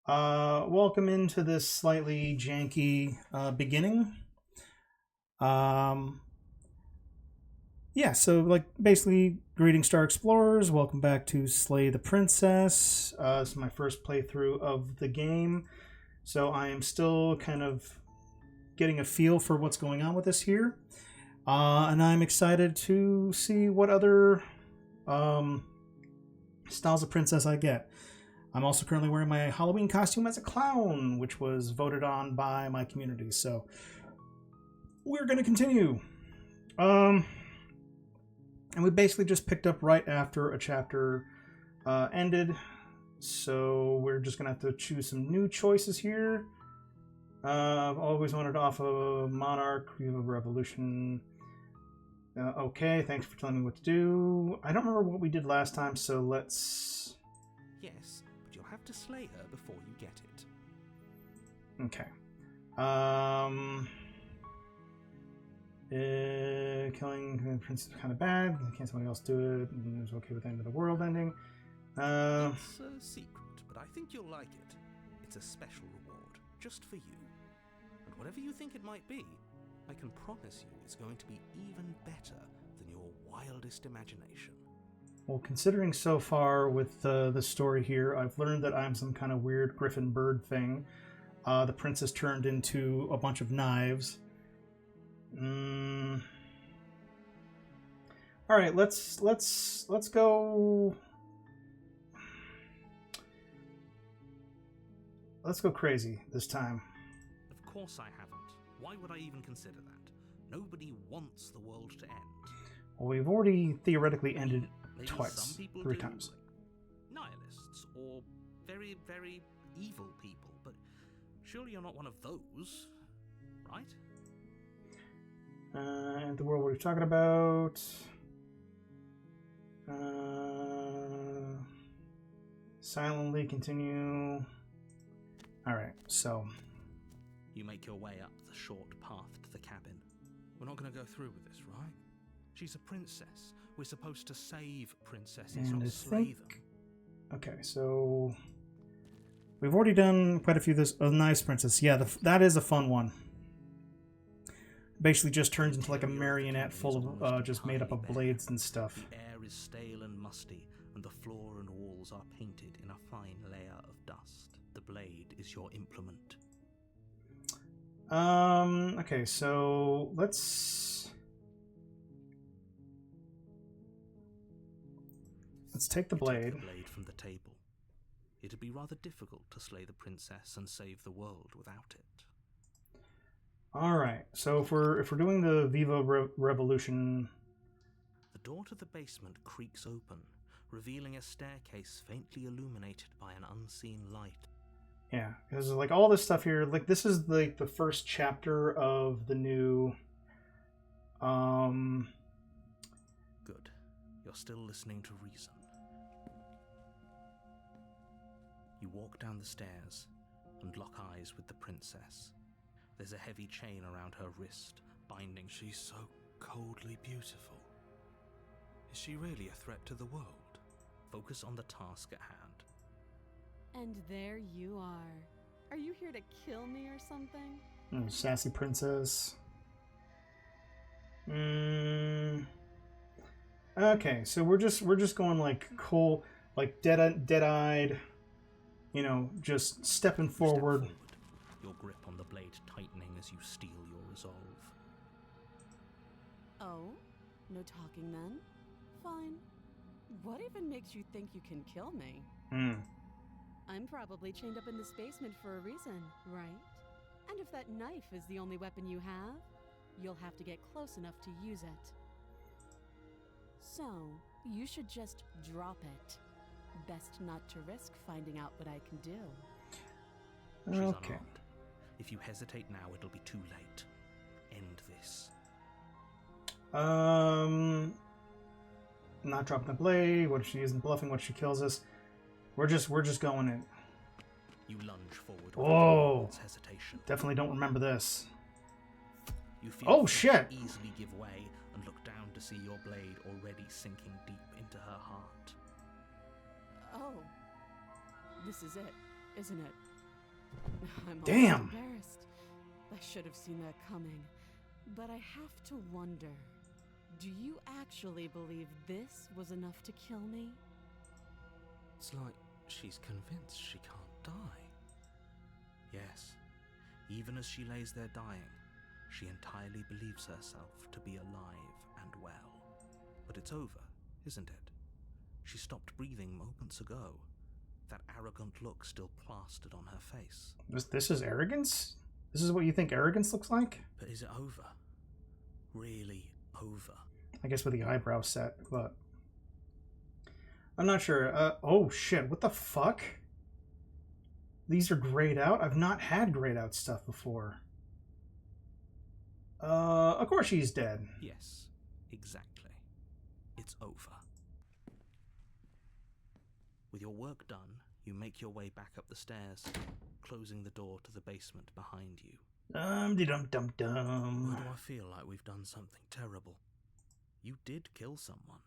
Welcome into this slightly janky beginning. Yeah, so like basically, greetings, Star Explorers. Welcome back to Slay the Princess. This is my first playthrough of the game, so I am still kind of getting a feel for what's going on with this here, and I'm excited to see what other styles of princess I get. I'm also currently wearing my Halloween costume as a clown, which was voted on by my community. So we're going to continue. And we basically just picked up right after a chapter ended. So we're just going to have to choose some new choices here. I've always wanted to offer Monarch, Creative Revolution. Okay, thanks for telling me what to do. I don't remember what we did last time, so let's... Yes. You'll have to slay her before you get it. Okay. Killing the prince is kind of bad. Can't somebody else do it? And it's okay with the end of the world ending. It's a secret, but I think you'll like it. It's a special reward, just for you. And whatever you think it might be, I can promise you it's going to be even better than your wildest imagination. Well, considering so far with the story here, I've learned that I'm some kind of weird griffin bird thing. The princess turned into a bunch of knives. All right, let's go. Let's go crazy this time. Of course I haven't. Why would I even consider that? Nobody wants the world to end. Well, we've already theoretically ended Maybe twice, some people 3 do, times. like nihilists or very, very evil people, but surely you're not one of those, right? And the world we're talking about. Silently continue. Alright, so. You make your way up the short path to the cabin. We're not going to go through with this, right? She's a princess. We're supposed to save princesses, And not I slay think... them. Okay, so... We've already done quite a few of this. Oh, nice princess. Yeah, that is a fun one. Basically just turns into like a marionette full of just made up of blades and stuff. The air is stale and musty, and the floor and walls are painted in a fine layer of dust. The blade is your implement. Okay, so let's take the blade. Take the blade from the table. It'd be rather difficult to slay the princess and save the world without it. All right. So if we're doing the Viva Revolution, the door to the basement creaks open, revealing a staircase faintly illuminated by an unseen light. Yeah, because like all this stuff here, like this is like the first chapter of the new. Good. You're still listening to reason. You walk down the stairs and lock eyes with the princess. There's a heavy chain around her wrist, binding. She's so coldly beautiful. Is she really a threat to the world? Focus on the task at hand. And there you are. Are you here to kill me or something? Sassy princess. Okay, so we're just going like cool, like dead-eyed. You know, just stepping forward. Your grip on the blade tightening as you steel your resolve. Oh? No talking then? Fine. What even makes you think you can kill me? I'm probably chained up in this basement for a reason, right? And if that knife is the only weapon you have, you'll have to get close enough to use it. So, you should just drop it. Best not to risk finding out what I can do. She's Okay. unarmed. If you hesitate now, it'll be too late. End this. Not dropping the blade. What if she isn't bluffing? What if she kills us? We're just going in. You lunge forward Whoa. with hesitation. Definitely don't remember this. You feel Oh shit! easily give way and look down to see your blade already sinking deep into her heart. Oh. This is it, isn't it? I'm Damn. almost embarrassed. I should have seen that coming. But I have to wonder, do you actually believe this was enough to kill me? It's like she's convinced she can't die. Yes, even as she lays there dying, she entirely believes herself to be alive and well. But it's over, isn't it? She stopped breathing moments ago. That arrogant look still plastered on her face. This is arrogance? This is what you think arrogance looks like? But is it over? Really over? I guess with the eyebrow set, but I'm not sure. Oh shit, what the fuck? These are grayed out? I've not had grayed out stuff before. Of course she's dead. Yes, exactly. It's over. With your work done, you make your way back up the stairs, closing the door to the basement behind you. Dum-de-dum-dum-dum. Why do I feel like we've done something terrible? You did kill someone.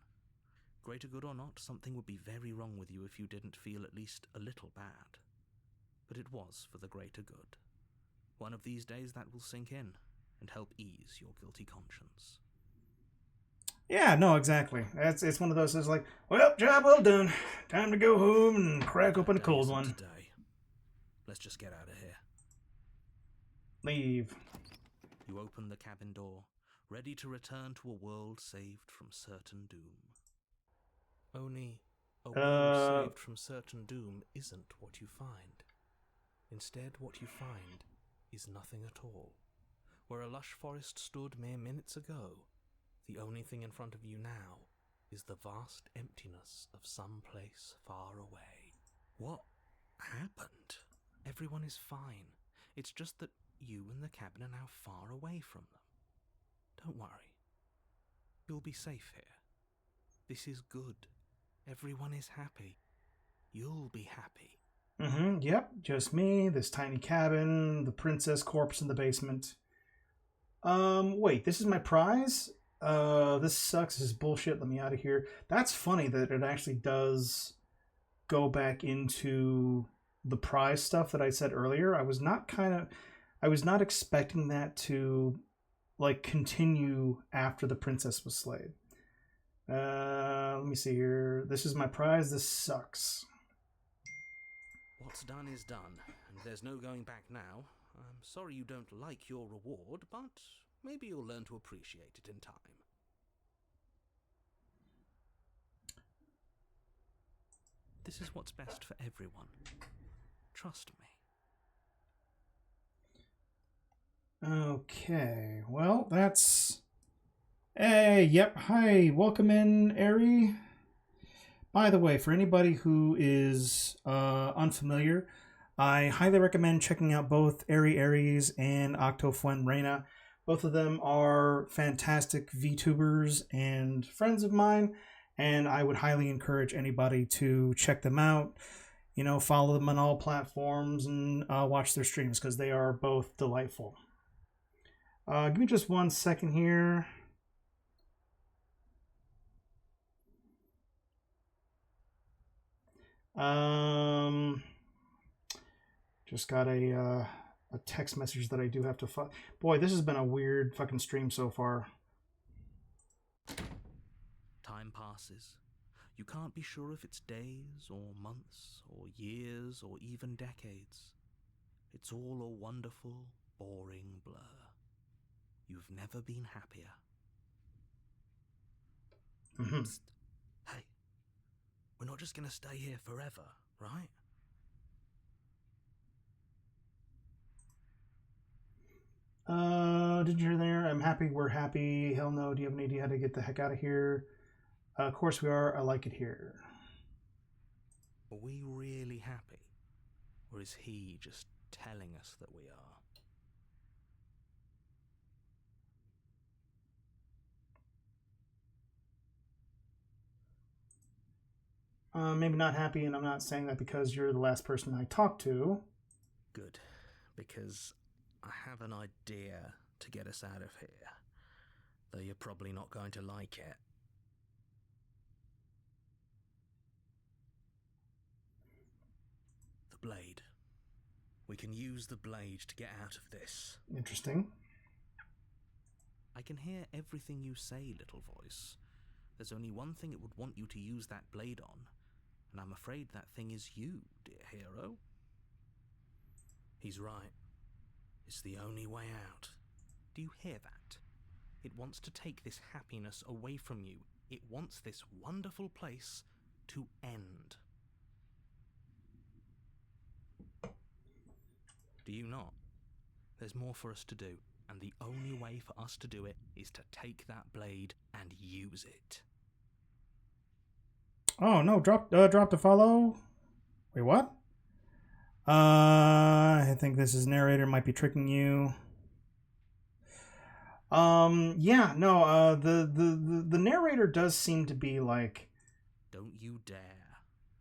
Greater good or not, something would be very wrong with you if you didn't feel at least a little bad. But it was for the greater good. One of these days that will sink in and help ease your guilty conscience. Yeah, no, exactly. It's one of those that's like, well, job well done. Time to go home and crack open a cold one. Today. Let's just get out of here. Leave. You open the cabin door, ready to return to a world saved from certain doom. Only a world saved from certain doom isn't what you find. Instead, what you find is nothing at all. Where a lush forest stood mere minutes ago, the only thing in front of you now is the vast emptiness of some place far away. What happened? Everyone is fine. It's just that you and the cabin are now far away from them. Don't worry. You'll be safe here. This is good. Everyone is happy. You'll be happy. Yep, just me, this tiny cabin, the princess corpse in the basement. Wait, this is my prize? This sucks, this is bullshit, let me out of here. That's funny that it actually does go back into the prize stuff that I said earlier. I was not expecting that to, like, continue after the princess was slayed. Let me see here. This is my prize, this sucks. What's done is done, and there's no going back now. I'm sorry you don't like your reward, but maybe you'll learn to appreciate it in time. This is what's best for everyone. Trust me. Okay, well, that's... Hey, yep, hi, welcome in, Ari. By the way, for anybody who is unfamiliar, I highly recommend checking out both Ari Aries and Octofuen Reina. Both of them are fantastic VTubers and friends of mine, and I would highly encourage anybody to check them out. You know, follow them on all platforms and watch their streams because they are both delightful. Give me just 1 second here. Just got a text message that I do have to boy, this has been a weird fucking stream so far. Time passes. You can't be sure if it's days or months or years or even decades. It's all a wonderful, boring blur. You've never been happier. Psst. Hey, we're not just gonna stay here forever, right? Did you hear there? I'm happy, we're happy. Hell no, do you have an idea how to get the heck out of here? Of course we are, I like it here. Are we really happy? Or is he just telling us that we are? Maybe not happy, and I'm not saying that because you're the last person I talked to. Good, because I have an idea to get us out of here, though you're probably not going to like it. The blade. We can use the blade to get out of this. Interesting. I can hear everything you say, little voice. There's only one thing it would want you to use that blade on, and I'm afraid that thing is you, dear hero. He's right. It's the only way out. Do you hear that? It wants to take this happiness away from you. It wants this wonderful place to end. Do you not? There's more for us to do, and the only way for us to do it is to take that blade and use it. Oh no! Drop to follow. Wait, what? I think this is narrator might be tricking you. Yeah, no. The narrator does seem to be like. Don't you dare.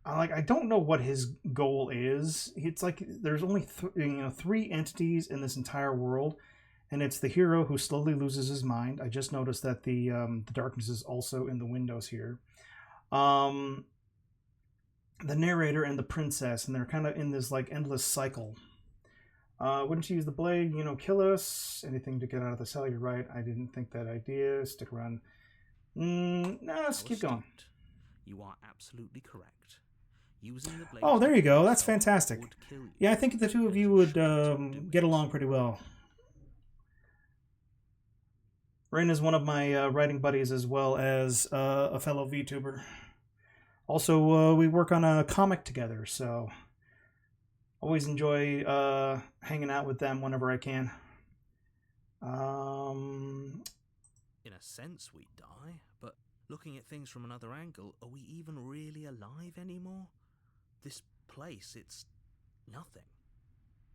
I don't know what his goal is. It's like there's only three entities in this entire world, and it's the hero who slowly loses his mind. I just noticed that the darkness is also in the windows here. The narrator and the princess, and they're kind of in this like endless cycle. Wouldn't you use the blade? Kill us. Anything to get out of the cell. You're right. I didn't think that idea. Stick around. No, let's keep going. You are absolutely correct. Using the blade. Oh, there you go. That's fantastic. Yeah, I think the two of you would get along pretty well. Rain is one of my writing buddies as well as a fellow VTuber. Also, we work on a comic together, so always enjoy hanging out with them whenever I can. In a sense, we die, but looking at things from another angle, are we even really alive anymore? This place, it's nothing.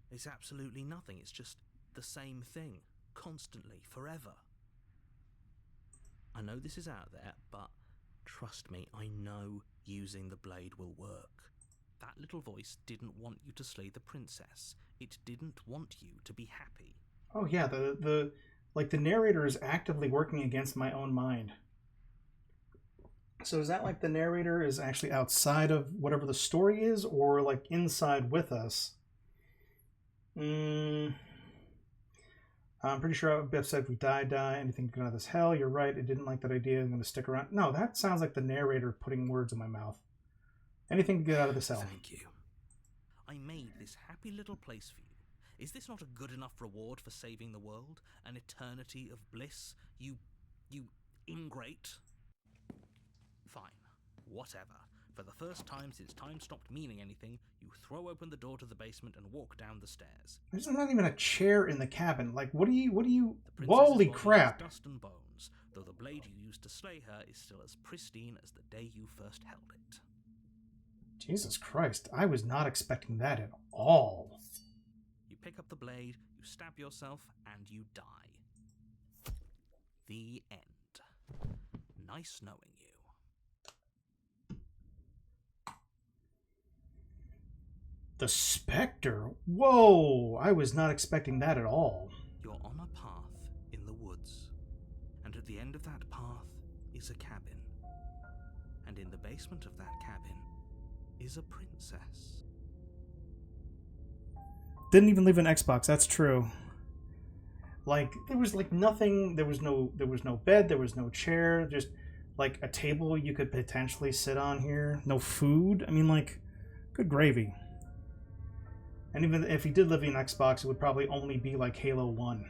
It's absolutely nothing. It's just the same thing, constantly, forever. I know this is out there, but trust me, I know using the blade will work. That little voice didn't want you to slay the princess. It didn't want you to be happy. Oh yeah, the narrator is actively working against my own mind. So is that like the narrator is actually outside of whatever the story is, or like inside with us? I'm pretty sure Biff said if we die, anything can get out of this hell. You're right, it didn't like that idea. I'm going to stick around. No, that sounds like the narrator putting words in my mouth. Anything to get out of this hell. Thank you. I made this happy little place for you. Is this not a good enough reward for saving the world? An eternity of bliss? You ingrate? Fine. Whatever. For the first time since time stopped meaning anything, you throw open the door to the basement and walk down the stairs. There's not even a chair in the cabin. Like, what do you... Holy crap! Dust and bones, though the blade you used to slay her is still as pristine as the day you first held it. Jesus Christ, I was not expecting that at all. You pick up the blade, you stab yourself, and you die. The end. Nice knowing you. The Spectre? Whoa! I was not expecting that at all. You're on a path in the woods, and at the end of that path is a cabin. And in the basement of that cabin is a princess. Didn't even leave an Xbox, that's true. Like, there was like nothing, there was no bed, there was no chair, just like a table you could potentially sit on here. No food. I mean, like, good gravy. And even if he did live in an Xbox, it would probably only be like Halo 1.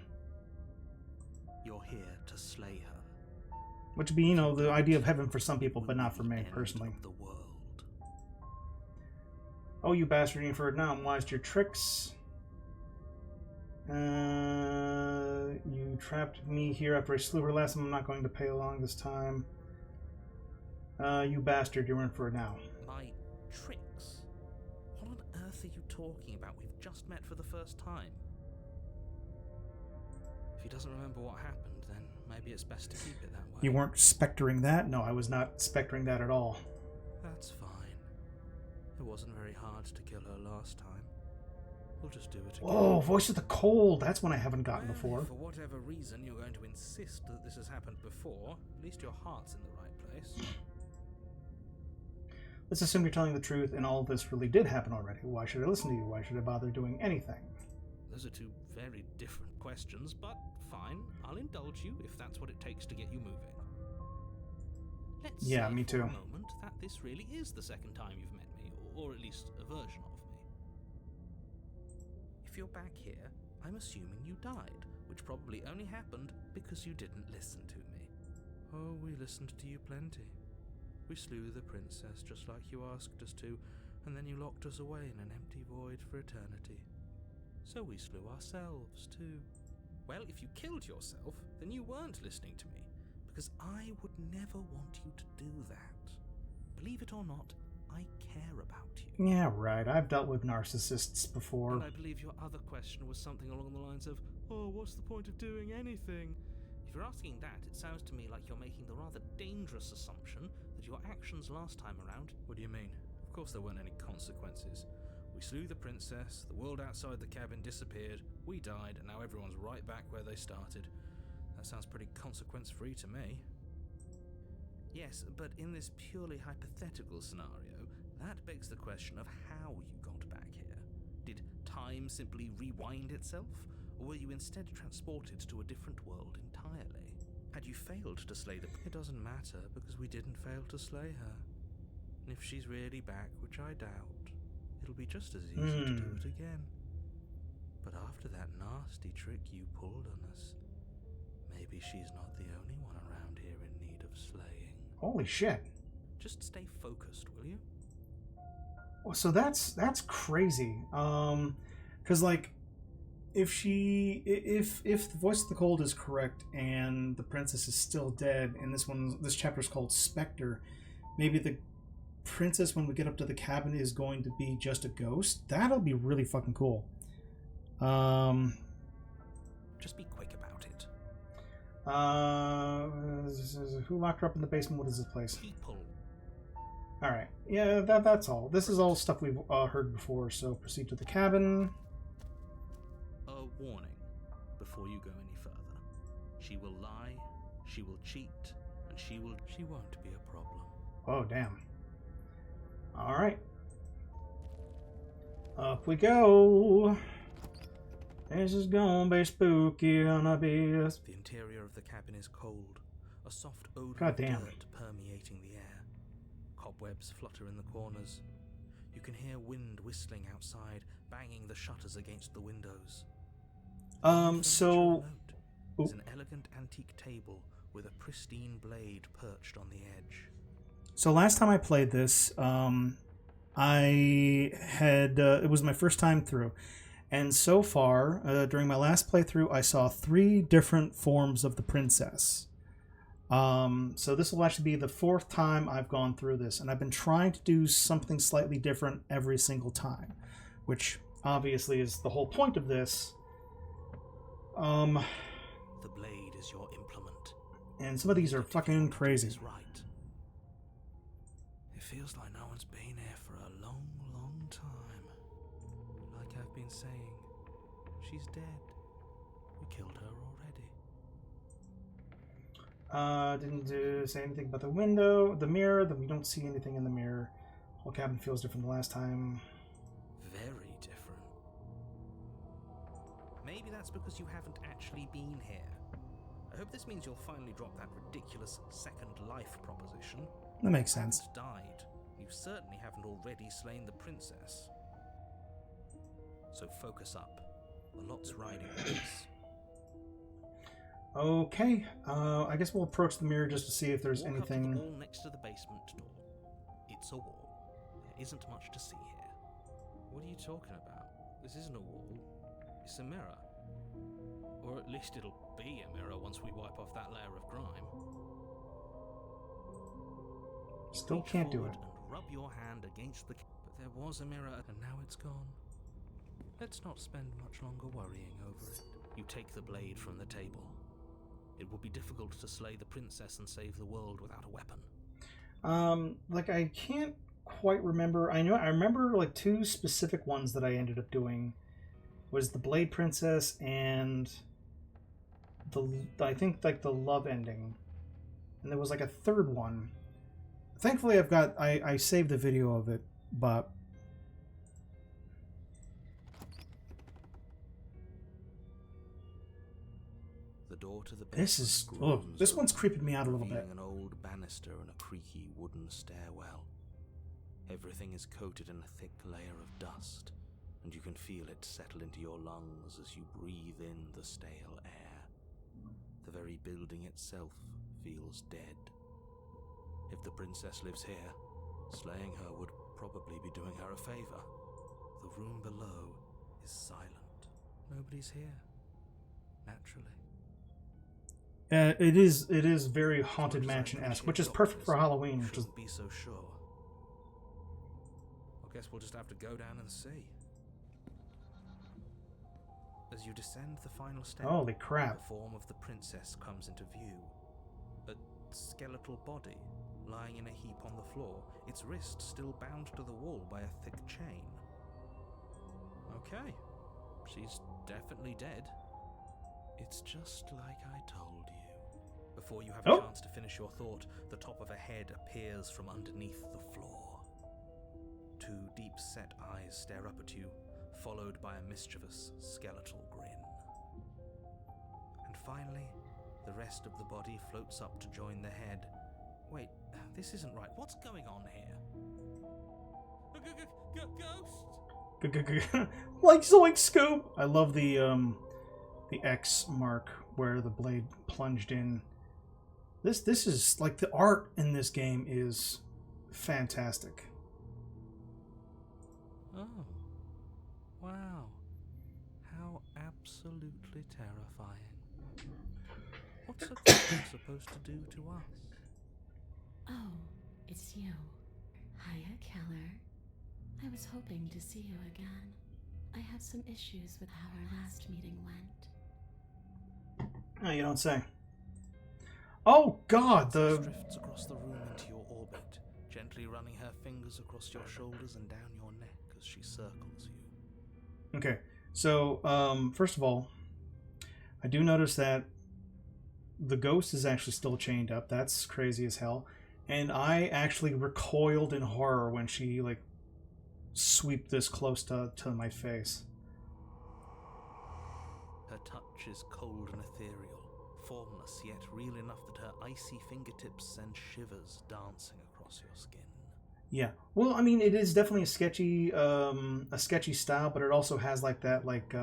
You're here to slay her. Which would be, the idea of heaven for some people, but not for me, personally. The world. Oh, you bastard, you inferred now. I'm wise to your tricks. You trapped me here after I slew her last time. I'm not going to pay along this time. You bastard, you're in for it now. My tricks? What on earth are you talking about? We've just met for the first time. If he doesn't remember what happened, then maybe it's best to keep it that way. You weren't spectering that? No, I was not spectering that at all. That's fine. It wasn't very hard to kill her last time. We'll just do it again. Whoa, Voice of the Cold. That's one I haven't gotten before. For whatever reason you're going to insist that this has happened before, at least your heart's in the right place. Let's assume you're telling the truth and all this really did happen already. Why should I listen to you? Why should I bother doing anything? Those are two very different questions, but fine. I'll indulge you if that's what it takes to get you moving. Let's say me too. For a moment that this really is the second time you've met me, or at least a version of me. If you're back here, I'm assuming you died, which probably only happened because you didn't listen to me. Oh, we listened to you plenty. We slew the princess just like you asked us to, and then you locked us away in an empty void for eternity. So we slew ourselves too. Well, if you killed yourself, then you weren't listening to me, because I would never want you to do that. Believe it or not, I care about you. Yeah, right. I've dealt with narcissists before. And I believe your other question was something along the lines of, oh, what's the point of doing anything? If you're asking that, it sounds to me like you're making the rather dangerous assumption that your actions last time around... What do you mean? Of course there weren't any consequences. We slew the princess, the world outside the cabin disappeared, we died, and now everyone's right back where they started. That sounds pretty consequence-free to me. Yes, but in this purely hypothetical scenario, that begs the question of how you got back here. Did time simply rewind itself, or were you instead transported to a different world entirely? Had you failed to slay the... It doesn't matter, because we didn't fail to slay her. And if she's really back, which I doubt, it'll be just as easy to do it again. But after that nasty trick you pulled on us, maybe she's not the only one around here in need of slaying. Holy shit. Just stay focused, will you? Well, so that's crazy. Because like, if the voice of the cold is correct and the princess is still dead, and this chapter is called Spectre, maybe the princess, when we get up to the cabin, is going to be just a ghost. That'll be really fucking cool. Just be quick about it. Who locked her up in the basement? What is this place? People. All right. Yeah, that's all. This is all stuff we've heard before. So proceed to the cabin. A warning before you go any further. She will lie, she will cheat, and she won't be a problem. Oh, damn. All right. Up we go. This is gonna be spooky, gonna be... The interior of the cabin is cold. A soft odor of dirt permeating the air. Cobwebs flutter in the corners. You can hear wind whistling outside, banging the shutters against the windows. So... There's an elegant antique table with a pristine blade perched on the edge. So last time I played this, I had... it was my first time through. And so far, during my last playthrough, I saw 3 different forms of the princess. So this will actually be the 4th time I've gone through this. And I've been trying to do something slightly different every single time. Which, obviously, is the whole point of this. The blade is your implement. And some of these are fucking crazy. Right. It feels like no one's been here for a long, long time. Like I've been saying, she's dead. We killed her already. Didn't say anything about the window, the mirror. Then we don't see anything in the mirror. Whole cabin feels different than last time. Very different. Maybe that's because you haven't actually been here. I hope this means you'll finally drop that ridiculous second life proposition. That makes sense. You haven't died. You certainly haven't already slain the princess. So focus up. A lot's riding on this. Okay. I guess we'll approach the mirror just to see if there's anything. Up to the wall next to the basement door. It's a wall. There isn't much to see here. What are you talking about? This isn't a wall. It's a mirror. Or at least it'll be a mirror once we wipe off that layer of grime. Still can't do it. And rub your hand against the... But there was a mirror, and now it's gone. Let's not spend much longer worrying over it. You take the blade from the table. It will be difficult to slay the princess and save the world without a weapon. Like, I can't quite remember. I remember, like, 2 specific ones that I ended up doing. Was the Blade Princess and... I think, like, the love ending. And there was, like, a 3rd one. Thankfully, I saved the video of it, but The door to the this one's creeping me out a little bit. An old banister and a creaky wooden stairwell. Everything is coated in a thick layer of dust, and you can feel it settle into your lungs as you breathe in the stale air. The very building itself feels dead. If the princess lives here, slaying her would probably be doing her a favor. The room below is silent. Nobody's here. Naturally. It is very Haunted Mansion-esque, which is perfect for Halloween. Shouldn't be so sure. I guess we'll just have to go down and see. As you descend the final step, holy crap! the form of the princess comes into view. A skeletal body lying in a heap on the floor, its wrist still bound to the wall by a thick chain. Okay, she's definitely dead. It's just like I told you. Before you have a chance to finish your thought, the top of a head appears from underneath the floor. Two deep-set eyes stare up at you, followed by a mischievous skeletal grin. And finally, the rest of the body floats up to join the head. Wait, this isn't right. What's going on here? Ghost! Like Zoink Scoop! I love the X mark where the blade plunged in. This is like the art in this game is fantastic. Oh, wow. How absolutely terrifying. What's a ghost supposed to do to us? Oh, it's you. Hiya, Keller. I was hoping to see you again. I have some issues with how our last meeting went. Oh, you don't say. Oh God, She drifts across the room into your orbit, gently running her fingers across your shoulders and down your neck as she circles you. Okay, so first of all, I do notice that the ghost is actually still chained up. That's crazy as hell. And I actually recoiled in horror when she like sweeped this close to my face. Her touch is cold and ethereal, formless yet real enough that her icy fingertips send shivers dancing across your skin. Yeah, well, I mean, it is definitely a sketchy style, but it also has like that, like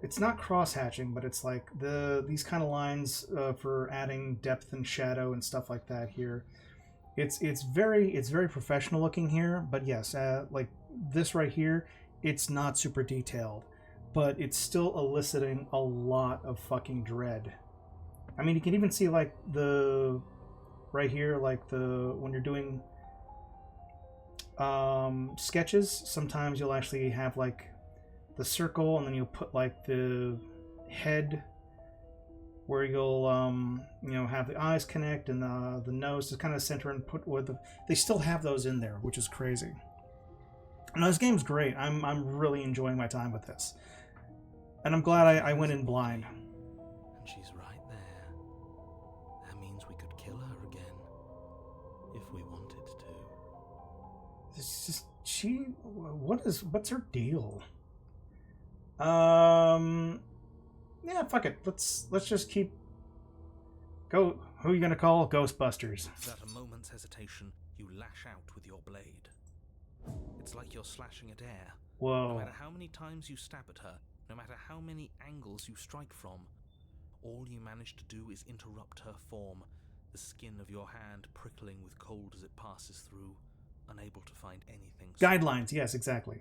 it's not cross-hatching, but it's like these kind of lines for adding depth and shadow and stuff like that here. It's very professional looking here, but yes, like this right here, it's not super detailed, but it's still eliciting a lot of fucking dread. I mean, you can even see like the right here, like when you're doing sketches, sometimes you'll actually have like the circle, and then you'll put like the head where you'll have the eyes connect and the nose to kind of center and put with they still have those in there, which is crazy. And this game's great. I'm really enjoying my time with this, and I'm glad I went in blind. And she's right there. That means we could kill her again if we wanted to. It's just what's her deal? Yeah, fuck it. Let's just keep go. Who are you gonna call? Ghostbusters. Without a moment's hesitation, you lash out with your blade. It's like you're slashing at air. Whoa. No matter how many times you stab at her, no matter how many angles you strike from, all you manage to do is interrupt her form, the skin of your hand prickling with cold as it passes through, unable to find anything. Guidelines, yes, exactly.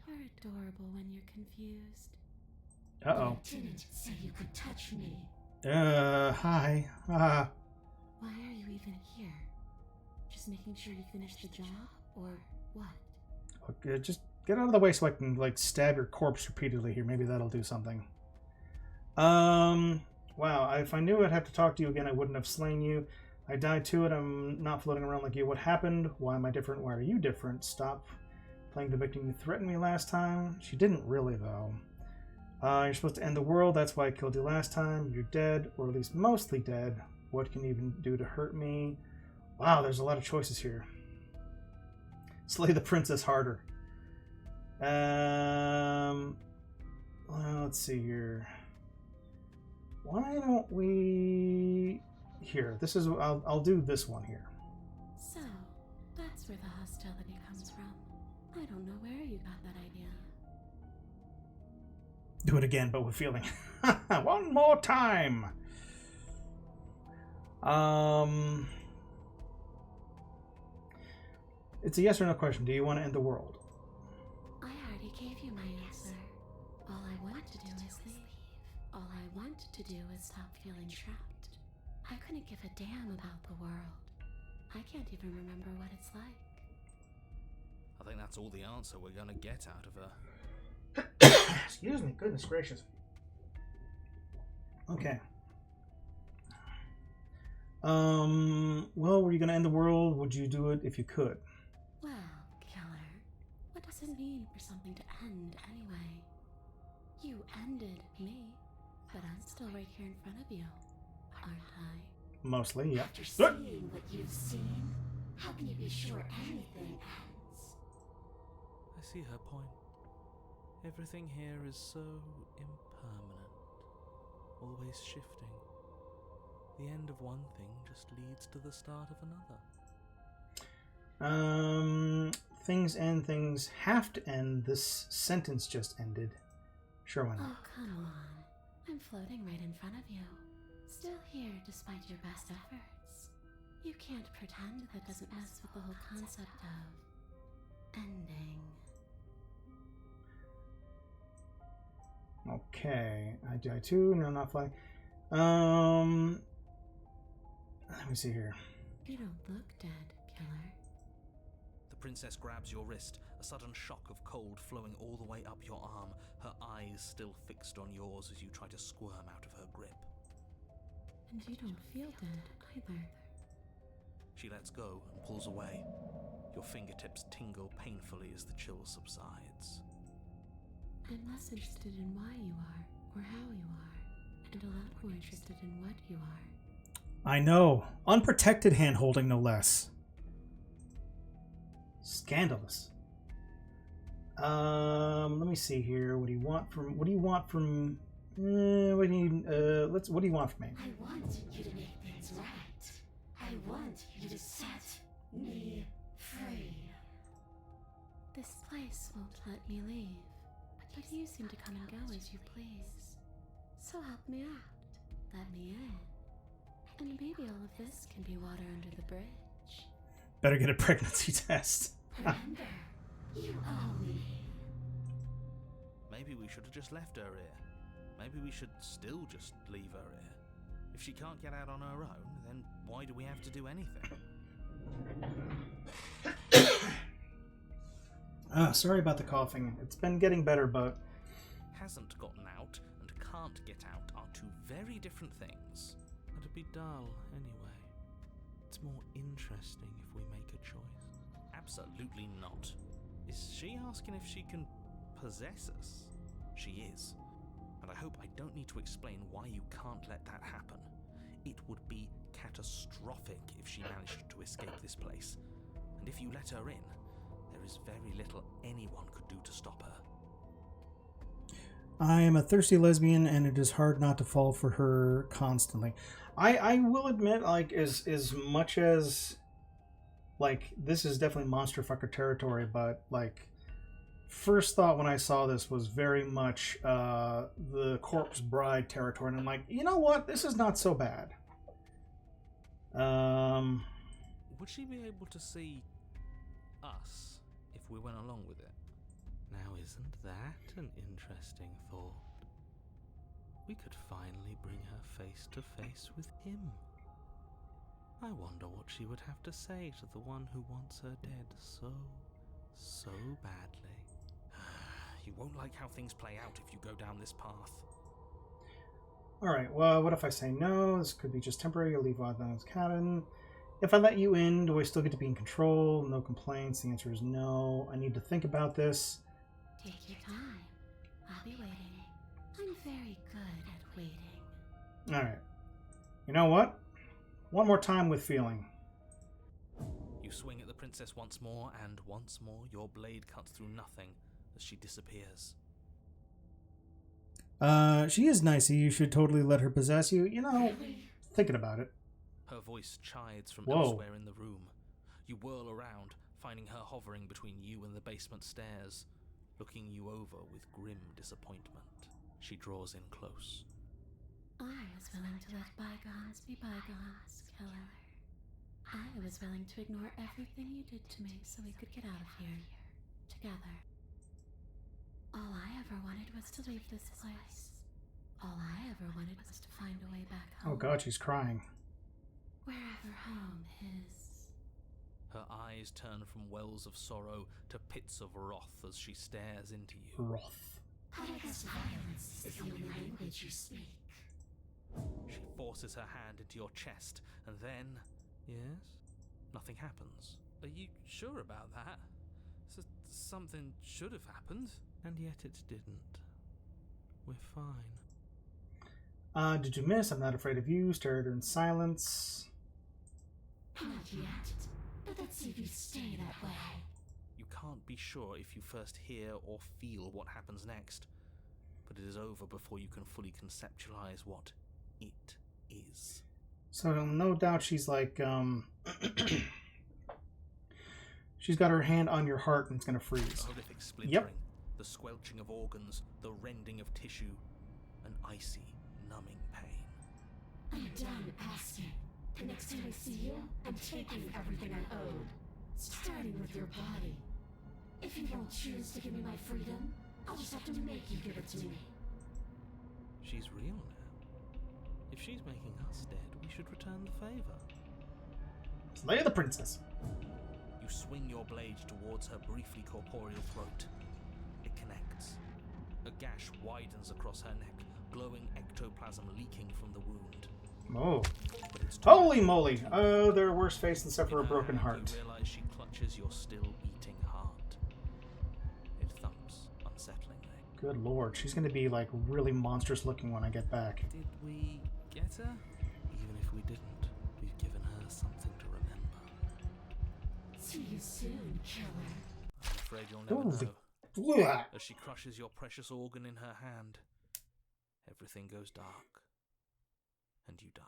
You're adorable when you're confused. Uh-oh. You didn't say you could touch me. Hi. Why are you even here? Just making sure you finish the job, or what? Okay, just get out of the way so I can, like, stab your corpse repeatedly here. Maybe that'll do something. Wow, if I knew I'd have to talk to you again, I wouldn't have slain you. I died to it. I'm not floating around like you. What happened? Why am I different? Why are you different? Stop playing the victim. You threatened me last time. She didn't really, though. You're supposed to end the world. That's why I killed you last time. You're dead, or at least mostly dead. What can you even do to hurt me? Wow, there's a lot of choices here. Slay the princess harder. Well, let's see here. Why don't we... Here, this is... I'll do this one here. So, that's where the hostility comes from. I don't know where you got that idea. Do it again, but with feeling. One more time! It's a yes or no question. Do you want to end the world? I already gave you my answer. All I want to do is leave. All I want to do is stop feeling trapped. I couldn't give a damn about the world. I can't even remember what it's like. I think that's all the answer we're going to get out of her. Excuse me, goodness gracious. Okay. Well, were you going to end the world? Would you do it if you could? Well, killer, what does it mean for something to end anyway? You ended me, but I'm still right here in front of you, aren't I? Mostly, yeah. After seeing what you've seen, how can you be sure anything ends? I see her point. Everything here is so impermanent, always shifting. The end of one thing just leads to the start of another. Things end, things have to end. This sentence just ended. Sure, why not? Oh, come on. I'm floating right in front of you. Still here despite your best efforts. You can't pretend that doesn't mess with the whole concept of ending. Okay, I die too. No, not flying. Let me see here. You don't look dead, killer. The princess grabs your wrist, a sudden shock of cold flowing all the way up your arm, her eyes still fixed on yours as you try to squirm out of her grip. And you don't feel dead either. She lets go and pulls away. Your fingertips tingle painfully as the chill subsides. I'm less interested in why you are, or how you are, and a lot more interested in what you are. I know. Unprotected hand-holding, no less. Scandalous. Let me see here. What do you want from... What do you want from... what do you... What do you want from me? I want you to make things right. I want you to set me free. This place won't let me leave. But you seem to come and go as you please. So help me out. Let me in. And maybe all of this can be water under the bridge. Better get a pregnancy test. Remember, you owe me. Maybe we should have just left her here. Maybe we should still just leave her here. If she can't get out on her own, then why do we have to do anything? Sorry about the coughing. It's been getting better, but... Hasn't gotten out and can't get out are two very different things. It'd be dull anyway. It's more interesting if we make a choice. Absolutely not. Is she asking if she can possess us? She is. And I hope I don't need to explain why you can't let that happen. It would be catastrophic if she managed to escape this place. And if you let her in, there is very little anyone could do to stop her. I am a thirsty lesbian, and it is hard not to fall for her constantly. I will admit, like, as much as, like, this is definitely monster fucker territory, but, like, first thought when I saw this was very much the corpse bride territory, and I'm like, you know what? This is not so bad. Would she be able to see us if we went along with it? Now, isn't that an interesting thought? We could finally bring her face to face with him. I wonder what she would have to say to the one who wants her dead so badly. You won't like how things play out if you go down this path. Alright, well, what if I say no? This could be just temporary. You'll leave Wadland's cabin. If I let you in, do I still get to be in control? No complaints. The answer is no. I need to think about this. Take your time. I'll be waiting. I'm very good at waiting. Alright. You know what? One more time with feeling. You swing at the princess once more, and once more your blade cuts through nothing as she disappears. She is nicey. You should totally let her possess you. You know, thinking about it. Her voice chides from Whoa. elsewhere in the room. You whirl around, finding her hovering between you and the basement stairs, looking you over with grim disappointment. She draws in close. I was willing to let bygones be bygones, killer. I was willing to ignore everything you did to me so we could get out of here, together. All I ever wanted was to leave this place. All I ever wanted was to find a way back home. Oh god, she's crying. Wherever home is. Her eyes turn from wells of sorrow to pits of wrath as she stares into you. Wrath. But I guess violence is the only language you speak. She forces her hand into your chest, and then... Yes? Nothing happens. Are you sure about that? Something should have happened, and yet it didn't. We're fine. Did you miss? I'm not afraid of you. Stare at her in silence. Not yet, but let's see if you stay that way. You can't be sure if you first hear or feel what happens next, but it is over before you can fully conceptualize what it is. So no doubt she's like, she's got her hand on your heart and it's gonna freeze. A horrific splintering, Yep. the squelching of organs, the rending of tissue, an icy, numbing pain. I'm done asking. The next time I see you, I'm taking everything I owed. Starting with your body. If you won't choose to give me my freedom, I'll just have to make you give it to me. She's real now. If she's making us dead, we should return the favor. Slay the princess. You swing your blade towards her briefly corporeal throat. It connects. A gash widens across her neck, glowing ectoplasm leaking from the wound. Oh. But it's Holy moly. Oh, they're a worse face than suffer a broken heart. You realize she clutches your still beating heart. It thumps unsettlingly. Good lord. She's going to be like really monstrous looking when I get back. Did we get her? Even if we didn't, we've given her something to remember. See you soon, killer. I'm afraid you'll never Holy know. Blah. As she crushes your precious organ in her hand, everything goes dark, and you die.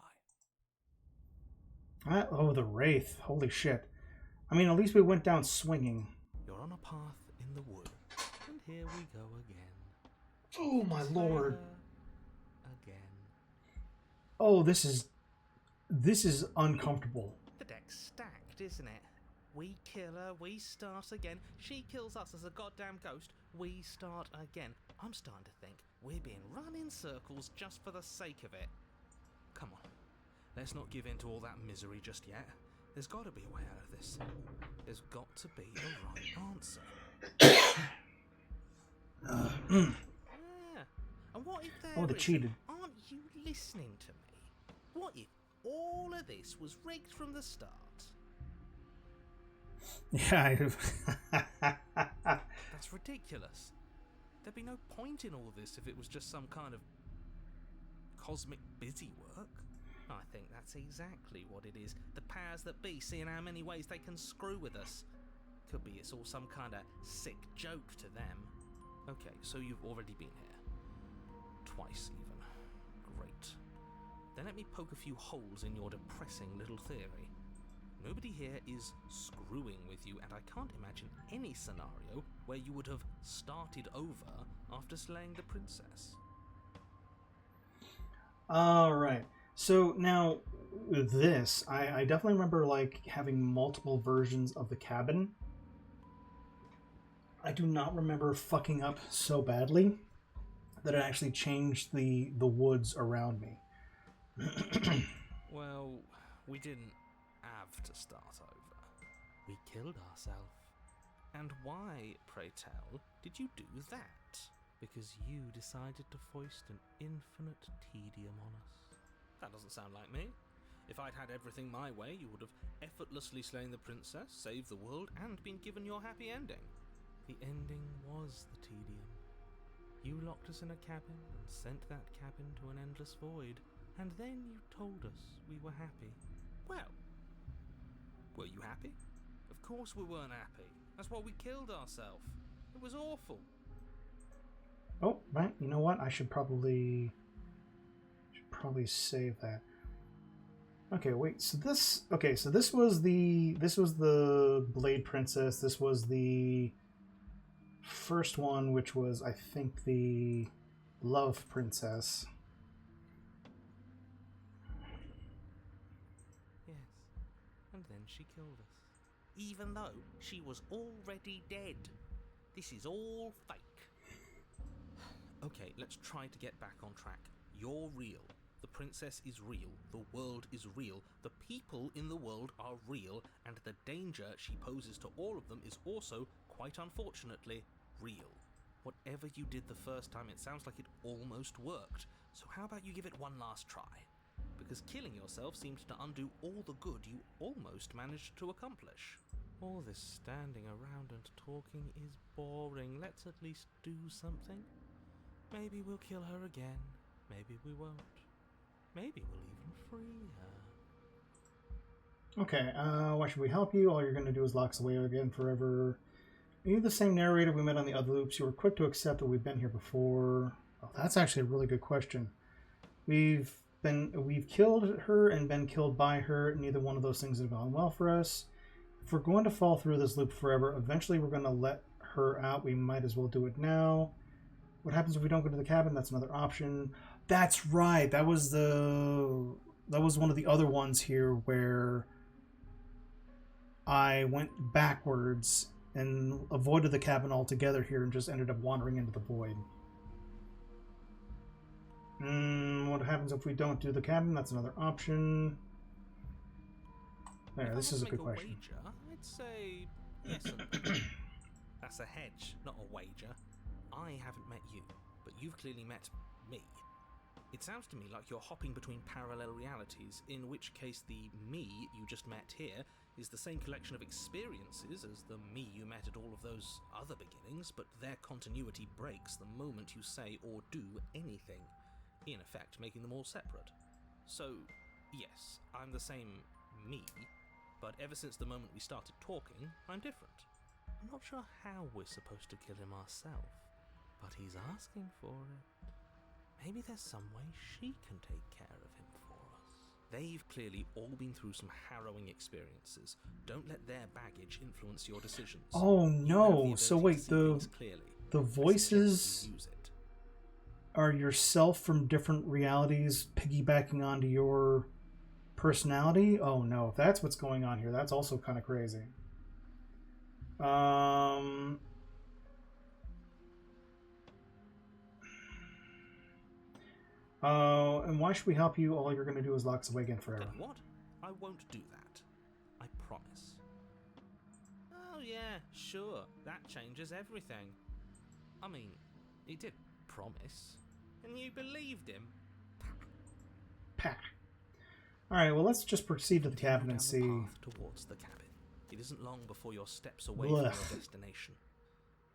Oh, the Wraith. Holy shit. I mean, at least we went down swinging. You're on a path in the wood, and here we go again. Oh, my lord. Again. Oh, this is uncomfortable. The deck's stacked, isn't it? We kill her, we start again. She kills us as a goddamn ghost, we start again. I'm starting to think we're being run in circles just for the sake of it. Come on, let's not give in to all that misery just yet. There's got to be a way out of this. There's got to be a right answer. Yeah. And what if there Oh, they isn't? cheated. Aren't you listening to me? What if all of this was rigged from the start? Yeah, That's ridiculous. There'd be no point in all this if it was just some kind of cosmic busy work. I think that's exactly what it is. The powers that be, seeing how many ways they can screw with us. Could be it's all some kind of sick joke to them. Okay, so you've already been here. Twice even. Great. Then let me poke a few holes in your depressing little theory. Nobody here is screwing with you, and I can't imagine any scenario where you would have started over after slaying the princess. Alright. So now, with this, I definitely remember like having multiple versions of the cabin. I do not remember fucking up so badly that it actually changed the woods around me. Well, we didn't have to start over. We killed ourselves. And why, pray tell, did you do that? Because you decided to foist an infinite tedium on us. That doesn't sound like me. If I'd had everything my way, you would have effortlessly slain the princess, saved the world, and been given your happy ending. The ending was the tedium. You locked us in a cabin and sent that cabin to an endless void, and then you told us we were happy. Well, were you happy? Of course we weren't happy. That's why we killed ourselves. It was awful. Oh, right. You know what? I should probably save that. Okay, wait. So this was the Blade Princess. This was the first one, which was, I think, the Love Princess. Yes. And then she killed us. Even though she was already dead. This is all fake. Okay, let's try to get back on track. You're real. The princess is real. The world is real. The people in the world are real. And the danger she poses to all of them is also, quite unfortunately, real. Whatever you did the first time, it sounds like it almost worked. So how about you give it one last try? Because killing yourself seems to undo all the good you almost managed to accomplish. All this standing around and talking is boring. Let's at least do something. Maybe we'll kill her again. Maybe we won't. Maybe we'll even free her. Okay, why should we help you? All you're going to do is lock us away again forever. Are you the same narrator we met on the other loops? You were quick to accept that we've been here before. Oh, that's actually a really good question. We've killed her and been killed by her. Neither one of those things have gone well for us. If we're going to fall through this loop forever, eventually we're going to let her out. We might as well do it now. What happens if we don't go to the cabin? That's another option. That's right. That was one of the other ones here where I went backwards and avoided the cabin altogether here and just ended up wandering into the void. What happens if we don't do the cabin? That's another option. There, this is a good question. Wager, I'd say yes and no. That's a hedge, not a wager. I haven't met you, but you've clearly met me. It sounds to me like you're hopping between parallel realities, in which case the me you just met here is the same collection of experiences as the me you met at all of those other beginnings, but their continuity breaks the moment you say or do anything, in effect making them all separate. So, yes, I'm the same me, but ever since the moment we started talking, I'm different. I'm not sure how we're supposed to kill him ourselves, but he's asking for it. Maybe there's some way she can take care of him for us. They've clearly all been through some harrowing experiences. Don't let their baggage influence your decisions. Oh no, so wait, the voices are yourself from different realities piggybacking onto your personality? Oh no, if that's what's going on here, that's also kind of crazy. And why should we help you? All you're going to do is lock us away again forever. Then what? I won't do that. I promise. Oh yeah, sure. That changes everything. I mean, he did promise. And you believed him. Pah. Alright, well let's just proceed to the cabin and see. Path towards the cabin. It isn't long before you're steps away from your destination.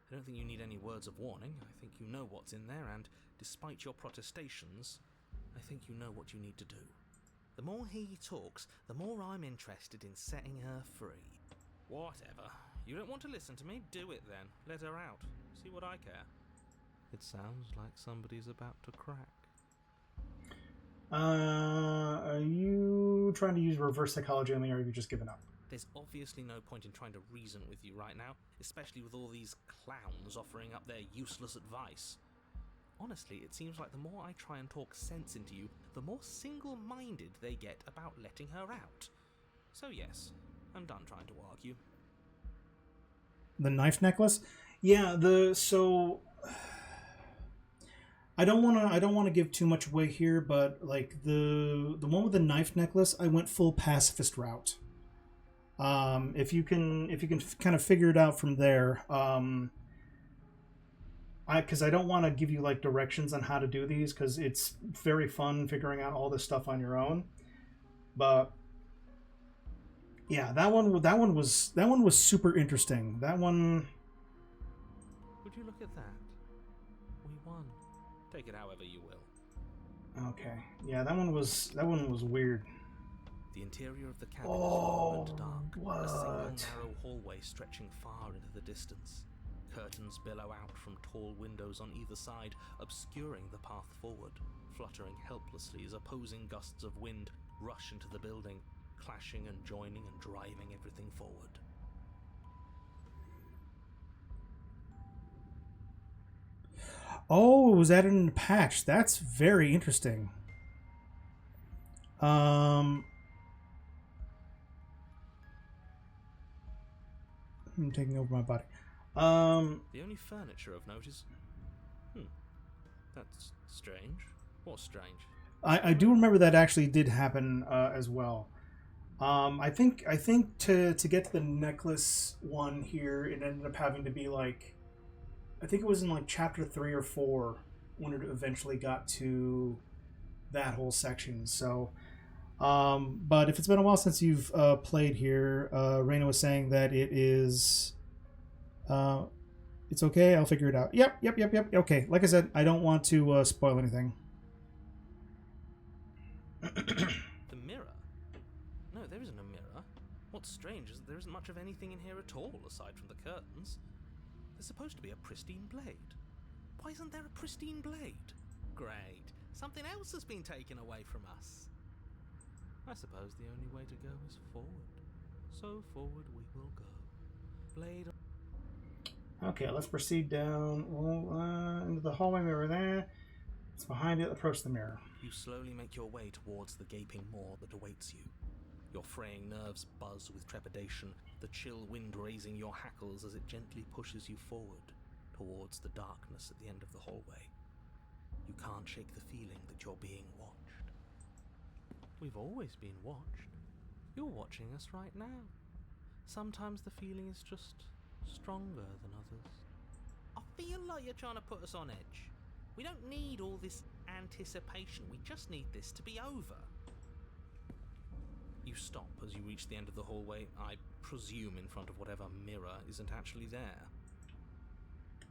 I don't think you need any words of warning. I think you know what's in there, and despite your protestations, I think you know what you need to do. The more he talks, the more I'm interested in setting her free. Whatever. You don't want to listen to me? Do it then. Let her out. See what I care. It sounds like somebody's about to crack. Are you trying to use reverse psychology on me, or have you just given up? There's obviously no point in trying to reason with you right now, especially with all these clowns offering up their useless advice. Honestly, it seems like the more I try and talk sense into you, the more single-minded they get about letting her out. So yes, I'm done trying to argue. The knife necklace? Yeah, I don't want to give too much away here, but like the one with the knife necklace, I went full pacifist route. If you can kind of figure it out from there, because I don't want to give you like directions on how to do these, because it's very fun figuring out all this stuff on your own. But yeah, that one was super interesting. That one. Would you look at that? We won. Take it however you will. Okay. Yeah, that one was weird. The interior of the cabin is low and dark, what? a single narrow hallway stretching far into the distance. Curtains billow out from tall windows on either side, obscuring the path forward, fluttering helplessly as opposing gusts of wind rush into the building, clashing and joining and driving everything forward. Oh, it was added in a patch. That's very interesting. I'm taking over my body. The only furniture of note is... That's strange. What's strange? I do remember that actually did happen as well. I think to get to the necklace one here, it ended up having to be like, I think it was in like chapter 3 or 4 when it eventually got to that whole section. So, but if it's been a while since you've played here, Raina was saying that it is, it's okay. I'll figure it out. Yep. Okay. Like I said, I don't want to spoil anything. The mirror? No, there isn't a mirror. What's strange is that there isn't much of anything in here at all, aside from the curtains. There's supposed to be a pristine blade. Why isn't there a pristine blade? Great. Something else has been taken away from us. I suppose the only way to go is forward. So forward we will go. Blade... Okay, let's proceed down into the hallway mirror there. It's behind it. Approach the mirror. You slowly make your way towards the gaping maw that awaits you. Your fraying nerves buzz with trepidation, the chill wind raising your hackles as it gently pushes you forward, towards the darkness at the end of the hallway. You can't shake the feeling that you're being watched. We've always been watched. You're watching us right now. Sometimes the feeling is just stronger than others. I feel like you're trying to put us on edge. We don't need all this anticipation. We just need this to be over. You stop as you reach the end of the hallway, I presume in front of whatever mirror isn't actually there.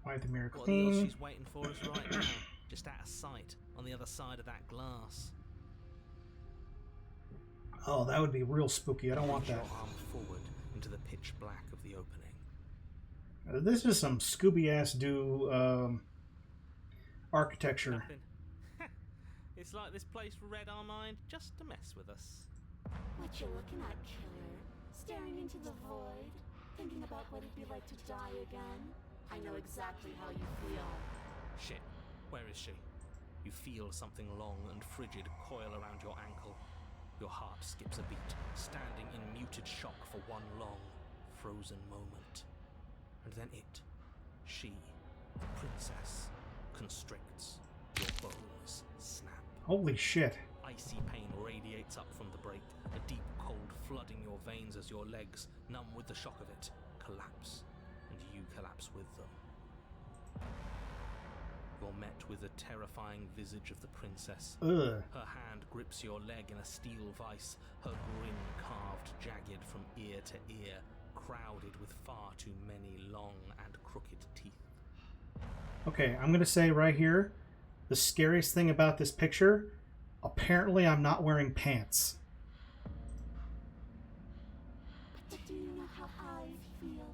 Wipe the mirror What clean. else she's waiting for us right now, just out of sight, on the other side of that glass. Oh, that would be real spooky. I don't want Reach that. your arm forward into the pitch black of the opening. This is some Scooby-ass do architecture. Nothing. It's like this place read our mind just to mess with us. What you looking at, killer? Staring into the void? Thinking about what it'd be like to die again? I know exactly how you feel. Shit, where is she? You feel something long and frigid coil around your ankle. Your heart skips a beat, standing in muted shock for one long, frozen moment. And then it, she, the princess, constricts. Your bones snap. Holy shit. Icy pain radiates up from the break, a deep cold flooding your veins as your legs, numb with the shock of it, collapse, and you collapse with them. You're met with the terrifying visage of the princess. Ugh. Her hand grips your leg in a steel vice, her grin carved jagged from ear to ear, crowded with far too many long and crooked teeth. Okay, I'm going to say right here, the scariest thing about this picture, apparently I'm not wearing pants. But do you know how I feel?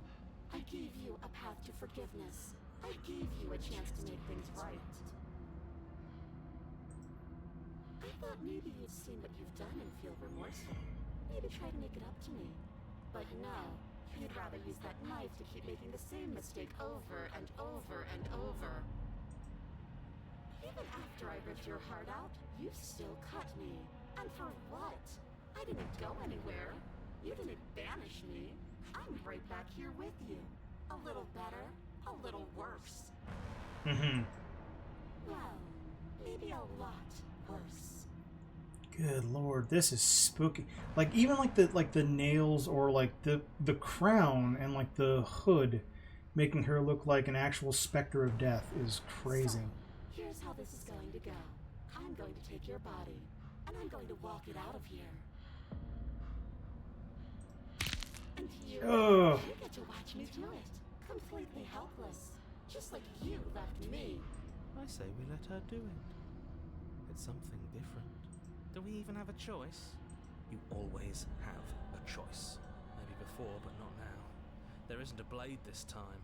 I gave you a path to forgiveness. I gave you a chance to make things right. I thought maybe you'd seen what you've done and feel remorseful. Maybe try to make it up to me. But no, you'd rather use that knife to keep making the same mistake over and over and over. Even after I ripped your heart out, you still cut me. And for what? I didn't go anywhere. You didn't banish me. I'm right back here with you. A little better, a little worse. Mm-hmm. Well, maybe a lot worse. Good lord, this is spooky. Like even like the nails or like the crown and like the hood making her look like an actual specter of death is crazy. So, here's how this is going to go. I'm going to take your body, and I'm going to walk it out of here. And you get to watch me do it. Completely helpless. Just like you left me. I say we let her do it. It's something different. Do we even have a choice? You always have a choice. Maybe before, but not now. There isn't a blade this time.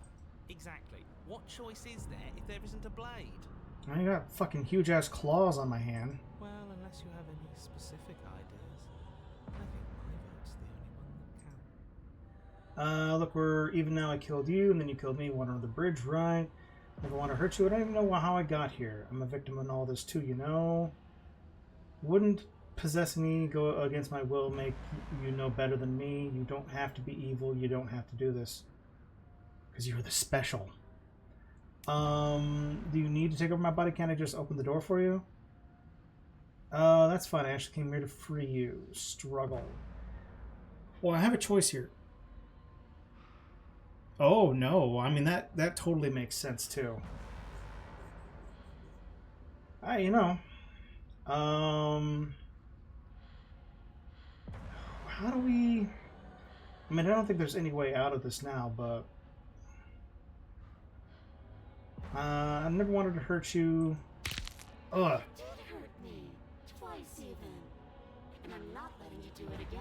Exactly. What choice is there if there isn't a blade? I got fucking huge-ass claws on my hand. Well, unless you have any specific ideas, I think my vote's the only one that counts. Look, we're even now. I killed you, and then you killed me. One under the bridge, right? Never want to hurt you. I don't even know how I got here. I'm a victim in all this too, you know. Wouldn't possessing me go against my will make you know better than me? You don't have to be evil. You don't have to do this. Because you're the special. Do you need to take over my body? Can't I just open the door for you? That's fine. I actually came here to free you. Struggle. Well, I have a choice here. Oh, no. I mean, that totally makes sense, too. You know. How do we... I mean, I don't think there's any way out of this now, but... I never wanted to hurt you. Ugh. You did hurt me. Twice even. And I'm not letting you do it again.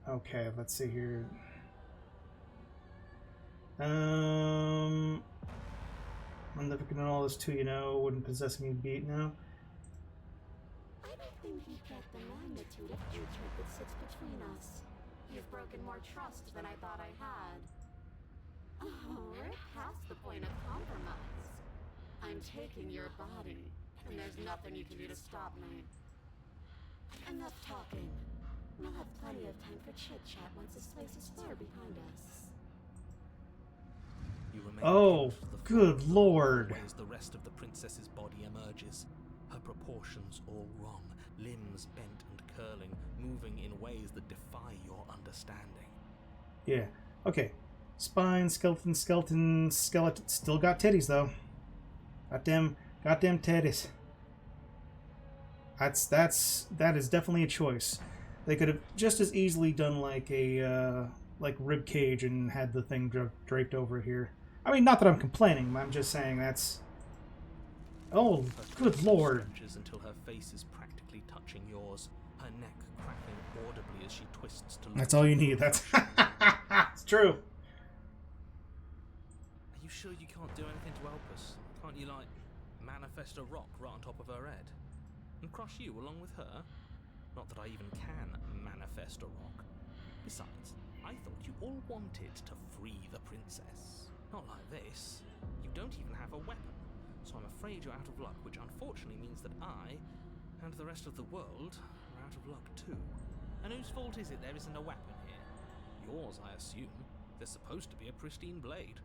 Okay, let's see here. I'm the victim in all this too, you know. Wouldn't possess me beat now. I don't think you get the magnitude of hatred that sits between us. You've broken more trust than I thought I had. Oh, we're past the point of compromise. I'm taking your body, and there's nothing you can do to stop me. Enough talking. We'll have plenty of time for chit-chat once this place is far behind us. You remain Oh, pinned to the good floor lord. As the rest of the princess's body emerges, her proportions all wrong, limbs bent and curling, moving in ways that defy your understanding. Yeah. Okay. Spine, skeleton. Still got titties though. Goddamn titties. That is definitely a choice. They could have just as easily done like a rib cage and had the thing draped over here. I mean, not that I'm complaining. I'm just saying that's. Oh, good lord! Stretches until her face is practically touching yours. Her neck cracking audibly as she twists to. That's all you need. That's it's true. Are you sure you can't do anything to help us? Can't you like manifest a rock right on top of her head and crush you along with her? Not that I even can manifest a rock. Besides, I thought you all wanted to free the princess. Not like this. You don't even have a weapon, so I'm afraid you're out of luck, which unfortunately means that I, and the rest of the world, are out of luck too. And whose fault is it there isn't a weapon here? Yours, I assume. There's supposed to be a pristine blade.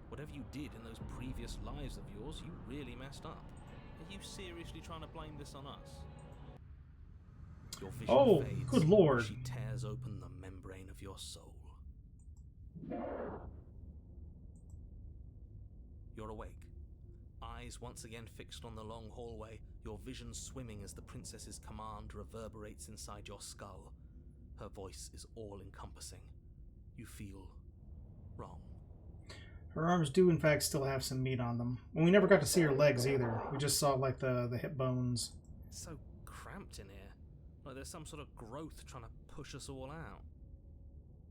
Whatever you did in those previous lives of yours, you really messed up. Are you seriously trying to blame this on us? Your vision fades. Good lord. She tears open the membrane of your soul. You're awake. Eyes once again fixed on the long hallway, your vision swimming as the princess's command reverberates inside your skull. Her voice is all-encompassing. You feel wrong. Her arms do, in fact, still have some meat on them. And we never got to see her legs either. We just saw, like, the hip bones. It's so cramped in here. Like there's some sort of growth trying to push us all out.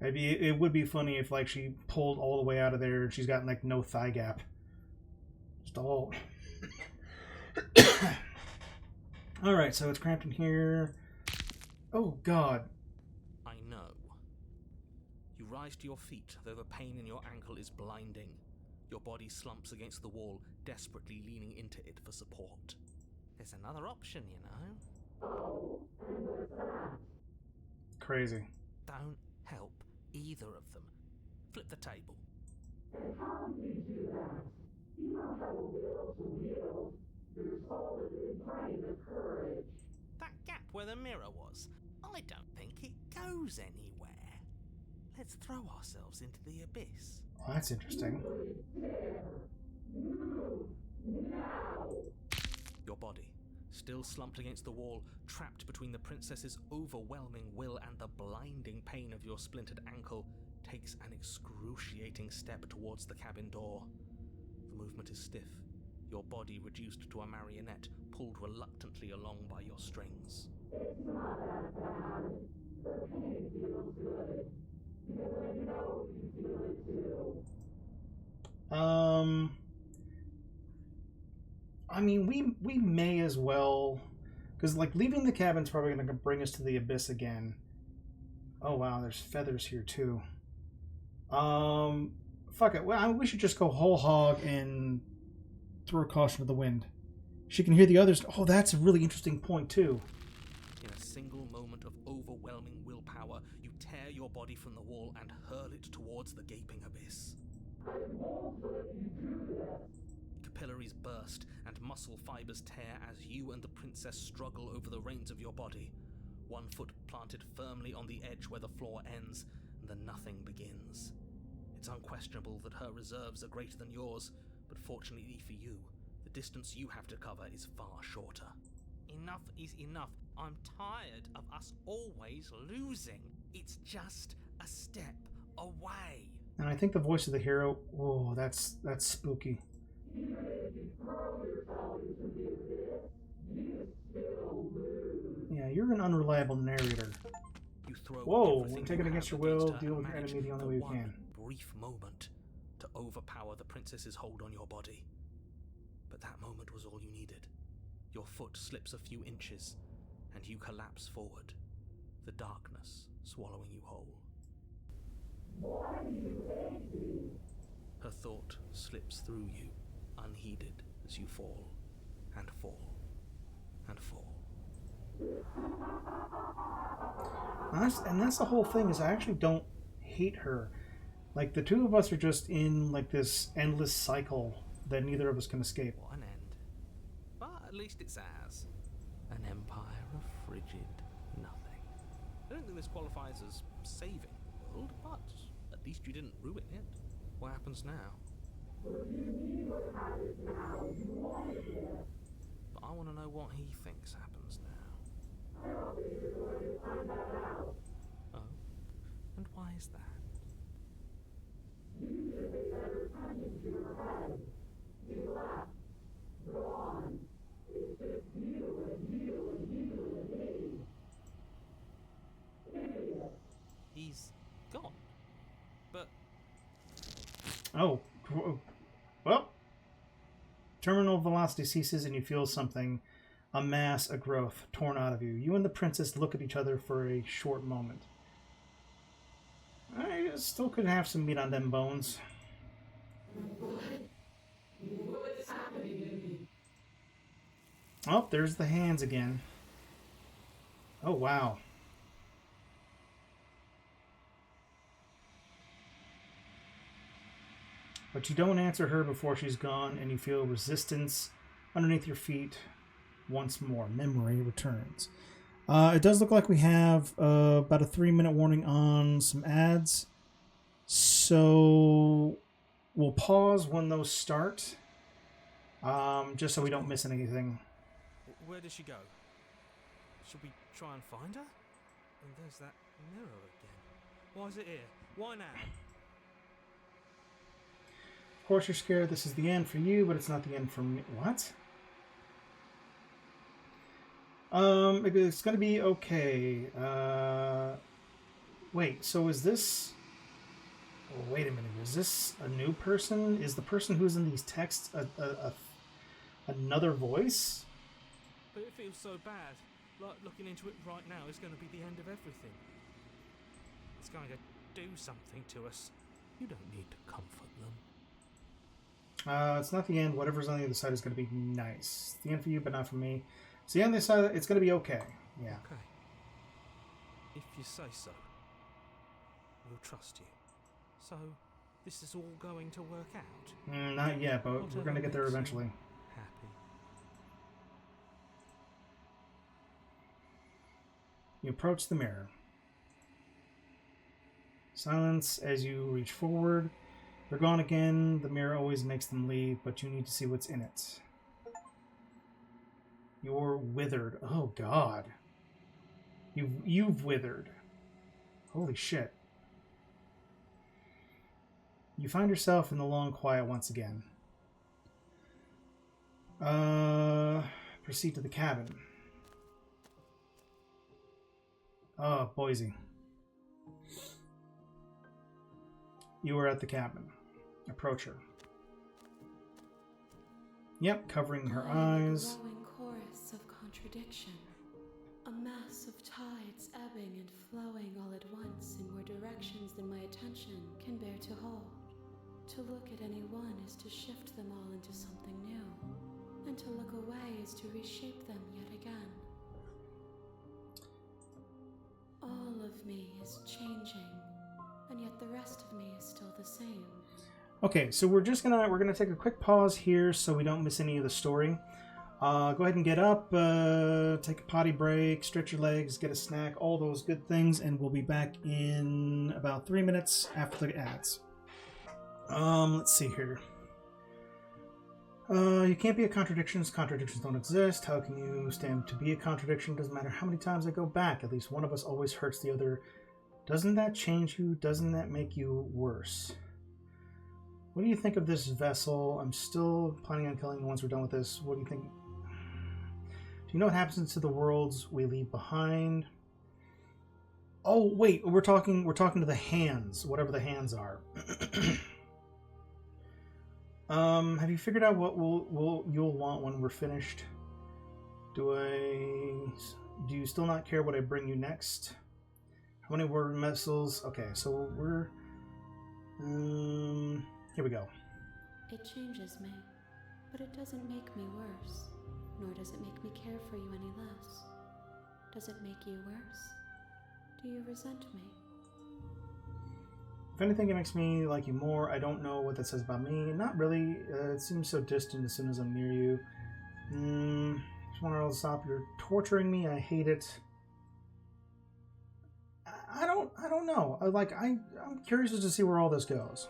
Maybe it would be funny if, like, she pulled all the way out of there and she's got, like, no thigh gap. Just all... Alright, so it's cramped in here. Oh, God. I know. You rise to your feet, though the pain in your ankle is blinding. Your body slumps against the wall, desperately leaning into it for support. There's another option, you know. Crazy. Don't help either of them. Flip the table. That gap where the mirror was, I don't think it goes anywhere. Let's throw ourselves into the abyss. Oh, that's interesting. Your body, still slumped against the wall, trapped between the princess's overwhelming will and the blinding pain of your splintered ankle, takes an excruciating step towards the cabin door. The movement is stiff, your body reduced to a marionette, pulled reluctantly along by your strings. I mean, we may as well, because like leaving the cabin's probably going to bring us to the abyss again. Oh wow, there's feathers here too. Fuck it. Well, we should just go whole hog and throw caution to the wind. She can hear the others. Oh, that's a really interesting point too. In a single moment of overwhelming willpower, you tear your body from the wall and hurl it towards the gaping abyss. Capillaries burst and muscle fibers tear as you and the princess struggle over the reins of your body. One foot planted firmly on the edge where the floor ends, and the nothing begins. It's unquestionable that her reserves are greater than yours, but fortunately for you, the distance you have to cover is far shorter. Enough is enough. I'm tired of us always losing. It's just a step away. And I think the voice of the hero, whoa, that's spooky. Yeah, you're an unreliable narrator. You throw whoa, everything when taken you against have your will, against her deal and with your manage enemy the only for way you one can. brief moment to overpower the princess's hold on your body. But that moment was all you needed. Your foot slips a few inches, and you collapse forward, the darkness swallowing you whole. Her thought slips through you, unheeded, as you fall, and fall, and fall. And that's the whole thing, is I actually don't hate her. Like, the two of us are just in, like, this endless cycle that neither of us can escape. What an end. But at least it's ours. An empire of frigid nothing. I don't think this qualifies as saving the world, but at least you didn't ruin it. What happens now? But I want to know what he thinks happens now. Oh? And why is that? He's gone. But Oh, well. Terminal velocity ceases and you feel something, a mass, a growth, torn out of you. You and the princess look at each other for a short moment. I still could have some meat on them bones. What's happening to me? Oh, there's the hands again. Oh, wow. But you don't answer her before she's gone, and you feel resistance underneath your feet once more. Memory returns. It does look like we have about a 3-minute warning on some ads. So we'll pause when those start, just so we don't miss anything. where does she go? Should we try and find her? And there's that mirror again. Why is it here? Why now? Of course you're scared this is the end for you, but it's not the end for me. What? It's gonna be okay. Wait, so is this... Oh, wait a minute, is this a new person? Is the person who's in these texts another voice? But it feels so bad. Like looking into it right now is going to be the end of everything. It's going to do something to us. You don't need to comfort them. It's not the end. Whatever's on the other side is going to be nice. It's the end for you, but not for me. So the other side, it's going to be okay. Yeah. Okay. If you say so, we'll trust you. So, this is all going to work out? Not yet, but we're going to get there eventually. Happy. You approach the mirror. Silence as you reach forward. They're gone again. The mirror always makes them leave, but you need to see what's in it. You're withered. Oh, God. You've withered. Holy shit. You find yourself in the long quiet once again. Proceed to the cabin. Oh, Boise. You are at the cabin. Approach her. Yep, covering her eyes. A growing chorus of contradiction. A mass of tides ebbing and flowing all at once in more directions than my attention can bear to hold. To look at any one is to shift them all into something new, and to look away is to reshape them yet again. All of me is changing, and yet the rest of me is still the same. Okay, so we're gonna take a quick pause here so we don't miss any of the story. Go ahead and get up, take a potty break, stretch your legs, get a snack, all those good things, and we'll be back in about 3 minutes after the ads. Let's see here. You can't be a contradiction. Contradictions don't exist. How can you stand to be a contradiction? Doesn't matter how many times I go back. At least one of us always hurts the other. Doesn't that change you? Doesn't that make you worse? What do you think of this vessel? I'm still planning on killing once we're done with this. What do you think? Do you know what happens to the worlds we leave behind? Oh, wait. We're talking to the hands, whatever the hands are. Have you figured out what you'll want when we're finished? Do you still not care what I bring you next? How many word vessels? Okay, so we're here we go. It changes me, but it doesn't make me worse, nor does it make me care for you any less. Does it make you worse? Do you resent me? If anything, it makes me like you more. I don't know what that says about me. Not really. It seems so distant as soon as I'm near you. Just want to stop. You're torturing me. I hate it. I don't know. I'm curious to see where all this goes.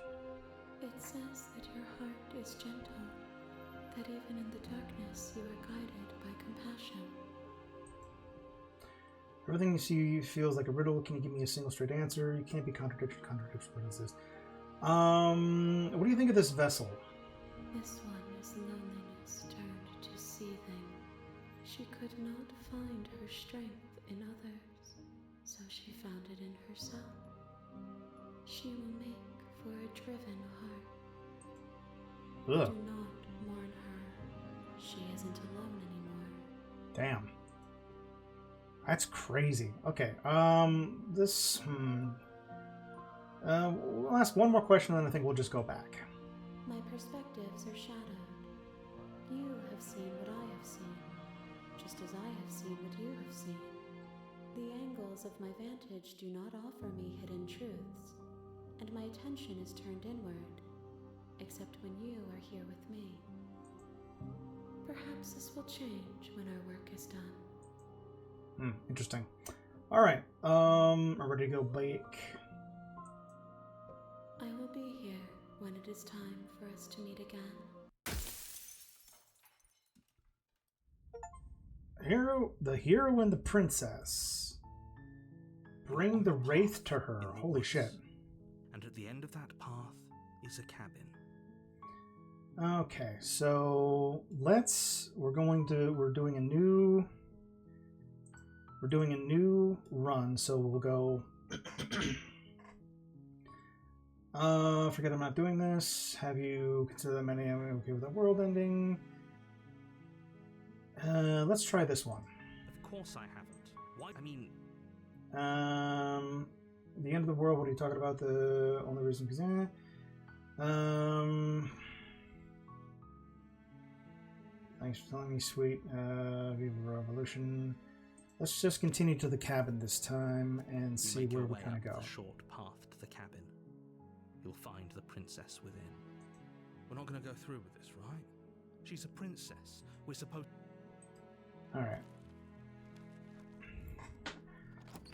It says that your heart is gentle, that even in the darkness you are guided by compassion. Everything you see feels like a riddle. Can you give me a single straight answer? You can't be contradiction. What is this? What do you think of this vessel? This one is loneliness turned to seething. She could not find her strength in others, so she found it in herself. She will make for a driven heart. Ugh. Do not mourn her. She isn't alone anymore. Damn. That's crazy. Okay, we'll ask one more question, and then I think we'll just go back. My perspectives are shadowed. You have seen what I have seen, just as I have seen what you have seen. The angles of my vantage do not offer me hidden truths, and my attention is turned inward, except when you are here with me. Perhaps this will change when our work is done. Interesting. All right. I'm ready to go back. I will be here when it is time for us to meet again. The hero and the princess. Bring the wraith to her. Holy shit. And at the end of that path is a cabin. Okay, so we're doing a new run, so we'll go forget I'm not doing this. Have you considered that many? I'm okay with that world ending. Let's try this one. Of course I haven't. Why? I mean... The end of the world, what are you talking about? The only reason because thanks for telling me, sweet. Viva Revolution. Let's just continue to the cabin this time and see where we kind of go. The short path to the cabin. You'll find the princess within. We're not going to go through with this, right? She's a princess. We're supposed... Alright.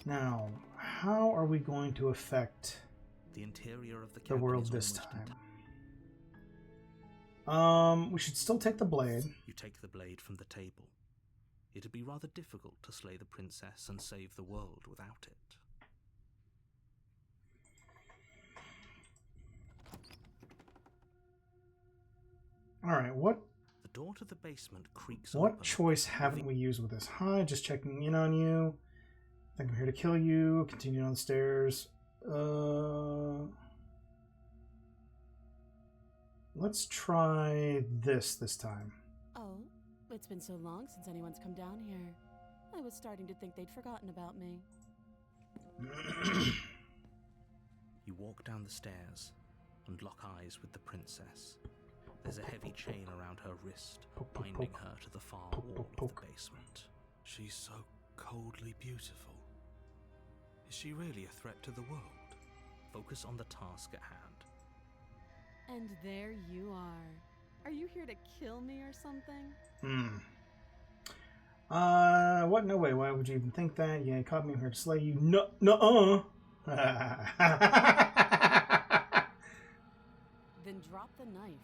Now, how are we going to affect the interior of the world this time? We should still take the blade. You take the blade from the table. It'd be rather difficult to slay the princess and save the world without it. Alright, what The door to the basement creaks What open. choice haven't we used with this? Hi, just checking in on you. Think I'm here to kill you. Continue on the stairs. Let's try this time. Oh, it's been so long since anyone's come down here. I was starting to think they'd forgotten about me. You walk down the stairs and lock eyes with the princess. There's a heavy chain around her wrist, binding her to the far wall of the basement. She's so coldly beautiful. Is she really a threat to the world? Focus on the task at hand. And there you are. Are you here to kill me or something? What? No way. Why would you even think that? Yeah, you caught me here to slay you. No. Then drop the knife.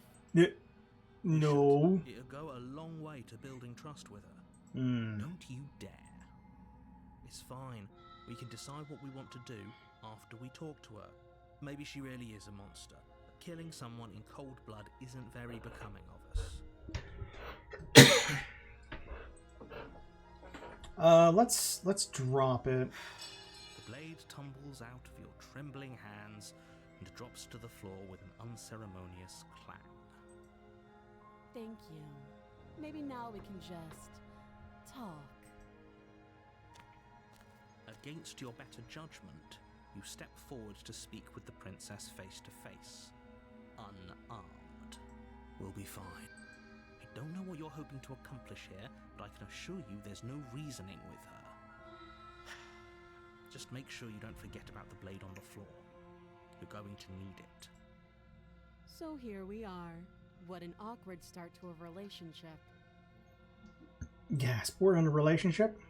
No. It'll go a long way to building trust with her. Don't you dare. It's fine. We can decide what we want to do after we talk to her. Maybe she really is a monster. But killing someone in cold blood isn't very becoming of us. Let's drop it. The blade tumbles out of your trembling hands and drops to the floor with an unceremonious clang. Thank you. Maybe now we can just talk. Against your better judgment, you step forward to speak with the princess face to face. Unarmed. We'll be fine. I don't know what you're hoping to accomplish here, but I can assure you there's no reasoning with her. Just make sure you don't forget about the blade on the floor. You're going to need it. So here we are. What an awkward start to a relationship. Gasp, we're in a relationship?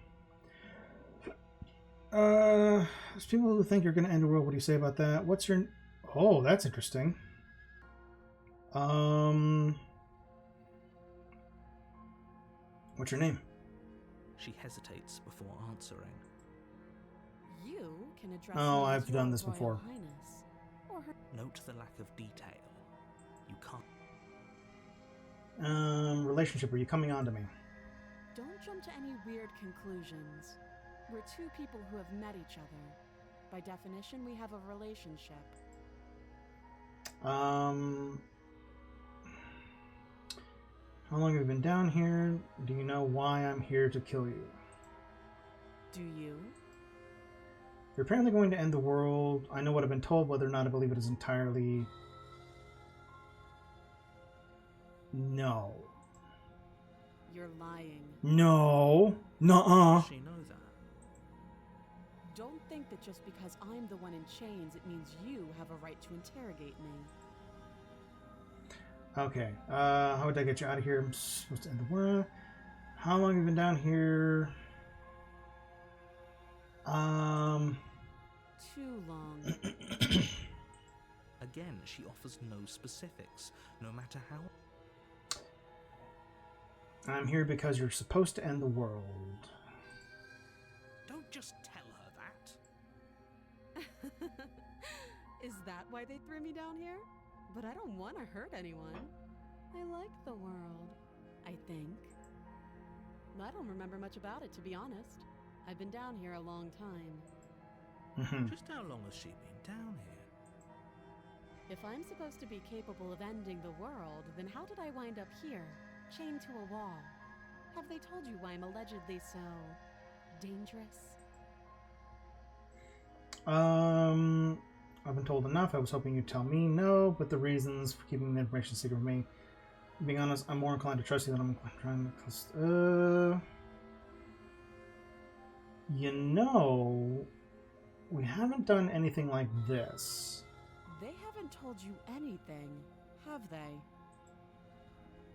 There's people who think you're going to end the world. What do you say about that? What's your... Oh, that's interesting. What's your name? She hesitates before answering. You can address Oh, me as I've done your this Royal before. Highness, or her... Note the lack of detail. You can't... Relationship, are you coming on to me? Don't jump to any weird conclusions. We're two people who have met each other. By definition, we have a relationship. How long have you been down here? Do you know why I'm here to kill you? Do you? You're apparently going to end the world. I know what I've been told. Whether or not I believe it is entirely... No. You're lying. No. Nuh-uh. Does she know that? Don't think that just because I'm the one in chains, it means you have a right to interrogate me. Okay. How would I get you out of here? I'm supposed to end the world. How long have you been down here? Too long. Again, she offers no specifics, no matter how... I'm here because you're supposed to end the world. Don't just tell her that. Is that why they threw me down here? But I don't want to hurt anyone. I like the world, I think. I don't remember much about it, to be honest. I've been down here a long time. Just how long has she been down here? If I'm supposed to be capable of ending the world, then how did I wind up here, chained to a wall? Have they told you why I'm allegedly so... dangerous? I've been told enough. I was hoping you'd tell me. No, but the reasons for keeping the information secret from me. Being honest, I'm more inclined to trust you than I'm trying to... You know, we haven't done anything like this. They haven't told you anything, have they?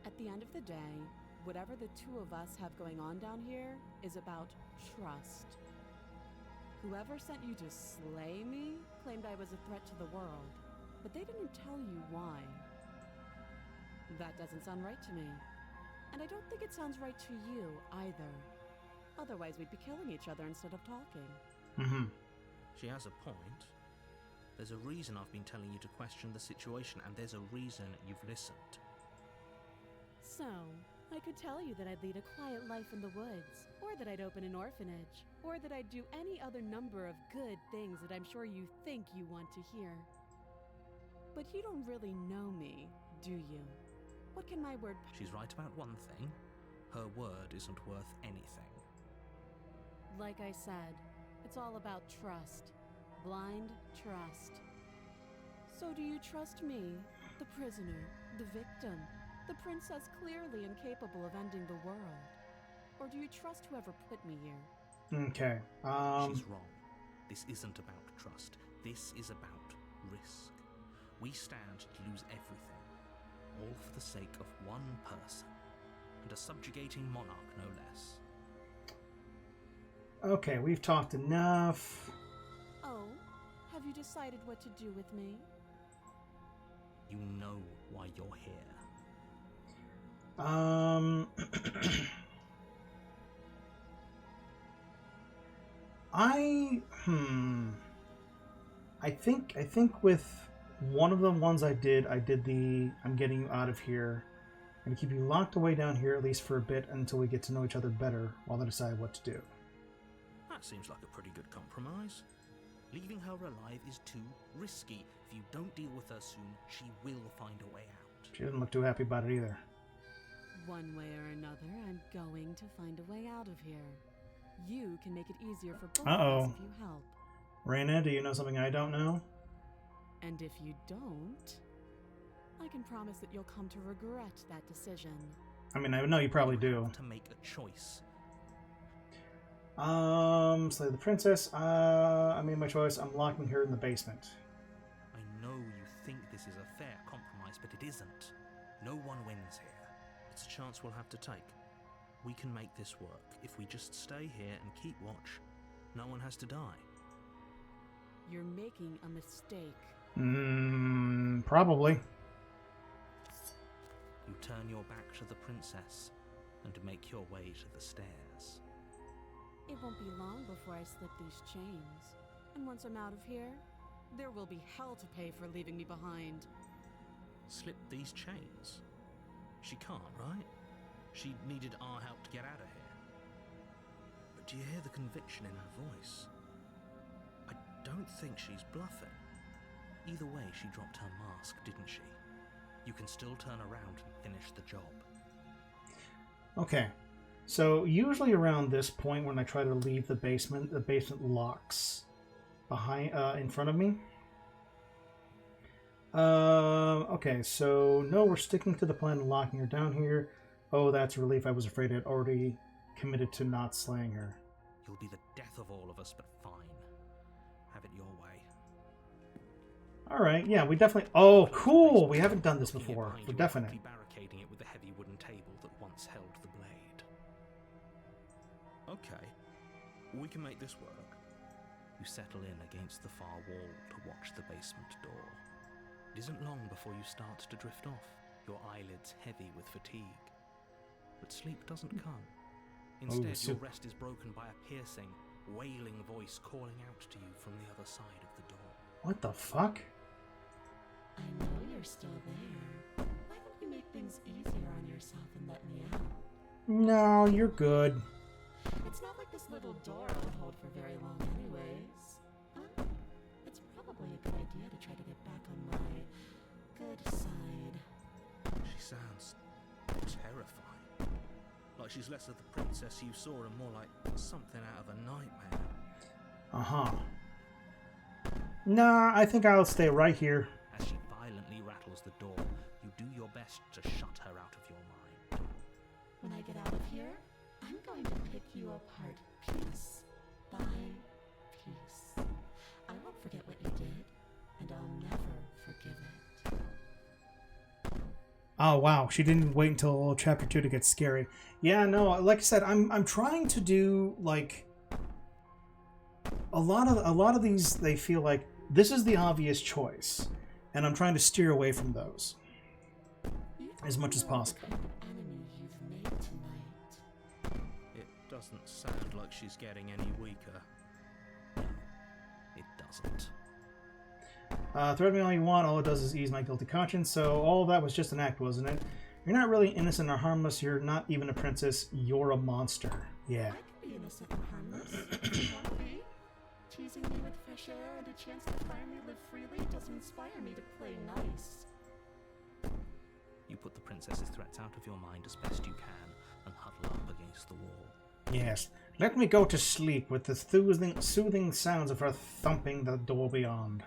At the end of the day, whatever the two of us have going on down here is about trust. Whoever sent you to slay me claimed I was a threat to the world, but they didn't tell you why. That doesn't sound right to me. And I don't think it sounds right to you, either. Otherwise, we'd be killing each other instead of talking. She has a point. There's a reason I've been telling you to question the situation, and there's a reason you've listened. So, I could tell you that I'd lead a quiet life in the woods, or that I'd open an orphanage, or that I'd do any other number of good things that I'm sure you think you want to hear. But you don't really know me, do you? What can my word... She's right about one thing. Her word isn't worth anything. Like I said, it's all about trust. Blind trust. So do you trust me, the prisoner, the victim, the princess clearly incapable of ending the world? Or do you trust whoever put me here? Okay. She's wrong. This isn't about trust. This is about risk. We stand to lose everything, all for the sake of one person, and a subjugating monarch no less. Okay, we've talked enough. Oh, have you decided what to do with me? You know why you're here. I think with one of the ones I did the I'm getting you out of here. I'm gonna keep you locked away down here at least for a bit until we get to know each other better while I decide what to do. That seems like a pretty good compromise. Leaving her alive is too risky. If you don't deal with her soon, she will find a way out. She doesn't look too happy about it either. One way or another, I'm going to find a way out of here. You can make it easier for both of us if you help. Raina, do you know something I don't know? And if you don't, I can promise that you'll come to regret that decision. I mean, I know you probably do. To make a choice. Slay the princess. I made my choice. I'm locking her in the basement. I know you think this is a fair compromise, but it isn't. No one wins here. It's a chance we'll have to take. We can make this work. If we just stay here and keep watch, no one has to die. You're making a mistake. Probably. You turn your back to the princess and make your way to the stairs. It won't be long before I slip these chains. And once I'm out of here, there will be hell to pay for leaving me behind. Slip these chains? She can't, right? She needed our help to get out of here. But do you hear the conviction in her voice? I don't think she's bluffing. Either way, she dropped her mask, didn't she? You can still turn around and finish the job. Okay. So usually around this point when I try to leave the basement locks behind in front of me. Okay, so no, we're sticking to the plan of locking her down here. Oh, that's a relief. I was afraid I'd already committed to not slaying her. You'll be the death of all of us, but fine. Have it your way. Alright, yeah, we definitely... Oh, cool! We haven't done this before. For definite. Barricading it with the heavy wooden table that once held the blade. Okay, we can make this work. You settle in against the far wall to watch the basement door. It isn't long before you start to drift off, your eyelids heavy with fatigue. But sleep doesn't come. Instead, your rest is broken by a piercing, wailing voice calling out to you from the other side of the door. What the fuck? I know you're still there. Why don't you make things easier on yourself and let me out? No, you're good. It's not like this little door will hold for very long anyways. It's probably a good idea to try to get back on my good side. She sounds terrifying. Like she's less of the princess you saw and more like something out of a nightmare. Uh-huh. Nah, I think I'll stay right here. As she violently rattles the door, you do your best to shut her out of your mind. When I get out of here, I'm going to pick you apart piece by piece. I won't forget what you did, and I'll never forgive it. Oh wow, she didn't wait until chapter 2 to get scary. Yeah, no, like I said, I'm trying to do like a lot of these. They feel like this is the obvious choice, and I'm trying to steer away from those as much as possible. It doesn't sound like she's getting any weaker. It doesn't. Threaten me all you want, all it does is ease my guilty conscience, so all of that was just an act, wasn't it? You're not really innocent or harmless. You're not even a princess. You're a monster. Yeah. I can be innocent and harmless. You want to be? Teasing me with fresh air and a chance to finally live freely doesn't inspire me to play nice. You put the princess's threats out of your mind as best you can and huddle up against the wall. Yes. Let me go to sleep with the soothing sounds of her thumping the door beyond.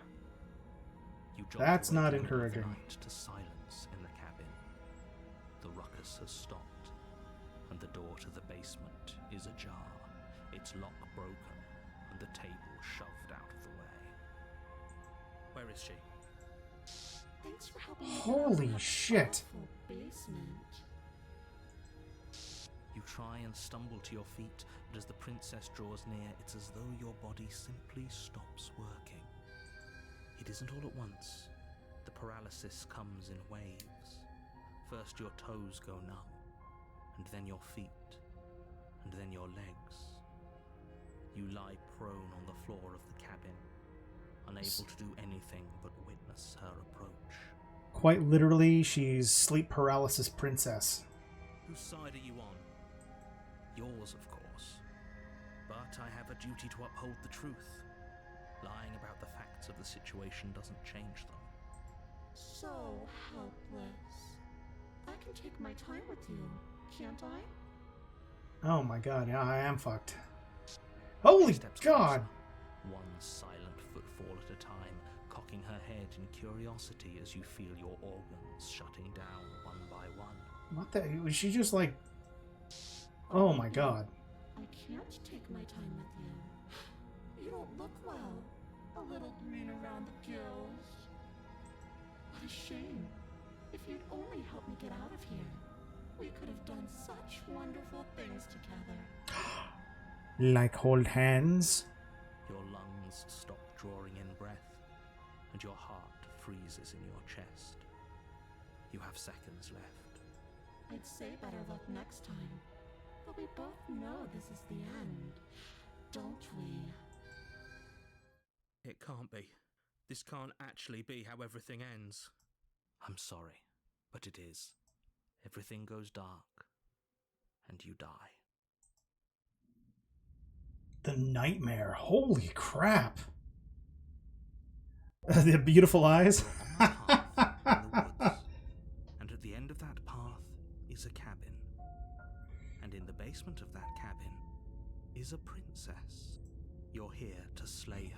That's not encouraging. To silence in the cabin. The ruckus has stopped, and the door to the basement is ajar, its lock broken, and the table shoved out of the way. Where is she? Thanks for helping me. Holy shit! Basement. You try and stumble to your feet, but as the princess draws near, it's as though your body simply stops working. It isn't all at once. The paralysis comes in waves. First your toes go numb, and then your feet, and then your legs. You lie prone on the floor of the cabin, unable to do anything but witness her approach. Quite literally, she's sleep paralysis princess. Whose side are you on? Yours, of course. But I have a duty to uphold the truth. Lying about the facts of the situation doesn't change them. So helpless. I can take my time with you, can't I? Oh my god, yeah, I am fucked. Holy god! One silent footfall at a time, cocking her head in curiosity as you feel your organs shutting down one by one. What the? Was she just like... Oh my god. I can't take my time with you. You don't look well. A little green around the gills. What a shame. If you'd only helped me get out of here, we could have done such wonderful things together. Like hold hands? Your lungs stop drawing in breath, and your heart freezes in your chest. You have seconds left. I'd say better luck next time. But we both know this is the end, don't we? It can't be. This can't actually be how everything ends. I'm sorry, but it is. Everything goes dark, and you die. The nightmare. Holy crap. The beautiful eyes. You're on a path in the woods, and at the end of that path is a cabin. And in the basement of that cabin is a princess. You're here to slay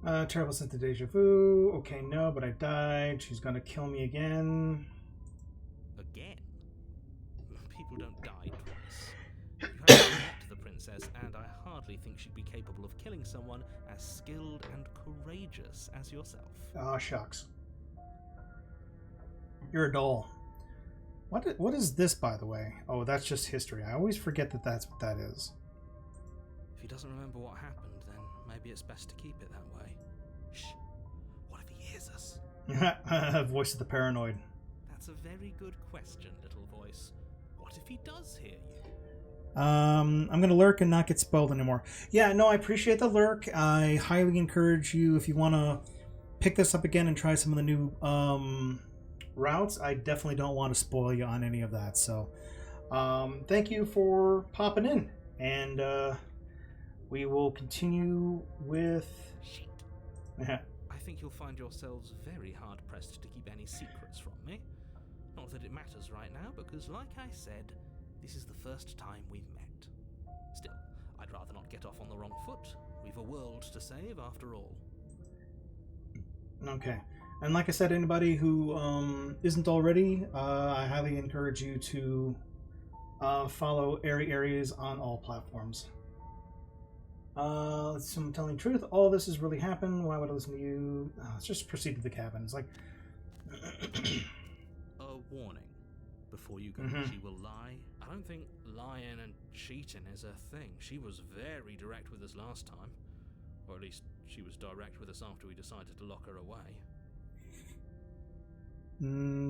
her. Terrible sense of deja vu. Okay, no, but I died. She's gonna kill me again. Again? People don't die twice. You haven't met the princess, and I hardly think she'd be capable of killing someone as skilled and courageous as yourself. Ah, shucks. You're a doll. What is this, by the way? Oh, that's just history. I always forget that that's what that is. If he doesn't remember what happened, then maybe it's best to keep it that way. Shh. What if he hears us? Voice of the paranoid. That's a very good question, little voice. What if he does hear you? I'm gonna lurk and not get spoiled anymore. Yeah, no, I appreciate the lurk. I highly encourage you, if you want to pick this up again and try some of the new routes, I definitely don't want to spoil you on any of that. So thank you for popping in, and we will continue with... Shit. I think you'll find yourselves very hard-pressed to keep any secrets from me. Not that it matters right now, because like I said, this is the first time we've met. Still, I'd rather not get off on the wrong foot. We've a world to save after all. Okay. And like I said, anybody who isn't already, I highly encourage you to follow Airy Areas on all platforms. So I'm telling the truth, all this has really happened. Why would I listen to you? Let's just proceed to the cabin. It's like... A warning. Before you go, she will lie. I don't think lying and cheating is a thing. She was very direct with us last time. Or at least she was direct with us after we decided to lock her away.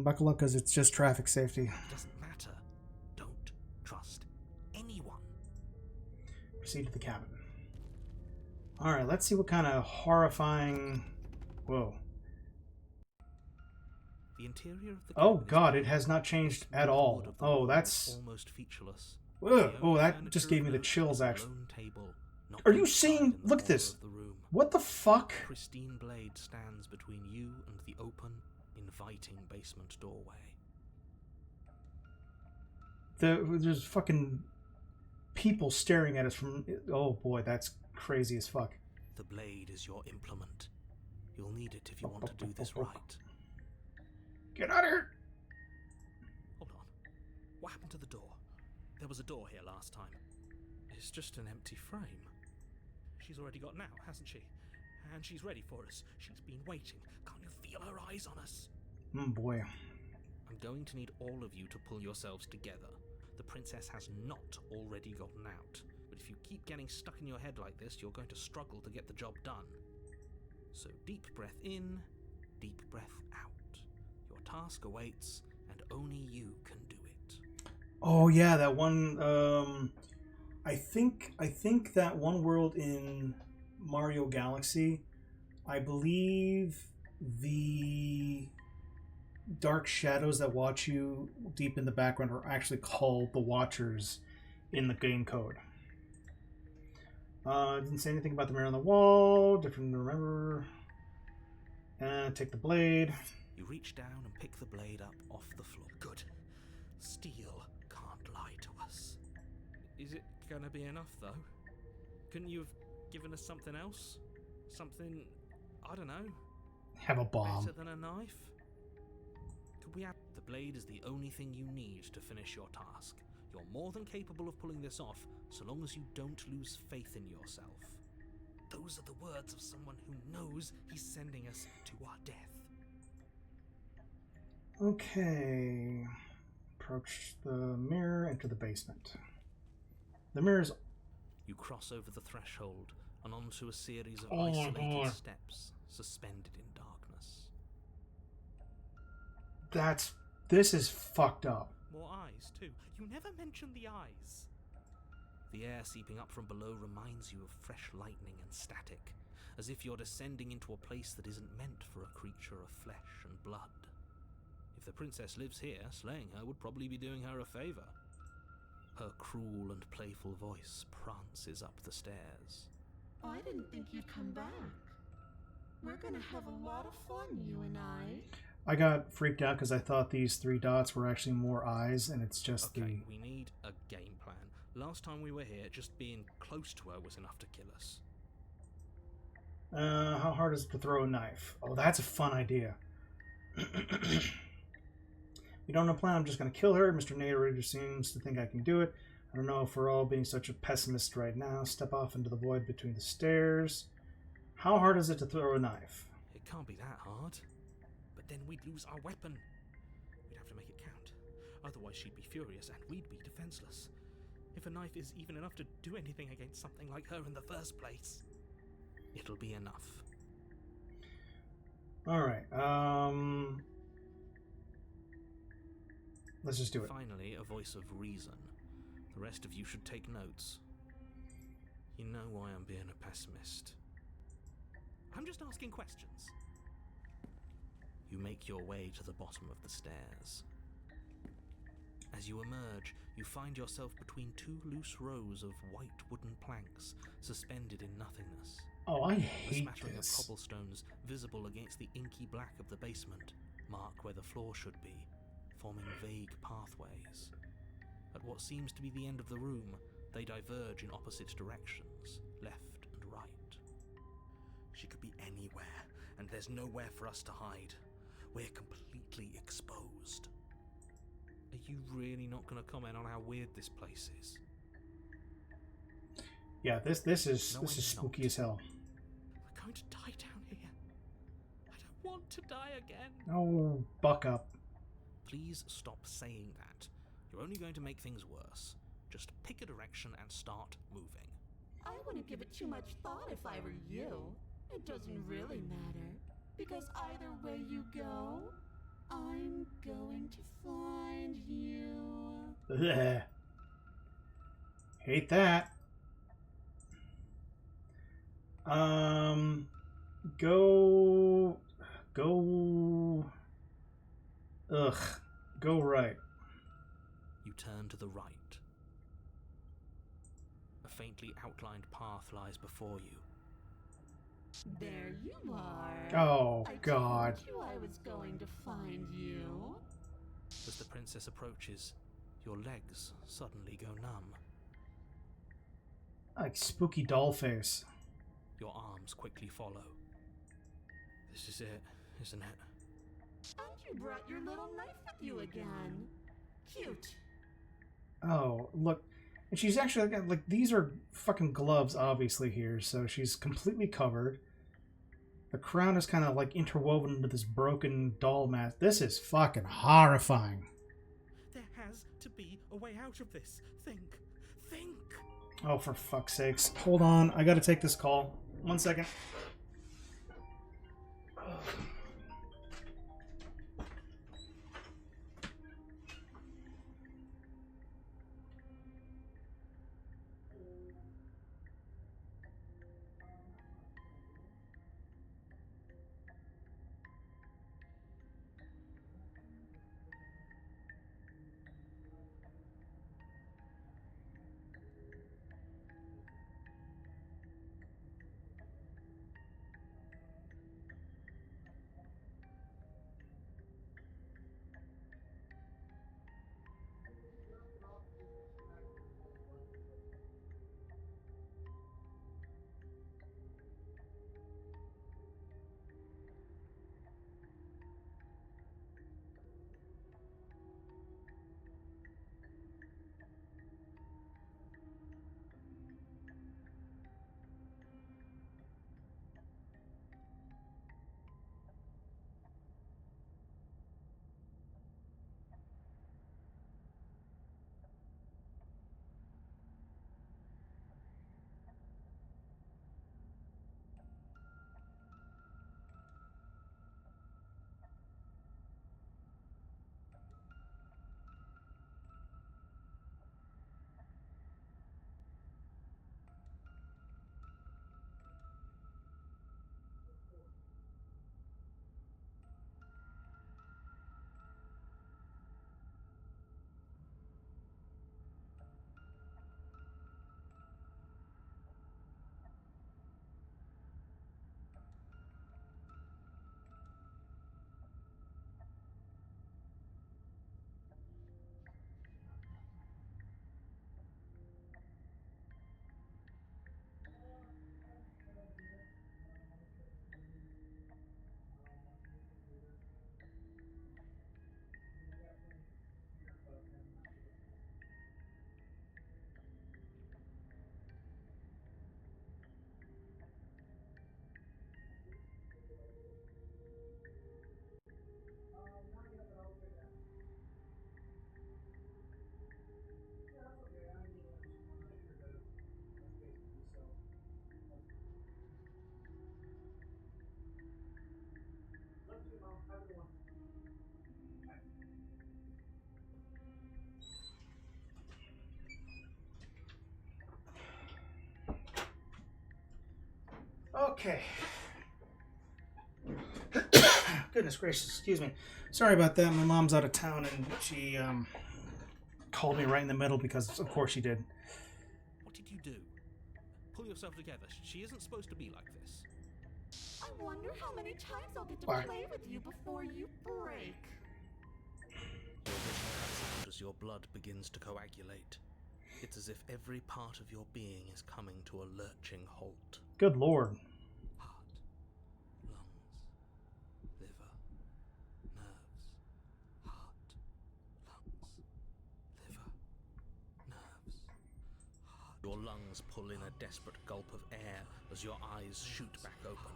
Buckle up, because it's just traffic safety. It doesn't matter. Don't trust anyone. Proceed to the cabin. Alright, let's see what kind of horrifying... Whoa. The interior of the Oh cave is god, it black. has not changed The at smooth all. wood of the Oh, wall that's... is almost featureless. Ugh. The Oh, only that furniture just gave of me the note chills, is a actually. lone table, knocked Are you on its side seeing? in the Look at corner this. of the room. What the fuck? A pristine blade stands between you and the open, inviting basement doorway. There's fucking people staring at us from... Oh boy, that's crazy as fuck. The blade is your implement. You'll need it if you want to do this right. Get out of here! Hold on. What happened to the door? There was a door here last time. It's just an empty frame. She's already got out, hasn't she? And she's ready for us. She's been waiting. Can't you feel her eyes on us? Boy. I'm going to need all of you to pull yourselves together. The princess has not already gotten out. But if you keep getting stuck in your head like this, you're going to struggle to get the job done. So deep breath in, deep breath out. Your task awaits, and only you can do it. Oh yeah, that one. I think that one world in Mario Galaxy, I believe the dark shadows that watch you deep in the background are actually called the Watchers in the game code. Didn't say anything about the mirror on the wall. Different to remember. Take the blade. You reach down and pick the blade up off the floor. Good. Steel can't lie to us. Is it gonna be enough, though? Couldn't you have given us something else? Something, I don't know, Have a bomb. better than a knife? Could we have... The blade is the only thing you need to finish your task. You're more than capable of pulling this off, so long as you don't lose faith in yourself. Those are the words of someone who knows he's sending us to our death. Okay. Approach the mirror, enter the basement. The mirror's... You cross over the threshold and onto a series of Oh my isolated God. steps suspended in darkness. This is fucked up. More eyes, too. You never mentioned the eyes. The air seeping up from below reminds you of fresh lightning and static, as if you're descending into a place that isn't meant for a creature of flesh and blood. If the princess lives here, slaying her would probably be doing her a favor. Her cruel and playful voice prances up the stairs. I didn't think you'd come back. We're gonna have a lot of fun, you and I. I got freaked out because I thought these 3 dots were actually more eyes, and it's just Okay, we need a game plan. Last time we were here, just being close to her was enough to kill us. How hard is it to throw a knife? Oh, that's a fun idea. We don't have a plan. I'm just going to kill her. Mr. Narrator seems to think I can do it. I don't know if we're all being such a pessimist right now. Step off into the void between the stairs. How hard is it to throw a knife? It can't be that hard. But then we'd lose our weapon. We'd have to make it count. Otherwise she'd be furious and we'd be defenseless. If a knife is even enough to do anything against something like her in the first place, it'll be enough. Alright, let's just do it. Finally, a voice of reason. The rest of you should take notes. You know why I'm being a pessimist. I'm just asking questions. You make your way to the bottom of the stairs. As you emerge, you find yourself between 2 loose rows of white wooden planks suspended in nothingness. Oh, I A hate smattering this. of cobblestones visible against the inky black of the basement mark where the floor should be, forming vague pathways. At what seems to be the end of the room, they diverge in opposite directions, left and right. She could be anywhere, and there's nowhere for us to hide. We're completely exposed. Are you really not going to comment on how weird this place is? Yeah, this is No, this is I'm spooky not. as hell. We're going to die down here. I don't want to die again. Oh, buck up. Please stop saying that. You're only going to make things worse. Just pick a direction and start moving. I wouldn't give it too much thought if I were you. It doesn't really matter, because either way you go, I'm going to find you. Ugh. Hate that. Go. Ugh. Go right. You turn to the right. A faintly outlined path lies before you. There you are. Oh, God. I told you I was going to find you. As the princess approaches, your legs suddenly go numb. Like spooky doll face. Your arms quickly follow. This is it, isn't it? And you brought your little knife with you again. Cute. Oh, look. And she's actually, like, these are fucking gloves, obviously, here. So she's completely covered. The crown is kind of, like, interwoven into this broken doll mask. This is fucking horrifying. There has to be a way out of this. Think. Oh, for fuck's sakes. Hold on. I gotta take this call. 1 second. Okay. Goodness gracious, excuse me. Sorry about that. My mom's out of town and she called me right in the middle because of course she did. What did you do? Pull yourself together. She isn't supposed to be like this. I wonder how many times I'll get to Alright. play with you before you break. Your vision cuts out as your blood begins to coagulate. It's as if every part of your being is coming to a lurching halt. Good lord. Heart, lungs, liver, nerves. Heart, lungs, liver, nerves. Heart. Your lungs pull in a desperate gulp of air as your eyes shoot back open.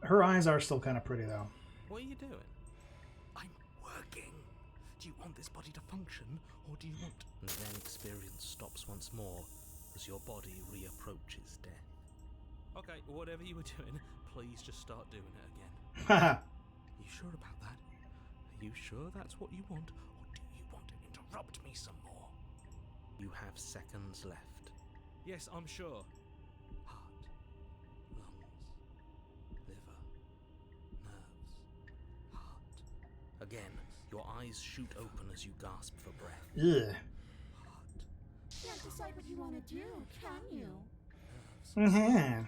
Her eyes are still kind of pretty though. What are you doing? I'm working. Do you want this body to function, or do you want... And then experience stops once more as your body reapproaches death. Okay, whatever you were doing, please just start doing it again. Haha. You sure about that? Are you sure that's what you want, or do you want to interrupt me some more? You have seconds left. Yes, I'm sure. Heart, lungs, liver, nerves, heart. Again. Your eyes shoot open as you gasp for breath. Ugh. Can't decide what you want to do, can you? Mm-hmm.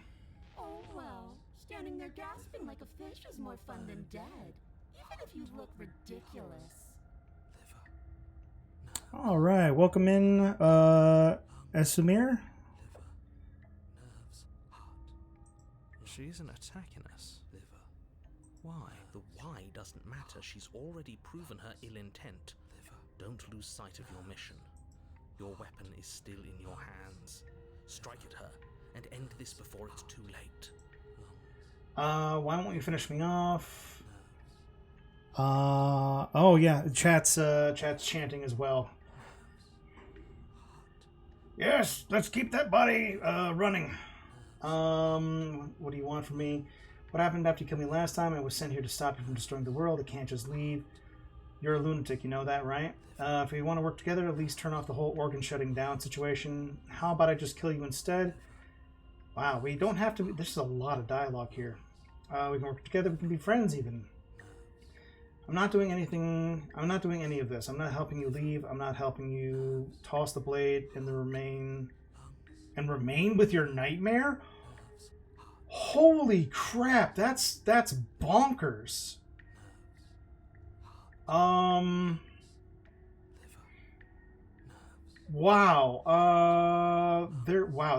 Oh well, standing there gasping like a fish is more fun than dead, even if you look ridiculous. All right, welcome in, Esamir. She isn't attacking us. Why? The why doesn't matter. She's already proven her ill intent. Don't lose sight of your mission. Your weapon is still in your hands. Strike at her and end this before it's too late. Why don't you finish me off? Oh yeah, chat's chanting as well. Yes, let's keep that body running. What do you want from me? What happened after you killed me last time? I was sent here to stop you from destroying the world. I can't just leave. You're a lunatic, you know that, right? If we want to work together, at least turn off the whole organ shutting down situation. How about I just kill you instead? Wow, we don't have to... This is a lot of dialogue here. We can work together, we can be friends even. I'm not doing anything... I'm not doing any of this. I'm not helping you leave. I'm not helping you toss the blade and remain with your nightmare? Holy crap, that's bonkers. Wow.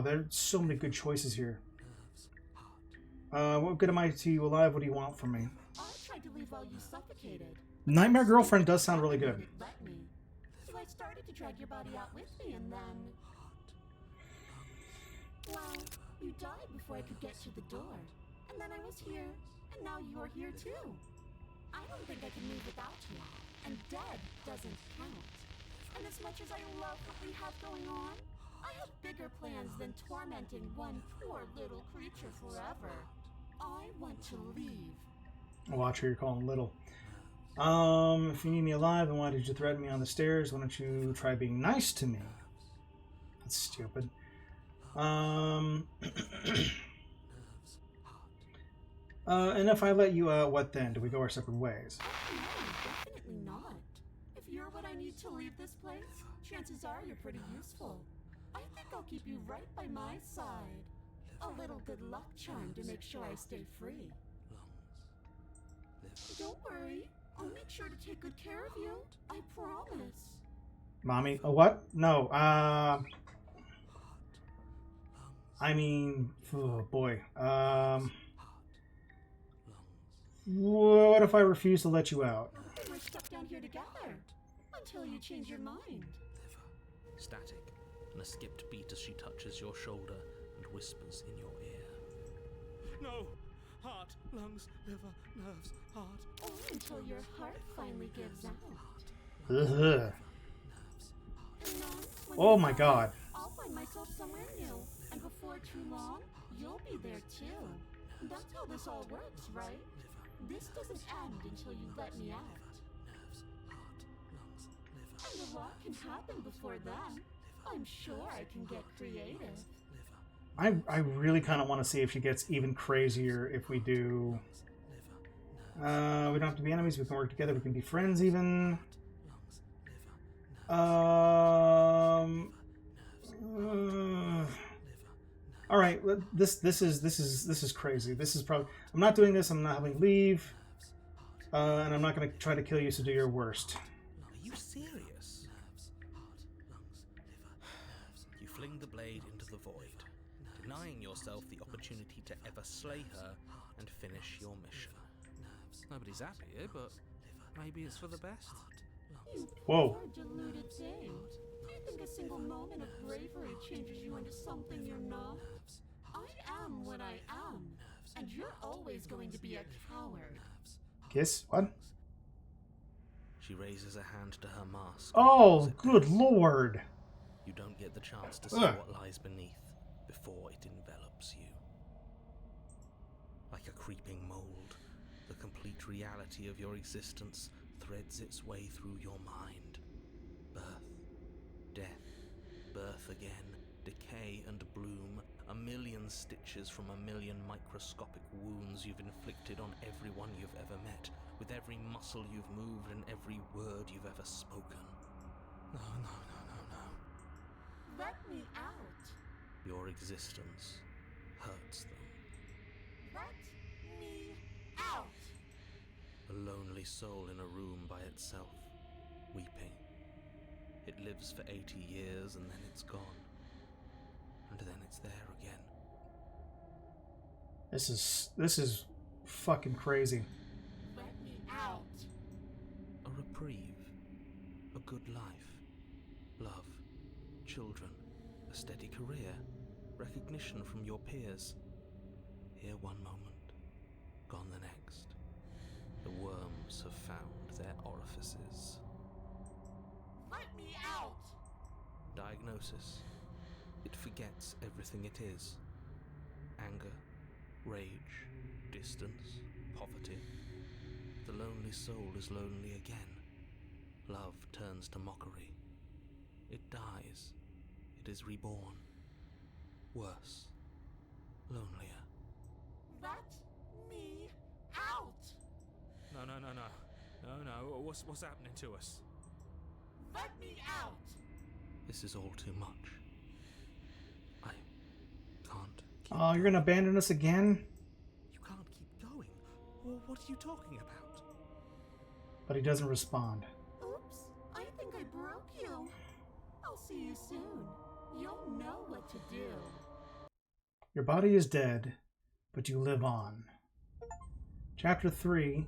There's so many good choices here. What good am I to you alive? What do you want from me? I tried to leave while you suffocated. Nightmare Girlfriend does sound really good. Let me. So I started to drag your body out with me, and then... Well, you died before I could get to the door. And then I was here, and now you're here too. I don't think I can leave without you. And dead doesn't count. And as much as I love what we have going on, I have bigger plans than tormenting one poor little creature forever. I want to leave. Watch who you're calling little. If you need me alive, then why did you threaten me on the stairs? Why don't you try being nice to me? That's stupid. And if I let you out, what then? Do we go our separate ways? No, definitely not. If you're what I need to leave this place, chances are you're pretty useful. I think I'll keep you right by my side. A little good luck charm to make sure I stay free. Don't worry. I'll make sure to take good care of you. I promise. Mommy? A what? No, I mean, oh boy. What if I refuse to let you out? We're stuck down here together until you change your mind. Static, and a skipped beat as she touches your shoulder and whispers in your ear. No! Heart, lungs, liver, nerves, heart. Or until your heart finally gives out. Ugh. And then, when Oh you're my done, god. I'll find myself somewhere new. And before too long, you'll be there too. That's how this all works, right? This doesn't end until you let me out. And a lot can happen before then. I'm sure I can get creative. I really kind of want to see if she gets even crazier if we do. We don't have to be enemies. We can work together. We can be friends even. All right. This is crazy. This is probably. I'm not doing this. I'm not having leave. And I'm not going to try to kill you. So do your worst. Are you serious? You fling the blade into the void, denying yourself the opportunity to ever slay her and finish your mission. Nobody's happy here, but maybe it's for the best. Whoa. You deluded thing. Do you think a single moment of bravery changes you into something you're not? I am what I am, and you're always going to be a coward. Kiss? What? She raises a hand to her mask. Oh, good lord. You don't get the chance to see what lies beneath before it envelops you. Like a creeping mold, the complete reality of your existence threads its way through your mind. Birth, death, birth again, decay and bloom, million stitches from a million microscopic wounds you've inflicted on everyone you've ever met, with every muscle you've moved and every word you've ever spoken. No, no, no, no, no. Let me out. Your existence hurts them. Let me out. A lonely soul in a room by itself, weeping. It lives for 80 years and then it's gone. And then it's there again. This is fucking crazy. Let me out. A reprieve. A good life. Love. Children. A steady career. Recognition from your peers. Here one moment. Gone the next. The worms have found their orifices. Let me out. Diagnosis. It forgets everything it is. Anger, rage, distance, poverty. The lonely soul is lonely again. Love turns to mockery. It dies. It is reborn. Worse. Lonelier. Let me out. No, no, no, no. No, no. What's happening to us? Let me out. This is all too much. I can't keep Oh, you're gonna abandon us again? You can't keep going. Well, what are you talking about? But he doesn't respond. Oops, I think I broke you. I'll see you soon. You'll know what to do. Your body is dead, but you live on. Chapter 3.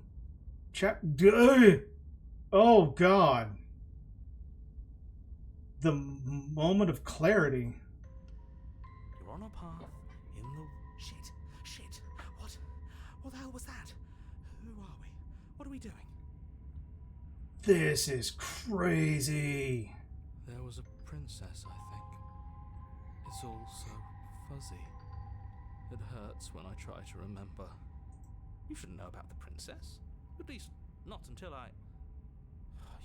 Oh, God. The moment of clarity. You're on a path in the... Shit. What the hell was that? Who are we? What are we doing? This is crazy. There was a princess, I think. It's all so fuzzy. It hurts when I try to remember. You should know about the princess. At least, not until I...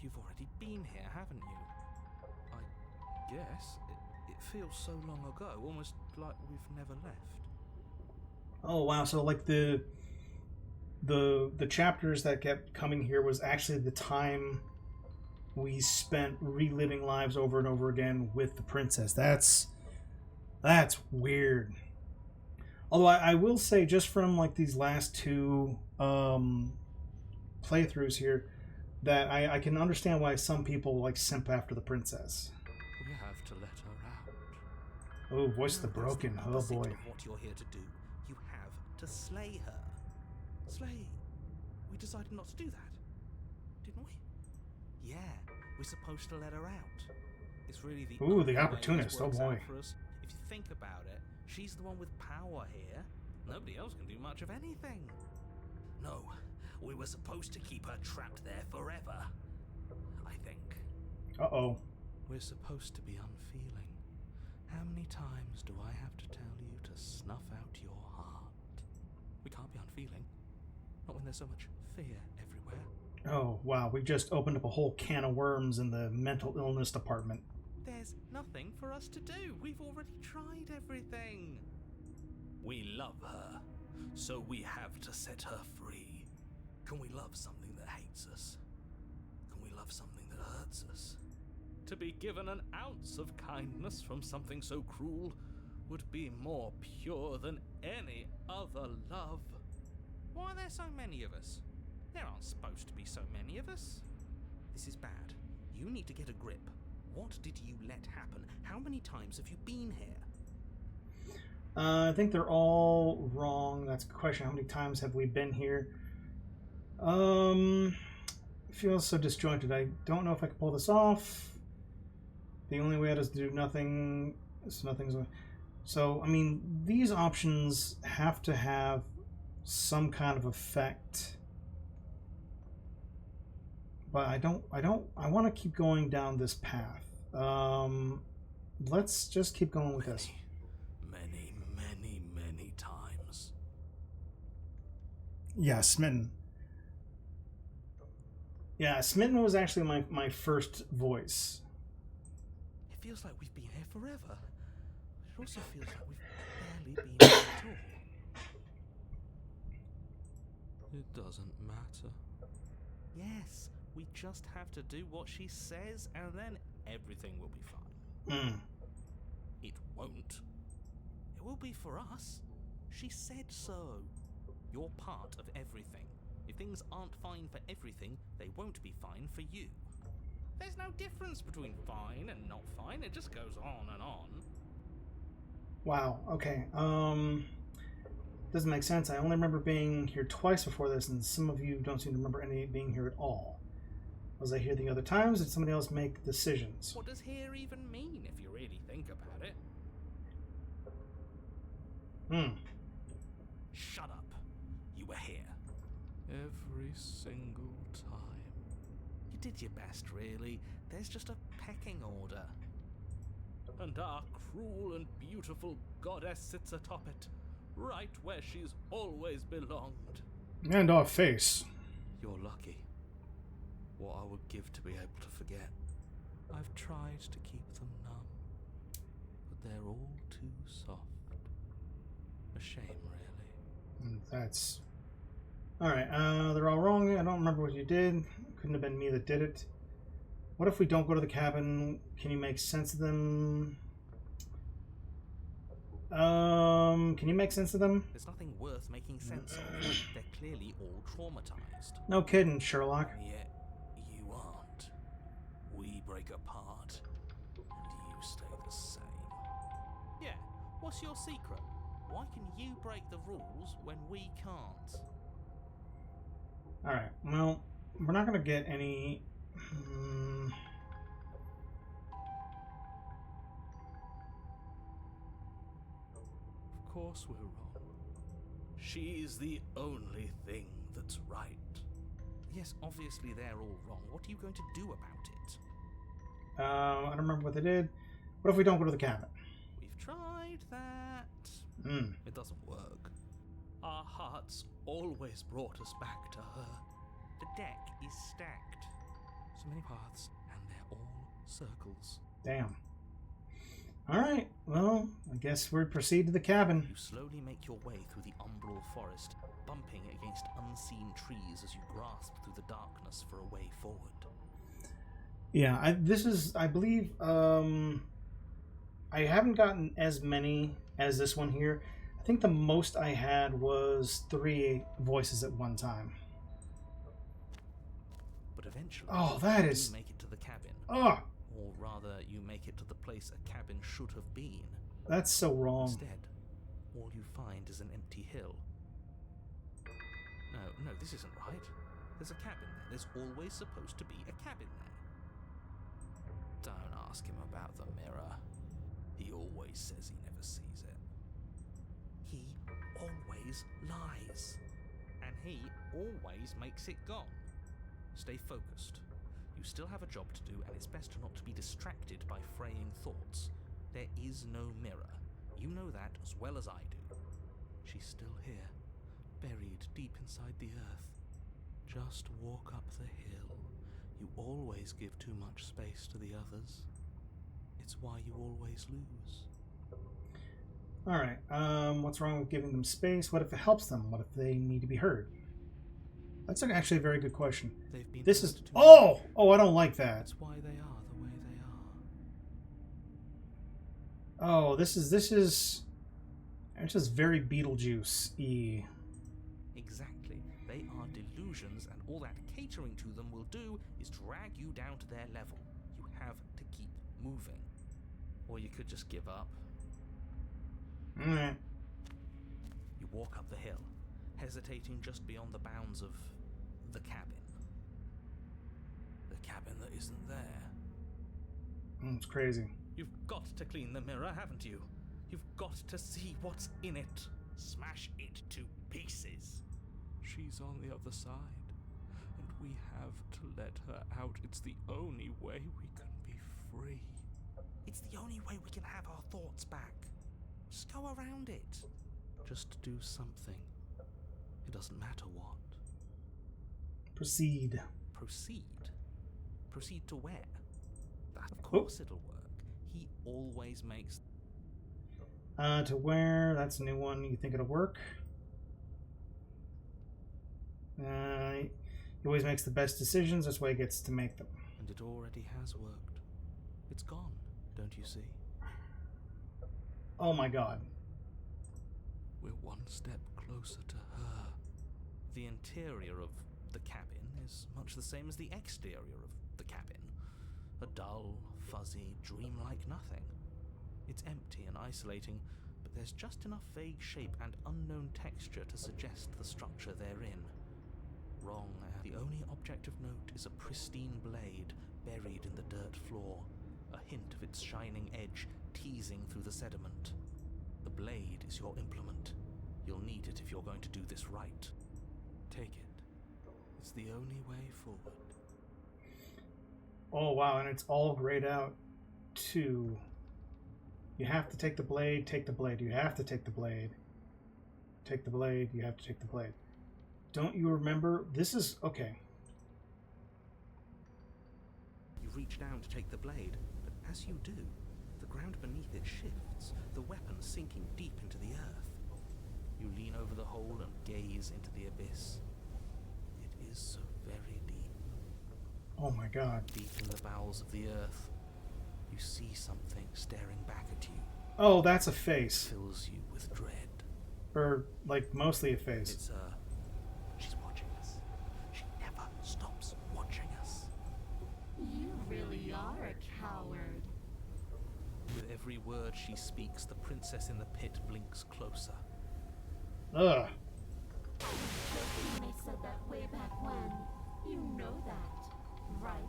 You've already been here, haven't you? I guess. It feels so long ago, almost like we've never left. Oh, wow. So, like, the chapters that kept coming here was actually the time we spent reliving lives over and over again with the princess. That's weird. Although I will say, just from like these last two playthroughs here, that I can understand why some people like simp after the princess. We have to let her out. Oh, voice of the broken. Oh Opposite boy. of what you're here to do, you have to slay her. Slay. We decided not to do that, didn't we? Yeah, we're supposed to let her out. It's really the Ooh, the only way opportunist. this Oh works boy. out for us. If you think about it, she's the one with power here. Nobody else can do much of anything. No, we were supposed to keep her trapped there forever. I think. Uh-oh. We're supposed to be unfeeling. How many times do I have to tell you to snuff out your heart? We can't be unfeeling. Not when there's so much fear everywhere. Oh, wow. We just opened up a whole can of worms in the mental illness department. There's nothing for us to do. We've already tried everything. We love her, so we have to set her free. Can we love something that hates us? Can we love something that hurts us? To be given an ounce of kindness from something so cruel would be more pure than any other love. Why are there so many of us? There aren't supposed to be so many of us. This is bad. You need to get a grip. What did you let happen? How many times have you been here? I think they're all wrong. That's a good question. How many times have we been here? It feels so disjointed. I don't know if I can pull this off. The only way out is to do nothing. So, I mean, these options have to have some kind of effect. But I want to keep going down this path. Let's just keep going with this. Many times. Yeah, Smitten. Yeah, Smitten was actually my first voice. It feels like we've been here forever. also feels like we've barely been here at all. It doesn't matter. Yes, we just have to do what she says, and then everything will be fine. It won't. It will be for us. She said so. You're part of everything. If things aren't fine for everything, they won't be fine for you. There's no difference between fine and not fine. It just goes on and on. Wow, okay. Doesn't make sense. I only remember being here twice before this, and some of you don't seem to remember any being here at all. Was I here the other times? Did somebody else make decisions? What does here even mean, if you really think about it? Shut up. You were here. Every single time. You did your best, really. There's just a pecking order. And our cruel and beautiful goddess sits atop it, right where she's always belonged. And our face. You're lucky. What I would give to be able to forget. I've tried to keep them numb, but they're all too soft. A shame, really. That's... Alright, they're all wrong. I don't remember what you did. Couldn't have been me that did it. What if we don't go to the cabin? Can you make sense of them? Can you make sense of them? There's nothing worth making sense of. They're clearly all traumatized. No kidding, Sherlock. And yet, you aren't. We break apart, and you stay the same. Yeah, what's your secret? Why can you break the rules when we can't? Alright, well, we're not going to get any... Of course we're wrong. She's the only thing that's right. Yes, obviously they're all wrong. What are you going to do about it? I don't remember what they did. What if we don't go to the cabin? We've tried that. It doesn't work. Our hearts always brought us back to her. The deck is stacked. So many paths, and they're all circles. Damn. Alright, well, I guess we proceed to the cabin. You slowly make your way through the umbral forest, bumping against unseen trees as you grasp through the darkness for a way forward. Yeah, I believe, I haven't gotten as many as this one here. I think the most I had was 3 voices at one time. But eventually, you make it to the cabin. Oh! Or rather, you make it to the place a cabin should have been. That's so wrong. Instead, all you find is an empty hill. No, this isn't right. There's a cabin there. There's always supposed to be a cabin there. Don't ask him about the mirror. He always says he never sees it. He always lies. And he always makes it gone. Stay focused. You still have a job to do, and it's best not to be distracted by fraying thoughts. There is no mirror. You know that as well as I do. She's still here, buried deep inside the earth. Just walk up the hill. You always give too much space to the others. It's why you always lose. Alright, what's wrong with giving them space? What if it helps them? What if they need to be heard? That's actually a very good question. This is... Oh! Oh, I don't like that. That's why they are the way they are. Oh, this is... It's just very Beetlejuice-y. Exactly. They are delusions, and all that catering to them will do is drag you down to their level. You have to keep moving. Or you could just give up. Alright. You walk up the hill, hesitating just beyond the bounds of the cabin. The cabin that isn't there. It's crazy. You've got to clean the mirror, haven't you? You've got to see what's in it. Smash it to pieces. She's on the other side, and we have to let her out. It's the only way we can be free. It's the only way we can have our thoughts back. Just go around it. Just do something. It doesn't matter what. Proceed. Proceed? Proceed to where? Of course it'll work. He always makes... To where? That's a new one. You think it'll work? He always makes the best decisions. That's why he gets to make them. And it already has worked. It's gone, don't you see? Oh my god. We're one step closer to her. The interior of the cabin is much the same as the exterior of the cabin. A dull, fuzzy, dreamlike nothing. It's empty and isolating, but there's just enough vague shape and unknown texture to suggest the structure they're in. Wrong. The only object of note is a pristine blade buried in the dirt floor, a hint of its shining edge teasing through the sediment. The blade is your implement. You'll need it if you're going to do this right. Take it. It's the only way forward. Oh wow, and it's all grayed out too. You have to take the blade, take the blade. You have to take the blade. Take the blade, you have to take the blade. Don't you remember? This is... okay. You reach down to take the blade, but as you do, the ground beneath it shifts, the weapon sinking deep into the earth. You lean over the hole and gaze into the abyss. It is so very deep. Oh my god. Deep in the bowels of the earth, you see something staring back at you. Oh, that's a face. It fills you with dread. Or, like, mostly a face. It's her. She's watching us. She never stops watching us. You really are a coward. With every word she speaks, the princess in the pit blinks closer. Ugh. I said that way back when. You know that, right?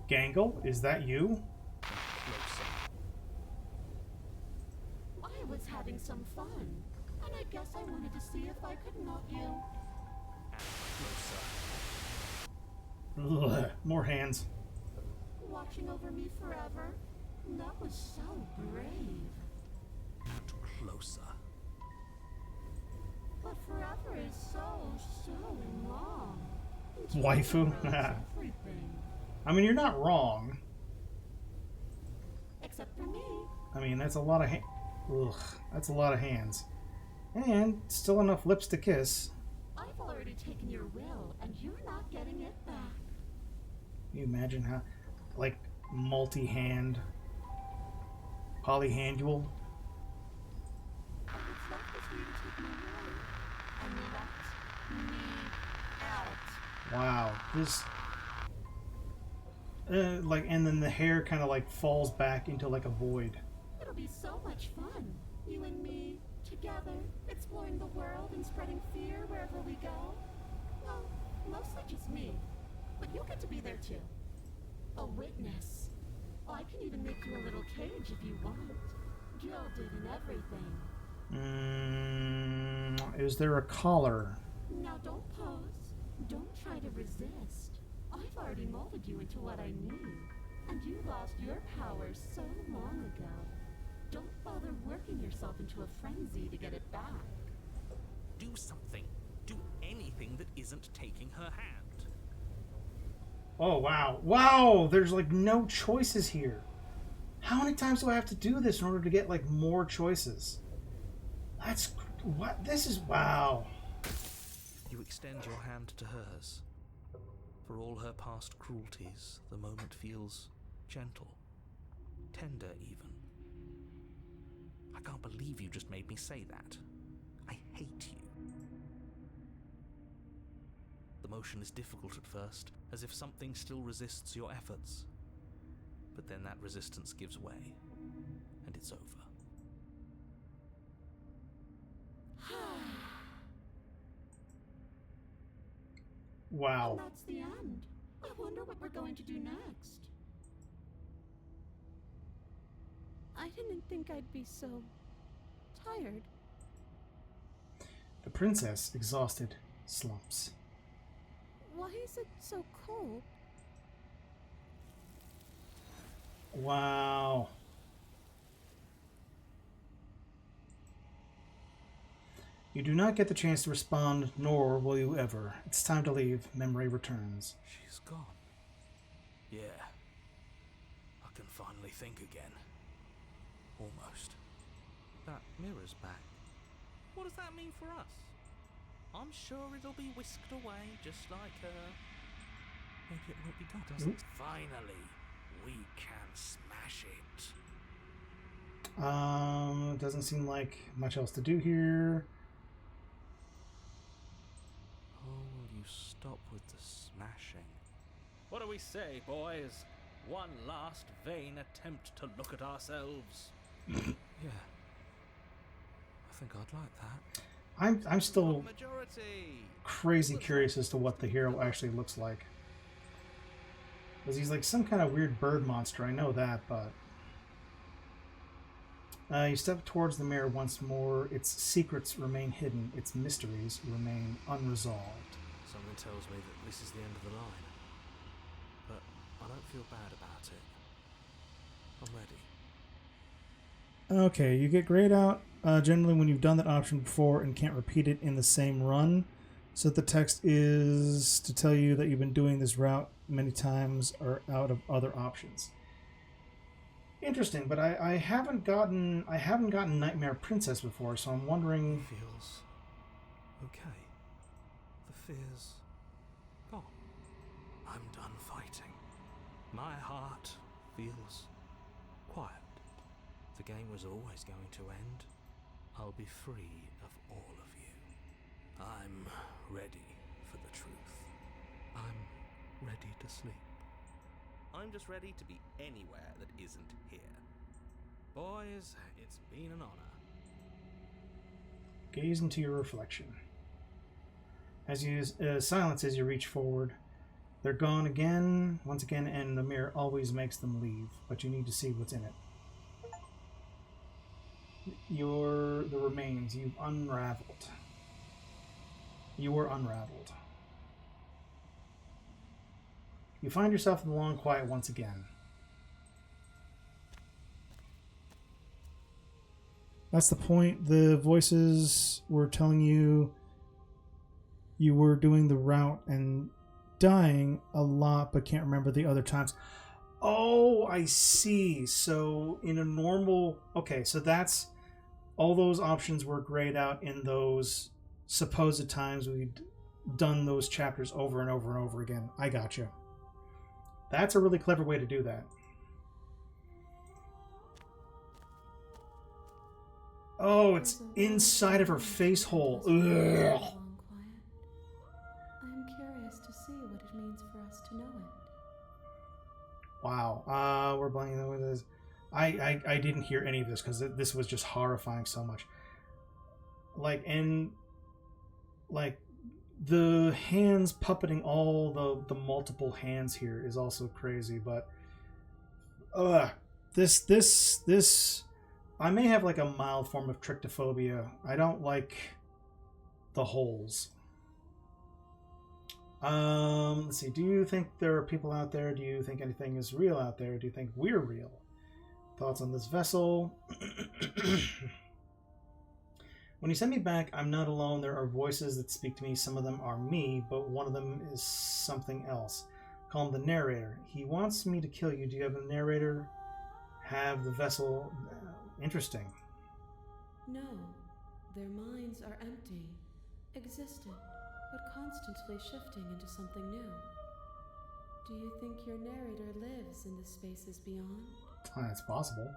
Gangle, is that you? Closer. I was having some fun, and I guess I wanted to see if I could knock you. And closer. Ugh. More hands. Watching over me forever? That was so brave. And closer. But forever is so long. Waifu? Everything. I mean, you're not wrong. Except for me. I mean, that's a lot of ugh, that's a lot of hands. And still enough lips to kiss. I've already taken your will, and you're not getting it back. Can you imagine how, like, multi-hand, polyhandual? What's left is for you to take my will and let me out. Wow, this, like, and then the hair kind of like falls back into like a void. It'll be so much fun. You and me, together, exploring the world and spreading fear wherever we go. Well, mostly just me. But you get to be there too. A witness. Oh, I can even make you a little cage if you want. Gilded and everything. Is there a collar? Now don't pose. Don't try to resist. I've already molded you into what I need. And you lost your power so long ago. Don't bother working yourself into a frenzy to get it back. Do something. Do anything that isn't taking her hand. Oh, wow. Wow, there's like no choices here. How many times do I have to do this in order to get like more choices? That's... what? This is... wow. You extend your hand to hers. For all her past cruelties, the moment feels gentle. Tender, even. I can't believe you just made me say that. I hate you. The motion is difficult at first, as if something still resists your efforts. But then that resistance gives way, and it's over. Wow. And that's the end. I wonder what we're going to do next. I didn't think I'd be so tired. The princess, exhausted, slumps. Why is it so cold? Wow. You do not get the chance to respond, nor will you ever. It's time to leave. Memory returns. She's gone. Yeah. I can finally think again. Almost. that mirror's back. What does that mean for us? I'm sure it'll be whisked away, just like maybe it won't be gone, does it? Finally, we can smash it. Doesn't seem like much else to do here. Oh, will you stop with the smashing? What do we say, boys? One last vain attempt to look at ourselves. Yeah. I think I'd like that. I'm still Majority. crazy curious as to what the hero actually looks like. Because he's like some kind of weird bird monster, I know that, but... you step towards the mirror once more. Its secrets remain hidden. Its mysteries remain unresolved. Something tells me that this is the end of the line. But I don't feel bad about it. I'm ready. Okay, you get grayed out generally when you've done that option before and can't repeat it in the same run. So the text is to tell you that you've been doing this route many times or out of other options. Interesting, but I haven't gotten Nightmare Princess before, so I'm wondering. Feels okay. The fear's gone. I'm done fighting. My heart feels quiet. The game was always going to end. I'll be free of all of you. I'm ready for the truth. I'm ready to sleep. I'm just ready to be anywhere that isn't here. Boys, it's been an honor. Gaze into your reflection. As you silence as you reach forward. They're gone again, once again, and the mirror always makes them leave, but you need to see what's in it. The remains. You've unraveled. You were unraveled. You find yourself in the long quiet once again. That's the point. The voices were telling you you were doing the route and dying a lot, but can't remember the other times. Oh, I see. So in a normal... Okay, so that's... All those options were grayed out in those supposed times we'd done those chapters over and over and over again. I gotcha. That's a really clever way to do that. Oh, it's inside of her face hole. Ugh. I'm curious to see what it means for us to know it. Wow. We're blanking with this. I didn't hear any of this because this was just horrifying so much. Like, and like the hands puppeting all the multiple hands here is also crazy, but this I may have like a mild form of trichtophobia. I don't like the holes. Let's see. Do you think there are people out there? Do you think anything is real out there? Do you think we're real? Thoughts on this vessel? When you send me back, I'm not alone. There are voices that speak to me. Some of them are me, but one of them is something else. Call him the Narrator. He wants me to kill you. Do you have a Narrator? Have the vessel... Interesting. No. Their minds are empty. Existed, but constantly shifting into something new. Do you think your Narrator lives in the spaces beyond? It's possible.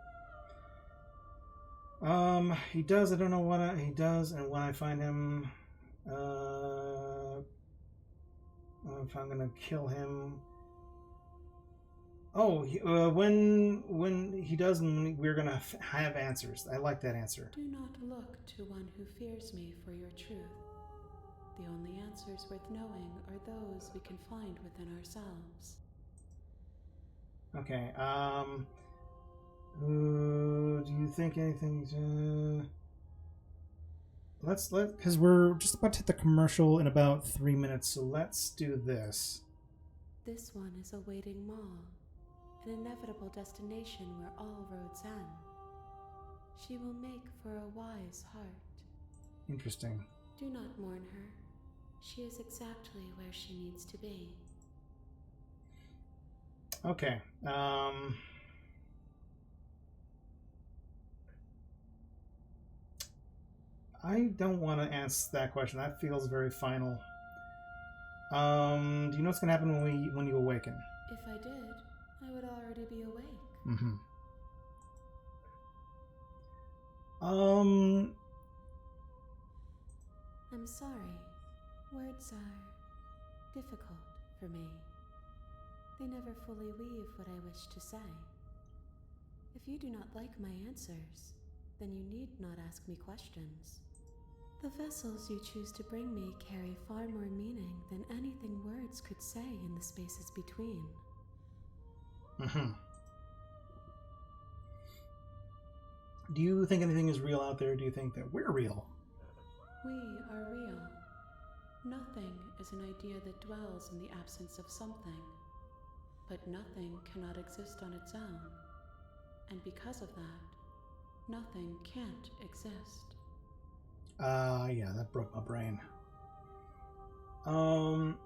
He does. I don't know what he does, and when I find him, if I'm gonna kill him. Oh, when he does, we're gonna have answers. I like that answer. Do not look to one who fears me for your truth. The only answers worth knowing are those we can find within ourselves. Okay. Do you think anything? Because we're just about to hit the commercial in about 3 minutes, so let's do this. This one is awaiting Ma, an inevitable destination where all roads end. She will make for a wise heart. Interesting. Do not mourn her. She is exactly where she needs to be. Okay. I don't want to answer that question. That feels very final. Do you know what's going to happen when you awaken? If I did, I would already be awake. Mm-hmm. I'm sorry. Words are difficult for me. They never fully weave what I wish to say. If you do not like my answers, then you need not ask me questions. The vessels you choose to bring me carry far more meaning than anything words could say in the spaces between. Mm-hmm. Do you think anything is real out there? Do you think that we're real? We are real. Nothing is an idea that dwells in the absence of something. But nothing cannot exist on its own. And because of that, nothing can't exist. Yeah, that broke my brain. Alright,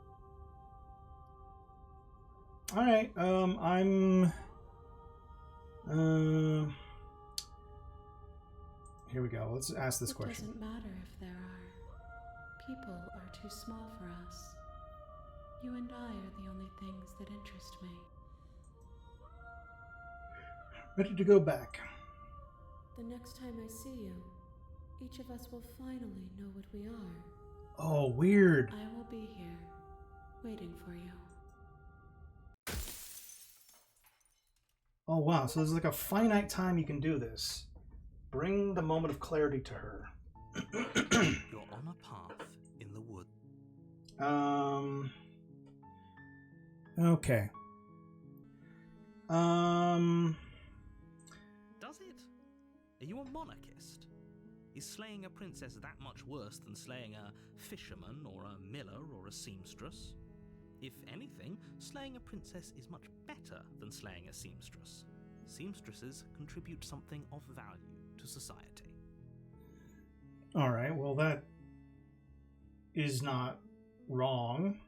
here we go. Let's ask this question. It doesn't matter if there are. People are too small for us. You and I are the only things that interest me. Ready to go back. The next time I see you, each of us will finally know what we are. Oh, weird. I will be here, waiting for you. Oh, wow. So there's like a finite time you can do this. Bring the moment of clarity to her. You're on a path in the wood. Okay. Does it? Are you a monarchist? Is slaying a princess that much worse than slaying a fisherman or a miller or a seamstress? If anything, slaying a princess is much better than slaying a seamstress. Seamstresses contribute something of value to society. Alright, well that is not wrong.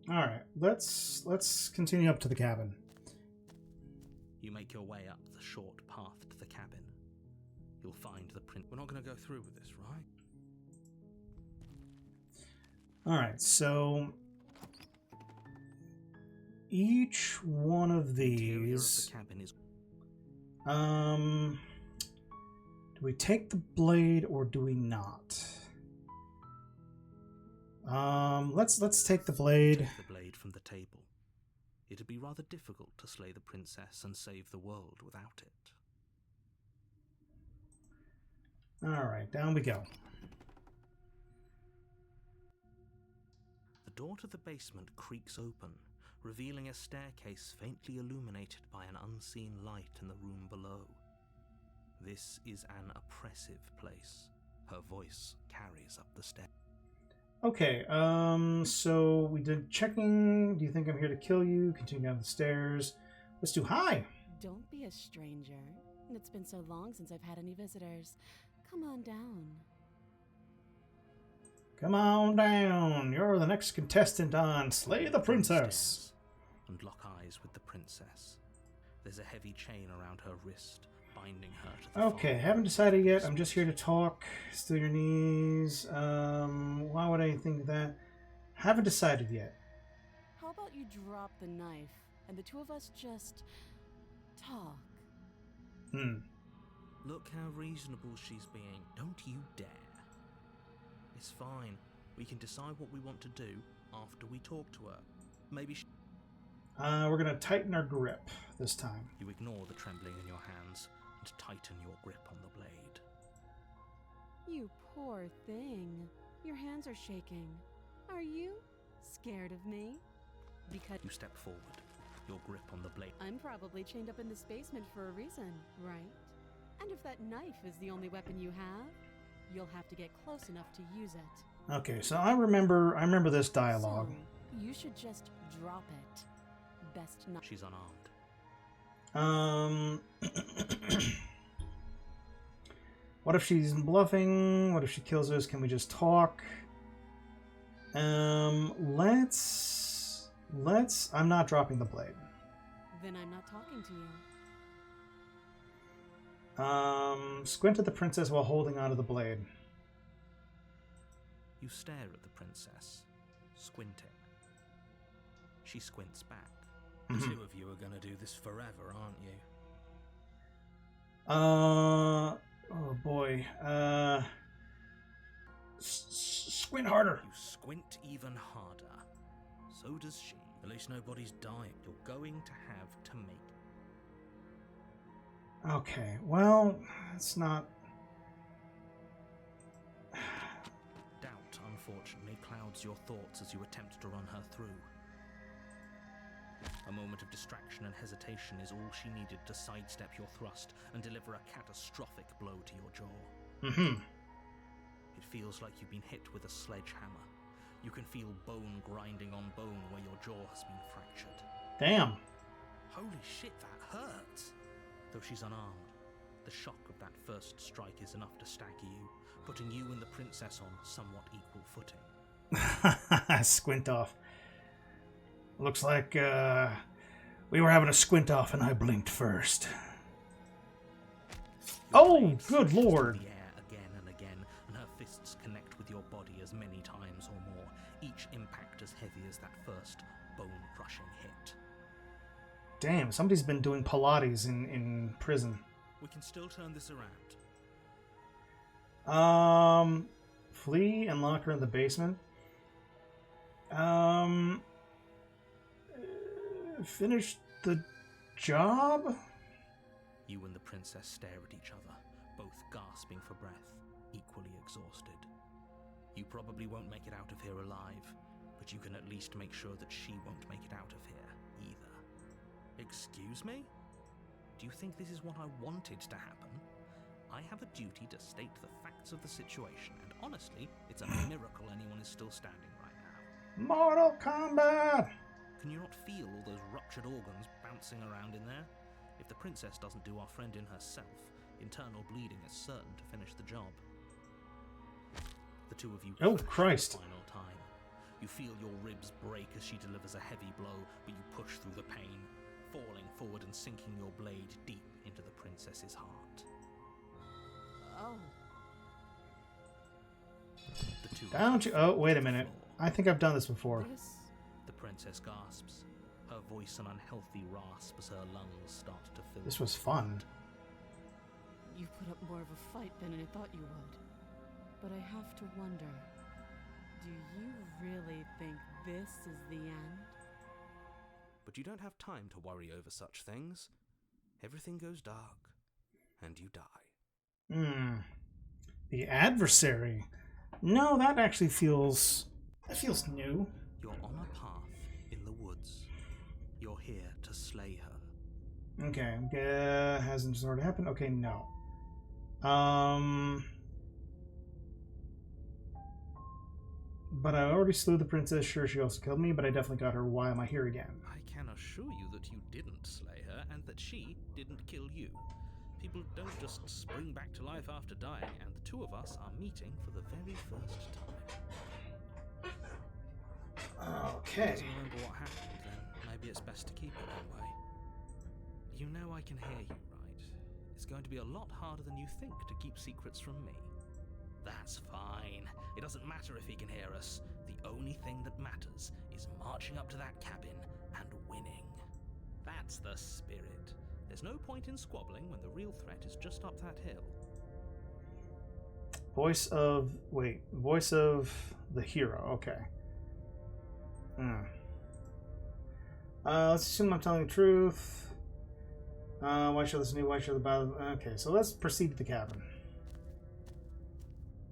Alright, let's continue up to the cabin. You make your way up the short path to the cabin. You'll find the prince. We're not going to go through with this, right? Alright, so each one of these, the cabin is... do we take the blade or do we not? Let's take the blade. Take the blade from the table. It'd be rather difficult to slay the princess and save the world without it. Alright, down we go. The door to the basement creaks open, revealing a staircase faintly illuminated by an unseen light in the room below. This is an oppressive place. Her voice carries up the stairs. Okay, so we did checking. Do you think I'm here to kill you? Continue down the stairs. Let's do hi. Don't be a stranger. It's been so long since I've had any visitors. Come on down. Come on down. You're the next contestant on Slay the Princess. And lock eyes with the princess. There's a heavy chain around her wrist, binding her to the Okay, haven't decided yet. I'm just here to talk. Still your knees. Why would I think that? Haven't decided yet. How about you drop the knife and the two of us just talk? Look how reasonable she's being. Don't you dare. It's fine. We can decide what we want to do after we talk to her. Maybe we're gonna tighten our grip this time. You ignore the trembling in your hands and tighten your grip on the blade. You poor thing. Your hands are shaking. Are you scared of me? Because you step forward, your grip on the blade. I'm probably chained up in this basement for a reason, right? And if that knife is the only weapon you have, you'll have to get close enough to use it. Okay, so I remember this dialogue. So, you should just drop it. Best not. She's unarmed. What if she's bluffing? What if she kills us? Can we just talk? Let's I'm not dropping the blade. Then I'm not talking to you. Squint at the princess while holding onto the blade. You stare at the princess, squinting. She squints back. The two of you are going to do this forever, aren't you? Oh boy. Squint harder. You squint even harder. So does she. At least nobody's dying. You're going to have to make. Okay, well, it's not... Doubt, unfortunately, clouds your thoughts as you attempt to run her through. A moment of distraction and hesitation is all she needed to sidestep your thrust and deliver a catastrophic blow to your jaw. It feels like you've been hit with a sledgehammer. You can feel bone grinding on bone where your jaw has been fractured. Damn. Holy shit, that hurts! Though she's unarmed, the shock of that first strike is enough to stagger you, putting you and the princess on somewhat equal footing. Squint off. Looks like we were having a squint off and I blinked first. Oh, good lord! The air again and again, and her fists connect with your body as many times or more, each impact as heavy as that first bone-crushing hit. Damn, somebody's been doing Pilates in prison. We can still turn this around. Flee and lock her in the basement. Finish the job? You and the princess stare at each other, both gasping for breath, equally exhausted. You probably won't make it out of here alive, but you can at least make sure that she won't make it out of here either. Excuse me? Do you think this is what I wanted to happen? I have a duty to state the facts of the situation, and honestly, it's a miracle anyone is still standing right now. Mortal Kombat! Can you not feel all those ruptured organs bouncing around in there? If the princess doesn't do our friend in herself, internal bleeding is certain to finish the job. The two of you Oh, flash Christ. for the final time. You feel your ribs break as she delivers a heavy blow, but you push through the pain, falling forward and sinking your blade deep into the princess's heart. Oh. The two Don't you? Oh, wait a minute. I think I've done this before. This... The princess gasps, her voice an unhealthy rasp as her lungs start to fill. This was fun. You put up more of a fight than I thought you would. But I have to wonder, do you really think this is the end? But you don't have time to worry over such things. Everything goes dark, and you die. The adversary. No, that actually feels... That feels new. You're on a path in the woods. You're here to slay her. Okay, hasn't just already happened? Okay, no. But I already slew the princess. Sure, she also killed me, but I definitely got her. Why am I here again? I can assure you that you didn't slay her, and that she didn't kill you. People don't just spring back to life after dying, and the two of us are meeting for the very first time. Okay. Doesn't remember what happened, then maybe it's best to keep it that way. You know I can hear you, right? It's going to be a lot harder than you think to keep secrets from me. That's fine. It doesn't matter if he can hear us. The only thing that matters is marching up to that cabin and winning. That's the spirit. There's no point in squabbling when the real threat is just up that hill. Voice of the hero. Okay. Let's assume I'm telling the truth. Why show this new? Why show the battle? Okay, so let's proceed to the cabin.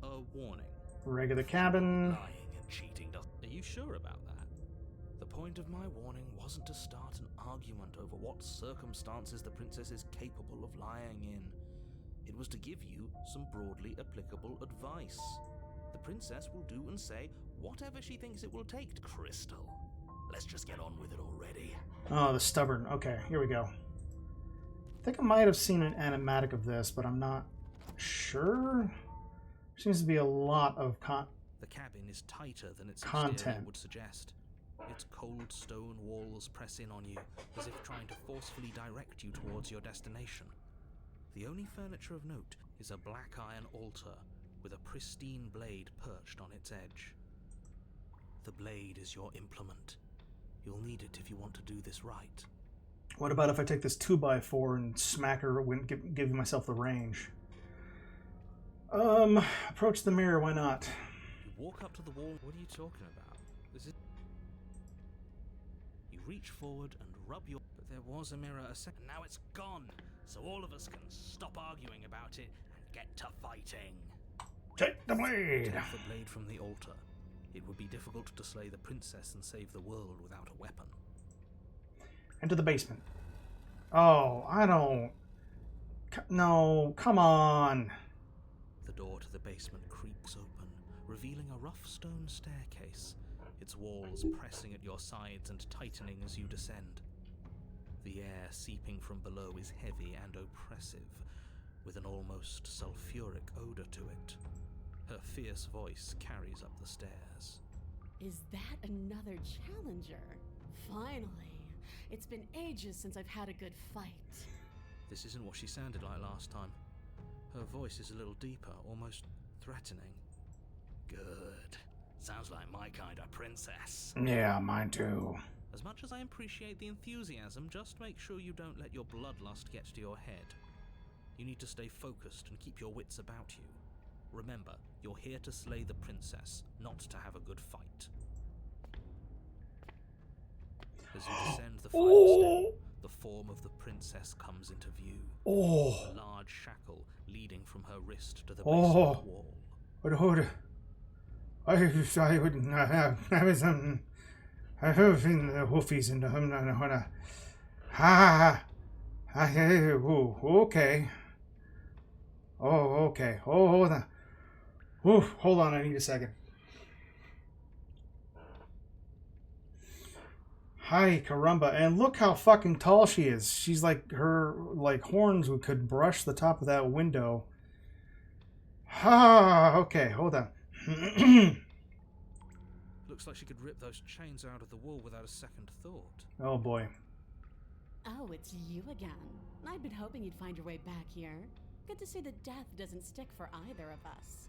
A warning. Regular cabin. Lying and cheating. Are you sure about that? The point of my warning wasn't to start an argument over what circumstances the princess is capable of lying in. It was to give you some broadly applicable advice. The princess will do and say whatever she thinks it will take. Crystal, let's just get on with it already. Oh, the stubborn. Okay, here we go. I think I might have seen an animatic of this, but I'm not sure. Seems to be a lot of The cabin is tighter than its content. exterior would suggest. Its cold stone walls press in on you, as if trying to forcefully direct you towards your destination. The only furniture of note is a black iron altar with a pristine blade perched on its edge. The blade is your implement. You'll need it if you want to do this right. What about if I take this 2x4 and smack her, give myself the range? Approach the mirror, why not? You walk up to the wall. What are you talking about? This is... You reach forward and rub your... But there was a mirror a second. Now it's gone. So all of us can stop arguing about it and get to fighting. Take the blade! Take the blade from the altar. It would be difficult to slay the princess and save the world without a weapon. Into the basement. Oh, I don't... No, come on. The door to the basement creaks open, revealing a rough stone staircase, its walls pressing at your sides and tightening as you descend. The air seeping from below is heavy and oppressive, with an almost sulfuric odor to it. Her fierce voice carries up the stairs. Is that another challenger? Finally. It's been ages since I've had a good fight. This isn't what she sounded like last time. Her voice is a little deeper, almost threatening. Good. Sounds like my kind of princess. Yeah, mine too. As much as I appreciate the enthusiasm, just make sure you don't let your bloodlust get to your head. You need to stay focused and keep your wits about you. Remember, you're here to slay the princess, not to have a good fight. As you descend the final step, the form of the princess comes into view. A large shackle leading from her wrist to the basement wall. I would not have some. I have in the hoofies in the hum. Okay. Oh, okay. Oh, hold on. Hold on, I need a second. Hi, caramba. And look how fucking tall she is. She's like, her, horns could brush the top of that window. Okay, hold on. Looks like she could rip those chains out of the wall without a second thought. Oh, boy. Oh, it's you again. I'd been hoping you'd find your way back here. Good to see that death doesn't stick for either of us.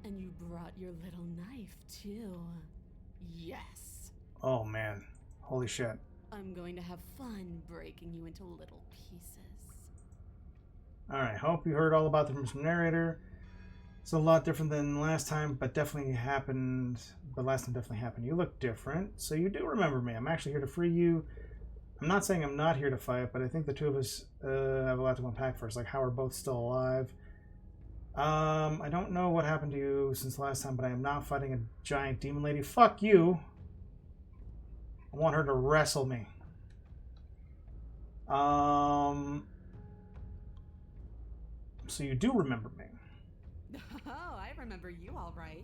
And you brought your little knife, too. Yes. Oh, man. Holy shit. I'm going to have fun breaking you into little pieces. Alright, hope you heard all about the narrator. It's a lot different than last time, but definitely happened. But last time definitely happened. You look different, so you do remember me. I'm actually here to free you. I'm not saying I'm not here to fight, but I think the two of us have a lot to unpack first. Like how we're both still alive. I don't know what happened to you since last time, but I am not fighting a giant demon lady. Fuck you. I want her to wrestle me. So you do remember me. Oh, I remember you all right.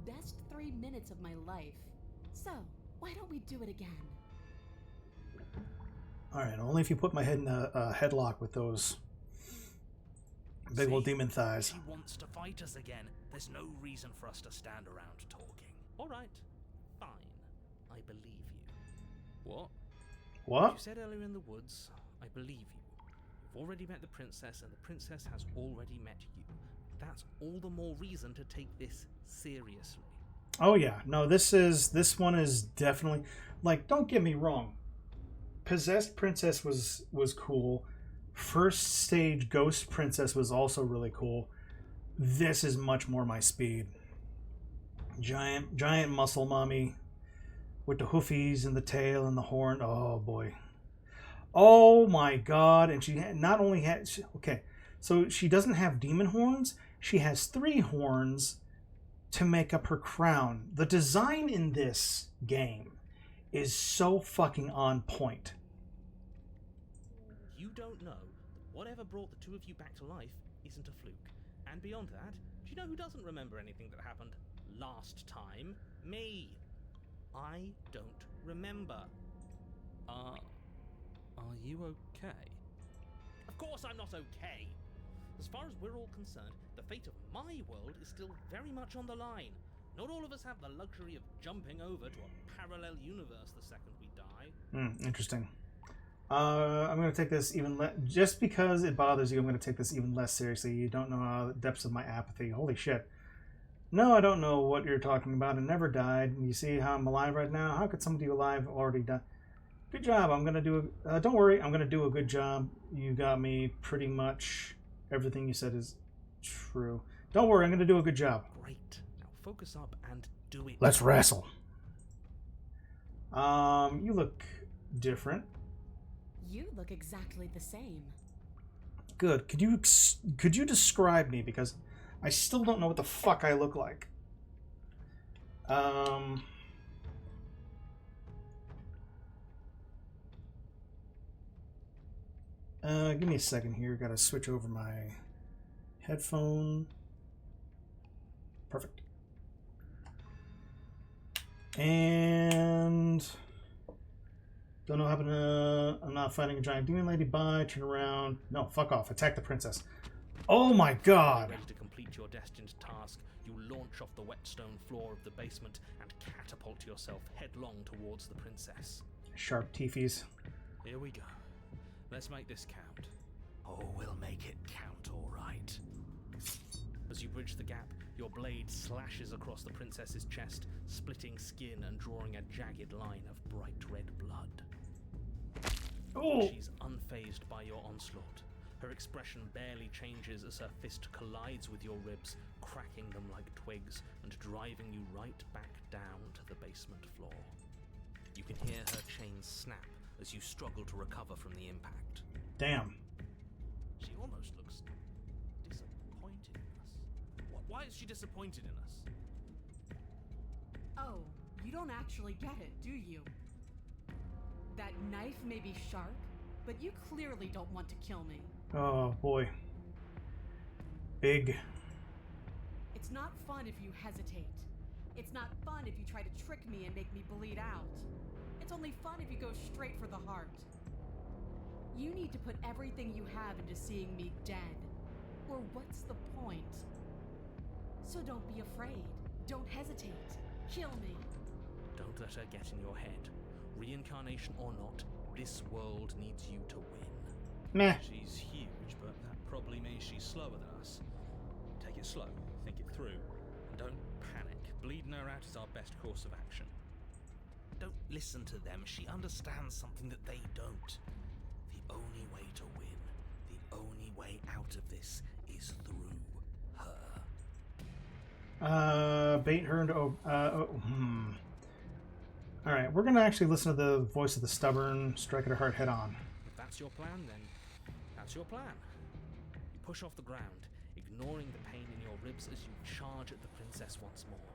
Best 3 minutes of my life. So, why don't we do it again? Alright, only if you put my head in a headlock with those big old demon thighs. She wants to fight us again. There's no reason for us to stand around talking. Alright, fine. I believe you. What? What? You said earlier in the woods, I believe you. You've already met the princess, and the princess has already met you. That's all the more reason to take this seriously. Oh yeah, no, this one is definitely, like, don't get me wrong. Possessed Princess was cool. First stage Ghost Princess was also really cool. This is much more my speed. Giant muscle mommy with the hoofies and the tail and the horn. Oh boy. Oh my god. And she not only had... Okay, so she doesn't have demon horns. She has 3 horns to make up her crown. The design in this game is so fucking on point. You don't know that whatever brought the two of you back to life isn't a fluke. And beyond that, do you know who doesn't remember anything that happened last time? Me. I don't remember. Are you okay? Of course I'm not okay. As far as we're all concerned, the fate of my world is still very much on the line. Not all of us have the luxury of jumping over to a parallel universe the second we die. Interesting. I'm going to take this even less... Just because it bothers you, I'm going to take this even less seriously. You don't know the depths of my apathy. Holy shit. No, I don't know what you're talking about. I never died. You see how I'm alive right now? How could somebody alive already die? Good job. I'm going to do... don't worry. I'm going to do a good job. You got me pretty much... Everything you said is true. Don't worry. I'm going to do a good job. Great. Now focus up and do it. Let's wrestle. You look different. You look exactly the same. Good. Could you describe me, because I still don't know what the fuck I look like. Give me a second here. Gotta switch over my headphone. Perfect. And don't know what happened to... I'm not fighting a giant demon lady. Bye. Turn around. No, fuck off. Attack the princess. Oh my god. Ready to complete your destined task, you launch off the whetstone floor of the basement and catapult yourself headlong towards the princess. Sharp teefies. Here we go. Let's make this count. Oh, we'll make it count, all right. As you bridge the gap, your blade slashes across the princess's chest, splitting skin and drawing a jagged line of bright red blood. Oh. She's unfazed by your onslaught. Her expression barely changes as her fist collides with your ribs, cracking them like twigs and driving you right back down to the basement floor. You can hear her chains snap as you struggle to recover from the impact. Damn. She almost looks disappointed in us. Why is she disappointed in us? Oh, you don't actually get it, do you? That knife may be sharp, but you clearly don't want to kill me. Oh boy. Big. It's not fun if you hesitate. It's not fun if you try to trick me and make me bleed out. It's only fun if you go straight for the heart. You need to put everything you have into seeing me dead. Or what's the point? So don't be afraid. Don't hesitate. Kill me. Don't let her get in your head. Reincarnation or not, this world needs you to win. Meh. She's huge, but that probably means she's slower than us. Take it slow, think it through, and don't panic. Bleeding her out is our best course of action. Don't listen to them. She understands something that they don't. The only way to win, the only way out of this is through her. Bait her into... Alright, we're gonna actually listen to the voice of the stubborn, strike at her heart head on. If that's your plan, then that's your plan. You push off the ground, ignoring the pain in your ribs as you charge at the princess once more.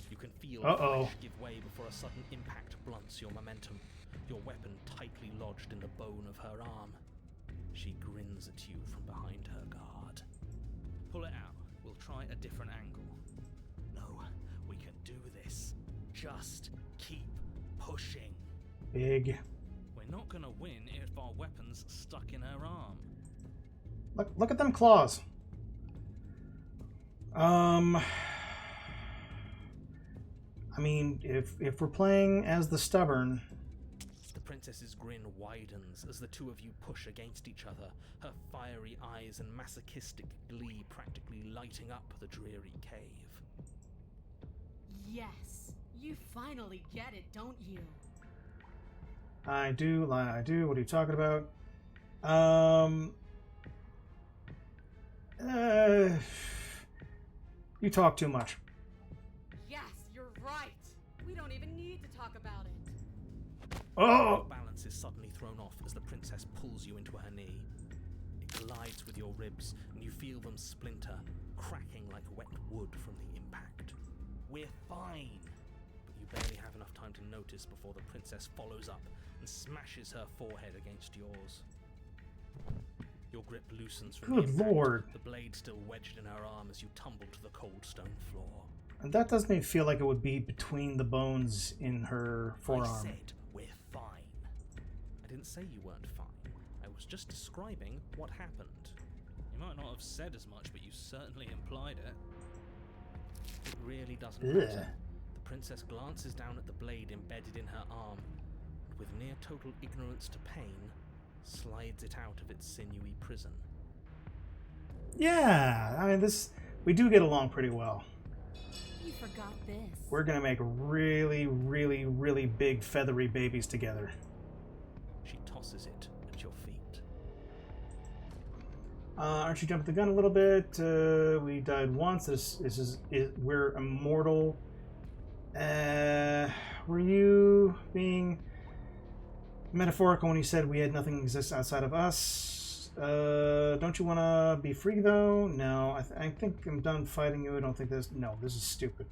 You can feel the flesh give way before a sudden impact blunts your momentum, your weapon tightly lodged in the bone of her arm. She grins at you from behind her guard. Pull it out. We'll try a different angle. No, we can do this. Just keep pushing. Big. We're not gonna win if our weapon's stuck in her arm. Look at them claws. I mean, if we're playing as the stubborn... The princess's grin widens as the two of you push against each other, her fiery eyes and masochistic glee practically lighting up the dreary cave. Yes, you finally get it, don't you? I do. What are you talking about? You talk too much. Yes, you're right. We don't even need to talk about it. Oh! Your balance is suddenly thrown off as the princess pulls you into her knee. It collides with your ribs, and you feel them splinter, cracking like wet wood from the impact. We're fine! But you barely have enough time to notice before the princess follows up and smashes her forehead against yours. Your grip loosens from the impact, Lord. the blade still wedged in her arm as you tumble to the cold stone floor. And that doesn't even feel like it would be between the bones in her forearm. I said we're fine. I didn't say you weren't fine. I was just describing what happened. You might not have said as much, but you certainly implied it. It really doesn't matter. The princess glances down at the blade embedded in her arm, and with near total ignorance to pain, slides it out of its sinewy prison. Yeah, I mean, we do get along pretty well. You forgot this. We're gonna make really, really, really big feathery babies together. She tosses it at your feet. Aren't you jumping the gun a little bit? We died once. We're immortal. Were you being metaphorical when you said we had nothing exists outside of us? Don't you want to be free though? No, I think I'm done fighting you. I don't think this. No, this is stupid.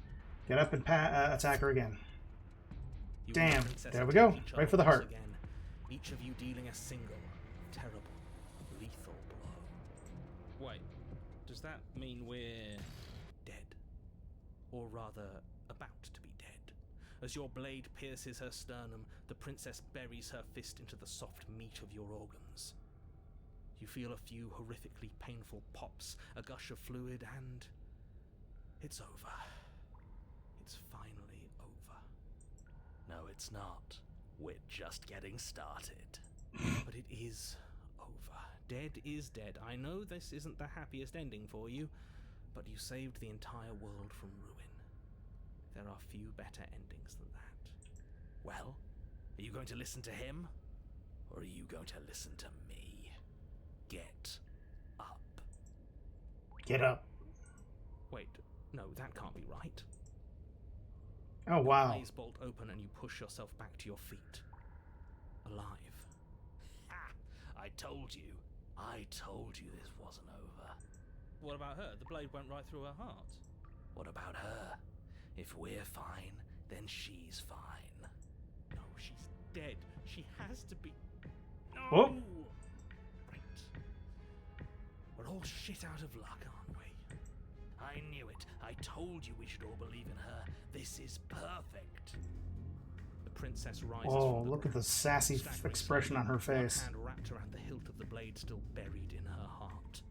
Get up and attack her again. Damn, there we go. Right for the heart. Again, each of you dealing a single, terrible, lethal blow. Wait, does that mean we're dead? Or rather, about to be dead? As your blade pierces her sternum, the princess buries her fist into the soft meat of your organs. You feel a few horrifically painful pops, a gush of fluid, and it's over. It's finally over. No, it's not. We're just getting started. But it is over. Dead is dead. I know this isn't the happiest ending for you, but you saved the entire world from ruin. There are few better endings than that. Well, are you going to listen to him? Or are you going to listen to me? Get up. Get up. Wait, no, that can't be right. Oh, wow. Your eyes bolt open and you push yourself back to your feet. Alive. Ha! I told you this wasn't over. What about her? The blade went right through her heart. What about her? If we're fine, then she's fine. No, she's dead. She has to be. No! Oh. Right. We're all shit out of luck, aren't we? I knew it. I told you we should all believe in her. This is perfect. The princess rises Oh, from the look at the sassy expression on her face. One hand wrapped around the hilt of the blade still buried in her heart.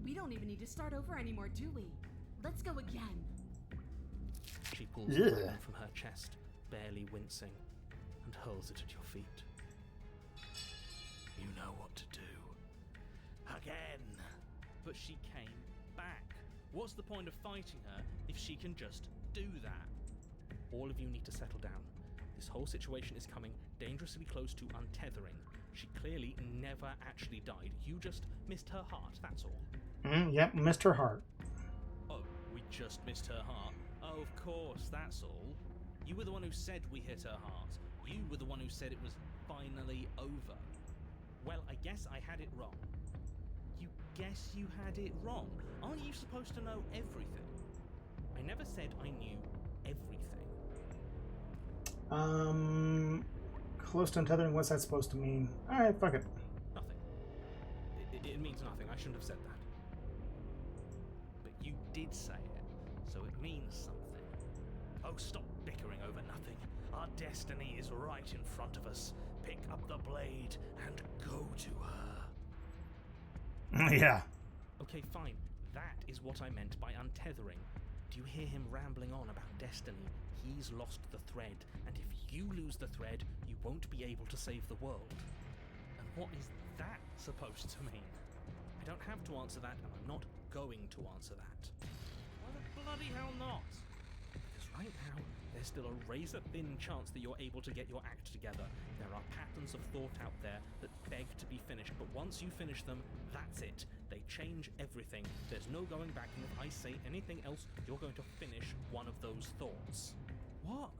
We don't even need to start over anymore, do we? Let's go again. She pulls the weapon from her chest, barely wincing, and hurls it at your feet. You know what to do. Again. But she came back. What's the point of fighting her if she can just do that? All of you need to settle down. This whole situation is coming dangerously close to untethering. She clearly never actually died. You just missed her heart, that's all. Yep, missed her heart. Oh, we just missed her heart? Oh, of course, that's all. You were the one who said we hit her heart. You were the one who said it was finally over. Well, I guess I had it wrong. You guess you had it wrong? Aren't you supposed to know everything? I never said I knew everything. Close to untethering, what's that supposed to mean? Alright, fuck it. Nothing. It means nothing. I shouldn't have said that. But you did say it, so it means something. Oh, stop bickering over nothing. Our destiny is right in front of us. Pick up the blade and go to her. Yeah. Okay, fine. That is what I meant by untethering. Do you hear him rambling on about destiny? He's lost the thread, and if you lose the thread, you won't be able to save the world. And what is that supposed to mean? I don't have to answer that, and I'm not going to answer that. Why the bloody hell not? Because right now, there's still a razor-thin chance that you're able to get your act together. There are patterns of thought out there that beg to be finished, but once you finish them, that's it. They change everything. There's no going back, and if I say anything else, you're going to finish one of those thoughts. What?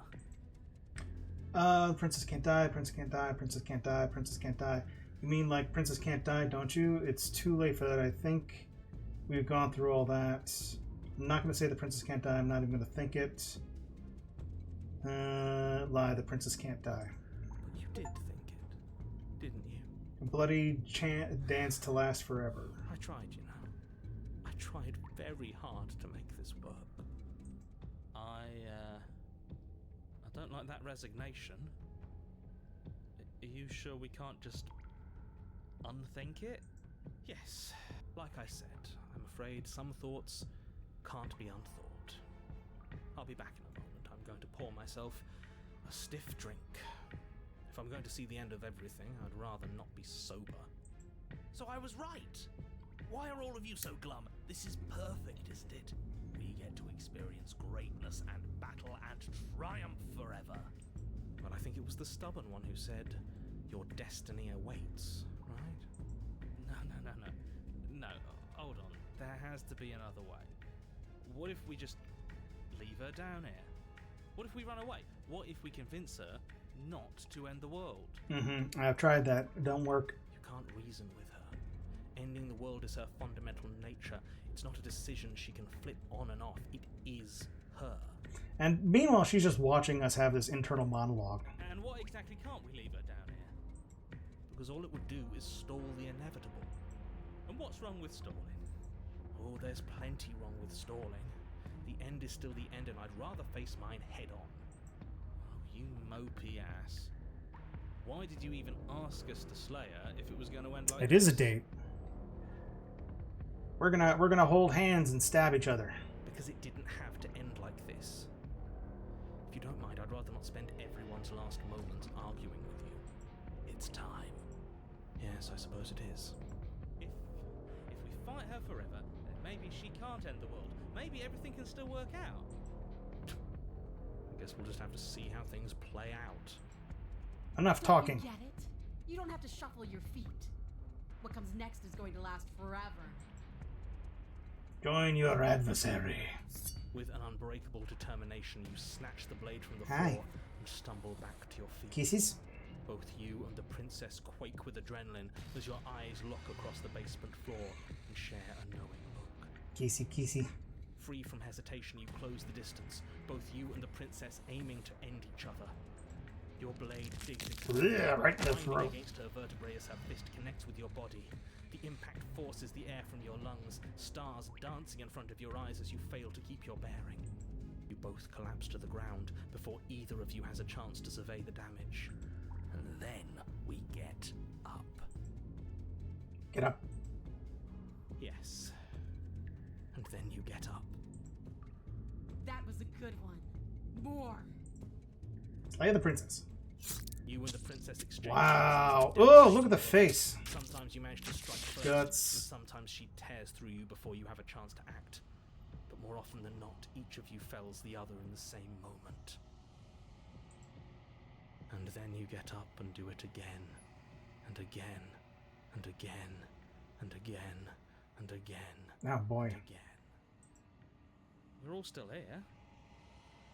Princess can't die, princess can't die, princess can't die, princess can't die. You mean like princess can't die, don't you? It's too late for that, I think. We've gone through all that. I'm not going to say the princess can't die. I'm not even going to think it. Lie, the princess can't die. But you did think it, didn't you? A bloody dance to last forever. I tried, you know. I tried very hard to make this work. I don't like that resignation. Are you sure we can't just unthink it? Yes. Like I said, I'm afraid some thoughts can't be unthought. I'll be back in a moment. I'm going to pour myself a stiff drink. If I'm going to see the end of everything, I'd rather not be sober. So I was right! Why are all of you so glum? This is perfect, isn't it? We get to experience greatness and battle and triumph forever. Well, I think it was the stubborn one who said, your destiny awaits, right? No, hold on. There has to be another way. What if we just leave her down here? What if we run away? What if we convince her not to end the world? I've tried that. It don't work. You can't reason with her. Ending the world is her fundamental nature. It's not a decision she can flip on and off. It is her. And meanwhile, she's just watching us have this internal monologue. And what exactly can't we leave her down here? Because all it would do is stall the inevitable. And what's wrong with stalling? Oh, there's plenty wrong with stalling. The end is still the end, and I'd rather face mine head on. Oh, you mopey ass. Why did you even ask us to slay her if it was going to end like It is a date. We're gonna hold hands and stab each other. Because it didn't have to end like this. If you don't mind, I'd rather not spend everyone's last moments arguing with you. It's time. Yes, I suppose it is. If we fight her forever, then maybe she can't end the world. Maybe everything can still work out. I guess we'll just have to see how things play out. Enough talking. You get it? You don't have to shuffle your feet. What comes next is going to last forever. Join your adversary. With an unbreakable determination, you snatch the blade from the Hi. floor and stumble back to your feet. Kisses? Both you and the princess quake with adrenaline as your eyes lock across the basement floor and share a knowing look. Kissy, kissy. Free from hesitation, you close the distance, both you and the princess aiming to end each other. Your blade digs Right in the grinding throat. against her vertebrae as her fist connects with your body. The impact forces the air from your lungs, stars dancing in front of your eyes as you fail to keep your bearing. You both collapse to the ground before either of you has a chance to survey the damage. And then we get up. Get up. Yes. And then you get up. That was a good one. More. Slay the princess. You and the princess exchange. Wow. Oh, look at the face. Sometimes you manage to strike first, Guts. and sometimes she tears through you before you have a chance to act. But more often than not, each of you fells the other in the same moment. And then you get up and do it again, and again, and again, and again, and again, Oh boy. and again. We're all still here.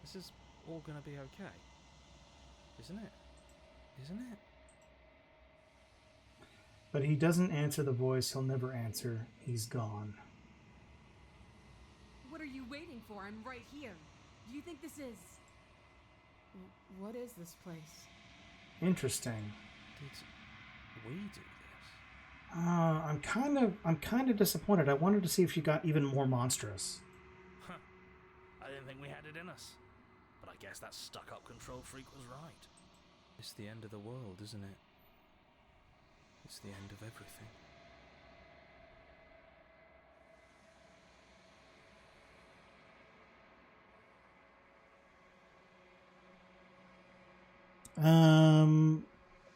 This is all gonna be okay. Isn't it? Isn't it? But he doesn't answer the voice. He'll never answer. He's gone. What are you waiting for? I'm right here. Do you think this is... What is this place? Interesting. Did we do this? I'm kind of disappointed. I wanted to see if she got even more monstrous. Huh. I didn't think we had it in us. But I guess that stuck-up control freak was right. It's the end of the world, isn't it? It's the end of everything.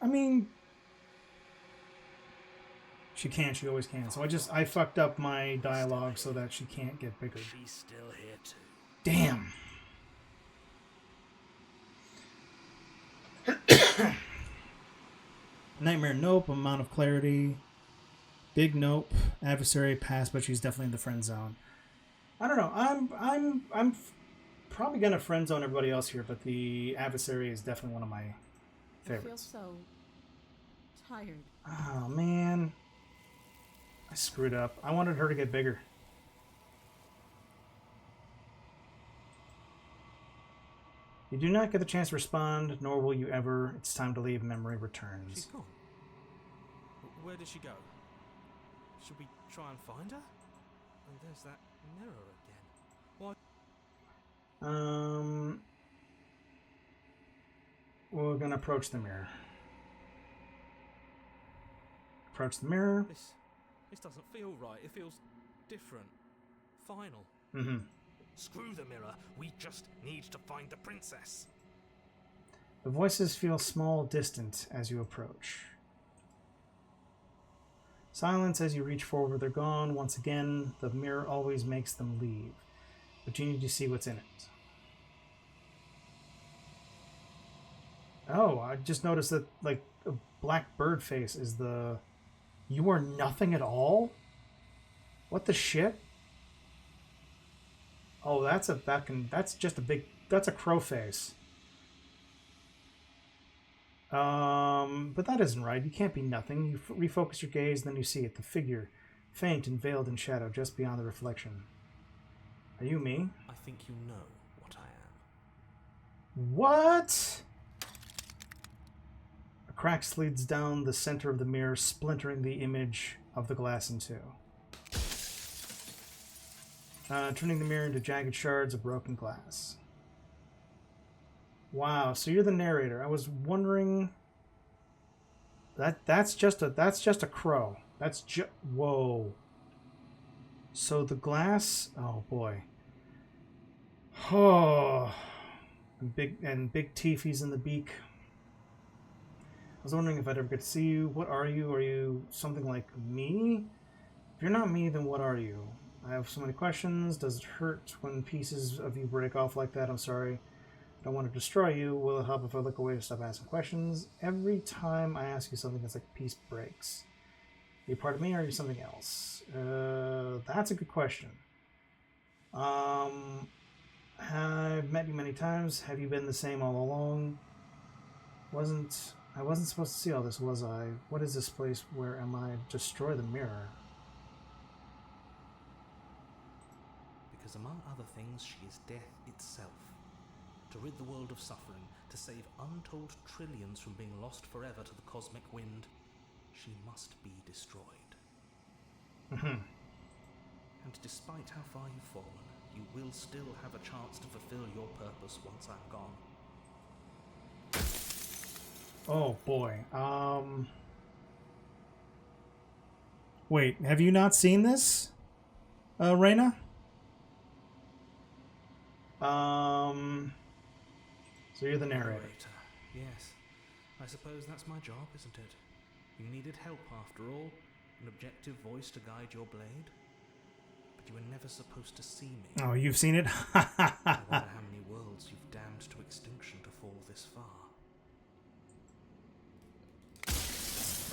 I mean, she can. She always can. So I fucked up my dialogue so that she can't get bigger. She's still here too. Damn. Nightmare, nope. Amount of clarity. Big nope. Adversary, pass, but she's definitely in the friend zone. I don't know. I'm probably gonna friend zone everybody else here, but the adversary is definitely one of my favorites. I feel so tired. Oh man, I screwed up. I wanted her to get bigger. You do not get the chance to respond, nor will you ever. It's time to leave. Memory returns. She's gone. Where did she go? Should we try and find her? And there's that mirror again. Why? We're gonna approach the mirror. Approach the mirror. This doesn't feel right. It feels different. Final. Mm-hmm. Screw the mirror. We just need to find the princess. The voices feel small, distant as you approach. Silence as you reach forward. They're gone. Once again, the mirror always makes them leave. But you need to see what's in it. Oh, I just noticed that, like, a black bird face is the... You are nothing at all? What the shit? Oh, that's just a big... That's a crow face. But that isn't right. You can't be nothing. You refocus your gaze, then you see it. The figure, faint and veiled in shadow, just beyond the reflection. Are you me? I think you know what I am. What? A crack slides down the center of the mirror, splintering the image of the glass in two. Turning the mirror into jagged shards of broken glass. Wow, so you're the narrator. I was wondering... That's just a crow. Whoa. So the glass... Oh, boy. Oh. And big teefies in the beak. I was wondering if I'd ever get to see you. What are you? Are you something like me? If you're not me, then what are you? I have so many questions. Does it hurt when pieces of you break off like that? I'm sorry. I don't want to destroy you. Will it help if I look away to stop asking questions? Every time I ask you something, it's like a piece breaks. Are you part of me or are you something else? That's a good question. I've met you many times. Have you been the same all along? I wasn't supposed to see all this, was I? What is this place? Where am I? Destroy the mirror. Because among other things, she is death itself. To rid the world of suffering, to save untold trillions from being lost forever to the cosmic wind, she must be destroyed. Mm-hmm. And despite how far you've fallen, you will still have a chance to fulfill your purpose once I'm gone. Oh boy. Wait, have you not seen this, Reyna? So you're the narrator. Yes. I suppose that's my job, isn't it? You needed help after all, an objective voice to guide your blade. But you were never supposed to see me. Oh, you've seen it? I wonder how many worlds you've damned to extinction to fall this far.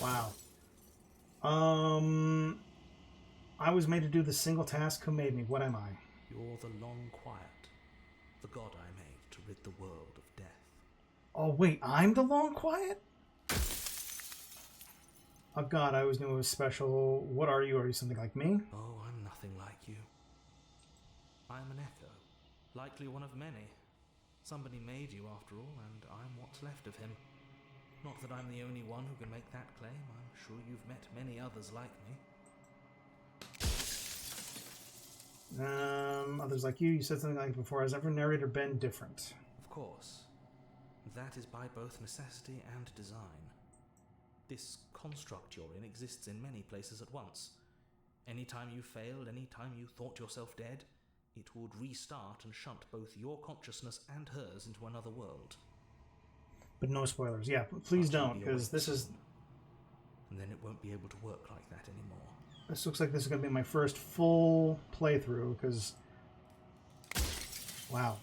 Wow. I was made to do the single task. Who made me? What am I? You're the Long Quiet, the god I made to rid the world of death. Oh, wait, I'm the Long Quiet? Oh, God, I always knew it was special. What are you? Are you something like me? Oh, I'm nothing like you. I'm an echo, likely one of many. Somebody made you after all, and I'm what's left of him. Not that I'm the only one who can make that claim. I'm sure you've met many others like me. Others like you. You said something like it before. Has every narrator been different? Of course. That is by both necessity and design. This construct you're in exists in many places at once. Anytime you failed, anytime you thought yourself dead, it would restart and shunt both your consciousness and hers into another world. But no spoilers. Yeah, please don't, because this is... And then it won't be able to work like that anymore. This looks like this is going to be my first full playthrough, because... Wow.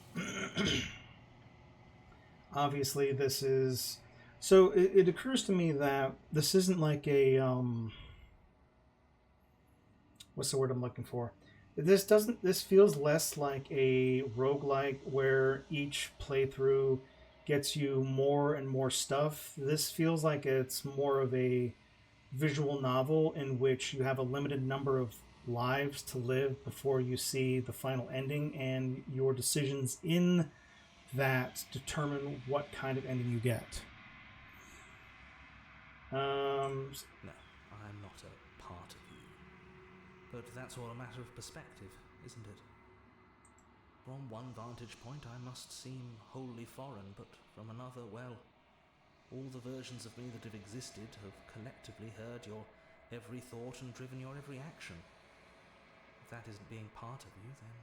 Obviously, this is... So, it occurs to me that this isn't like a... What's the word I'm looking for? This feels less like a roguelike where each playthrough gets you more and more stuff. This feels like it's more of a visual novel in which you have a limited number of lives to live before you see the final ending, and your decisions in that determine what kind of ending you get. No, I'm not a part of you. But that's all a matter of perspective, isn't it? From one vantage point I must seem wholly foreign, but from another, well, all the versions of me that have existed have collectively heard your every thought and driven your every action. If that isn't being part of you, then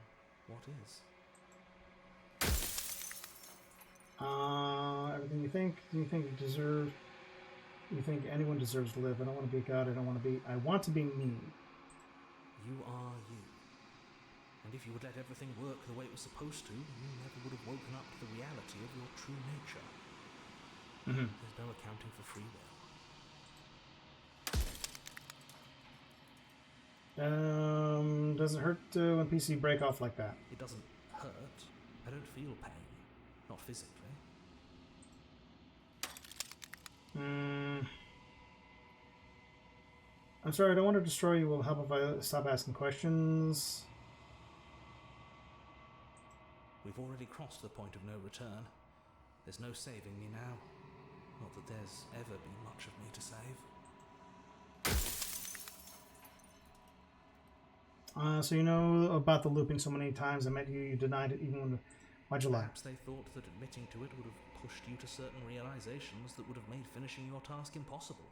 What is? Everything you think. Do you think you deserve? You think anyone deserves to live? I don't want to be a god. I want to be me. You are you. And if you would let everything work the way it was supposed to, you never would have woken up to the reality of your true nature. Mm-hmm. There's no accounting for free will. Does it hurt when PC break off like that? It doesn't hurt. I don't feel pain. Not physically. I'm sorry, I don't want to destroy you. Will it help if I stop asking questions? We've already crossed the point of no return. There's no saving me now. Not that there's ever been much of me to save. So you know about the looping so many times. I met you, you denied it even when... Why'd you lie? Perhaps they thought that admitting to it would have pushed you to certain realizations that would have made finishing your task impossible.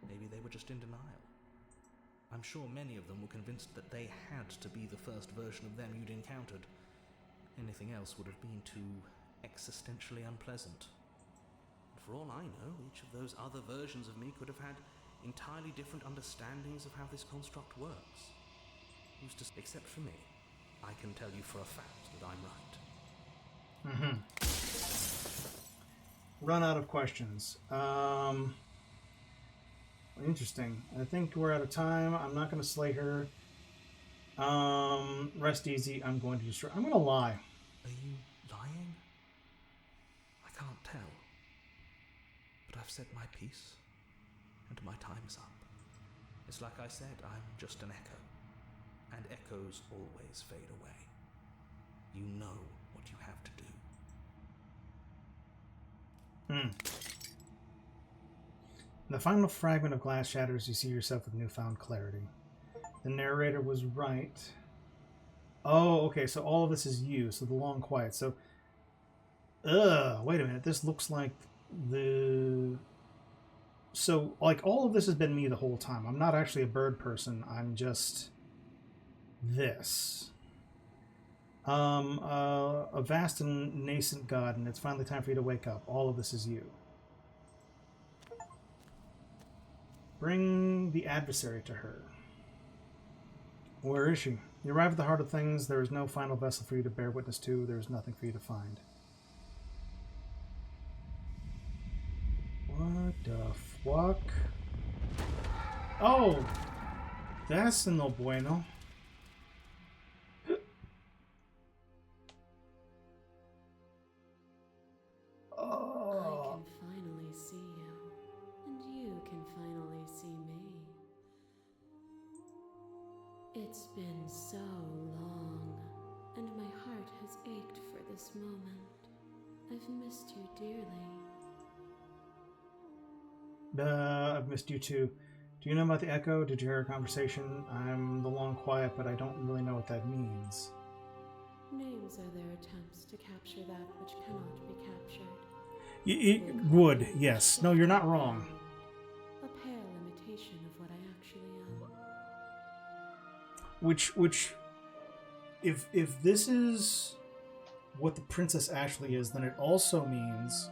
Maybe they were just in denial. I'm sure many of them were convinced that they had to be the first version of them you'd encountered. Anything else would have been too existentially unpleasant. And for all I know, each of those other versions of me could have had entirely different understandings of how this construct works. Who's to... Except for me. I can tell you for a fact that I'm right. Run out of questions. Interesting. I think we're out of time. I'm not going to slay her. Rest easy. I'm going to destroy... I'm going to lie. Are you lying? I can't tell. But I've said my piece. And my time's up. It's like I said, I'm just an echo. And echoes always fade away. You know what you have to do. The final fragment of glass shatters. You see yourself with newfound clarity. The narrator was right. Oh, okay, so all of this is you. So the long quiet. So, wait a minute. This looks like the... So, like, all of this has been me the whole time. I'm not actually a bird person. I'm just... this. A vast and nascent god, and it's finally time for you to wake up. All of this is you. Bring the adversary to her. Where is she? You arrive at the heart of things. There is no final vessel for you to bear witness to. There is nothing for you to find. What the fuck? Oh! That's no bueno. I can finally see you, and you can finally see me. It's been so long, and my heart has ached for this moment. I've missed you dearly. I've missed you too. Do you know about the echo? Did you hear a conversation? I'm the long quiet, but I don't really know what that means. Names are their attempts to capture that which cannot be captured. It would, yes. No, you're not wrong. A pale imitation of what I actually am. Which, if this is what the princess actually is, then it also means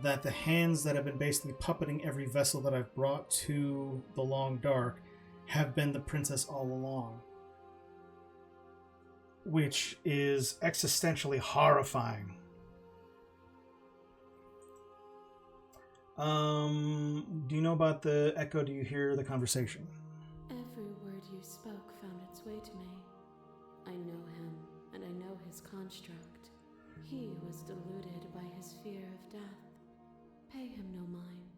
that the hands that have been basically puppeting every vessel that I've brought to the Long Dark have been the princess all along. Which is existentially horrifying. Do you know about the echo? Do you hear the conversation? Every word you spoke found its way to me. I know him, and I know his construct. He was deluded by his fear of death. Pay him no mind.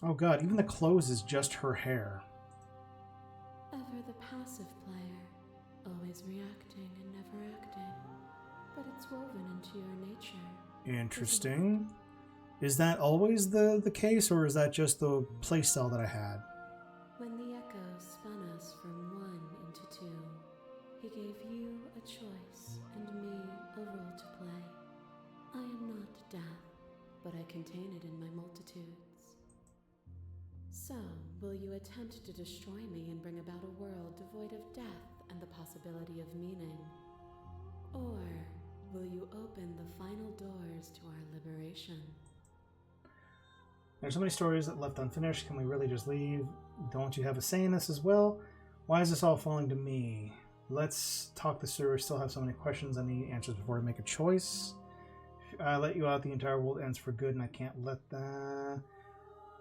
Oh god, even the clothes is just her hair. Ever the passive player, always reacting and never acting. But it's woven into your nature. Interesting. Is that always the case, or is that just the playstyle that I had? When the echo spun us from one into two, he gave you a choice and me a role to play. I am not death, but I contain it in my multitudes. So, will you attempt to destroy me and bring about a world devoid of death and the possibility of meaning? Or will you open the final doors to our liberation? There's so many stories that left unfinished. Can we really just leave? Don't you have a say in this as well? Why is this all falling to me? Let's talk this through. I still have so many questions. I need answers before I make a choice. If I let you out, the entire world ends for good, and I can't let that.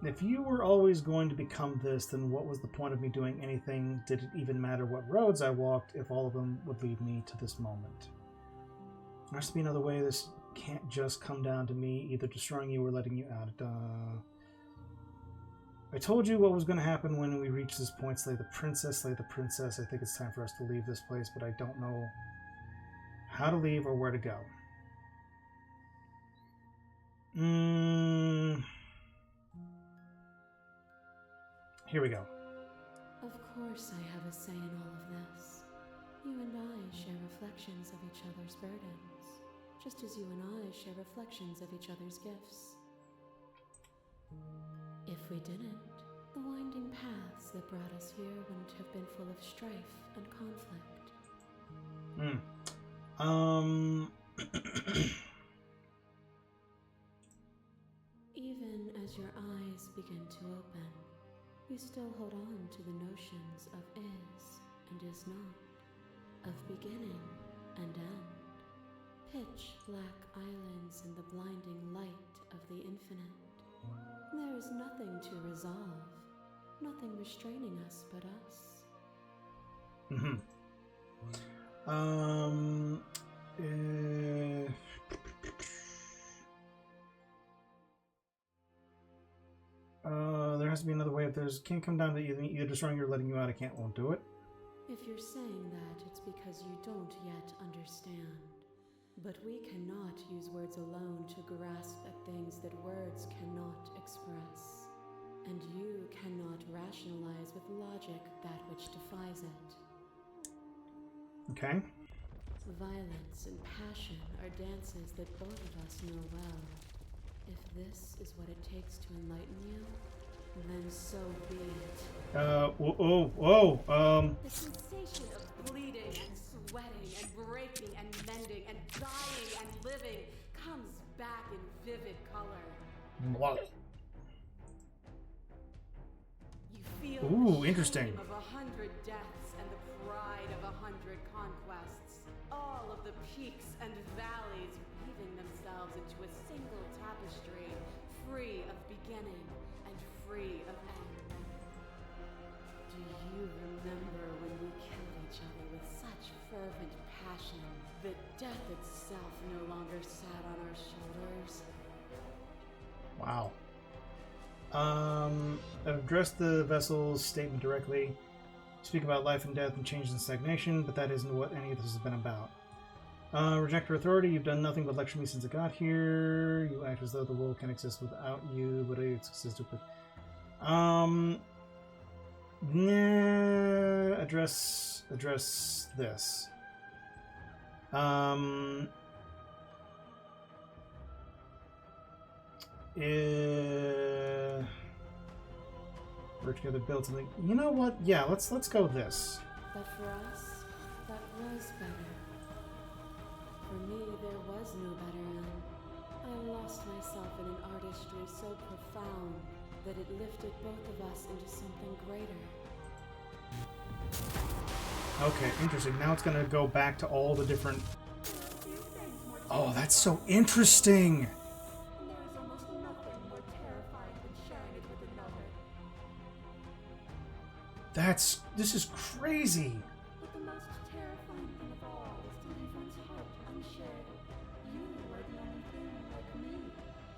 If you were always going to become this, then what was the point of me doing anything? Did it even matter what roads I walked if all of them would lead me to this moment? There has to be another way. This can't just come down to me either destroying you or letting you out. I told you what was going to happen when we reach this point. Slay the princess, slay the princess. I think it's time for us to leave this place, but I don't know how to leave or where to go. Here we go. Of course I have a say in all of this. You and I share reflections of each other's burdens, just as you and I share reflections of each other's gifts. If we didn't, the winding paths that brought us here wouldn't have been full of strife and conflict. Even as your eyes begin to open, you still hold on to the notions of is and is not, of beginning and end, pitch black islands in the blinding light of the infinite. There is nothing to resolve, nothing restraining us but us. There has to be another way. If there's can't come down to either destroying you or letting you out, I won't do it. If you're saying that, it's because you don't yet understand. But we cannot use words alone to grasp at things that words cannot express. And you cannot rationalize with logic that which defies it. Okay. Violence and passion are dances that both of us know well. If this is what it takes to enlighten you, then so be it. The sensation of bleeding and sweating and breaking and mending and dying and living comes back in vivid color. What? You feel Ooh, the interesting. shame of 100 deaths and the pride of 100 conquests. All of the peaks and valleys weaving themselves into a single tapestry, free of beginning and free of end. Do you remember when we killed each other with such fervent passion that death itself no longer sat on our shoulders? Wow. Address the vessel's statement directly. Speak about life and death and change and stagnation, but that isn't what any of this has been about. Reject your authority. You've done nothing but lecture me since I got here. You act as though the world can exist without you, but it exists with. Address this. Work together, build something. You know what? Yeah, let's go this. But for us, that was better. For me, there was no better end. I lost myself in an artistry so profound that it lifted both of us into something greater. Okay, interesting. Now it's gonna go back to all the different... Oh, that's so interesting! And there is almost nothing more terrifying than sharing it with another. This is crazy! But the most terrifying thing of all is to leave one's heart unshared. You are the only thing like me,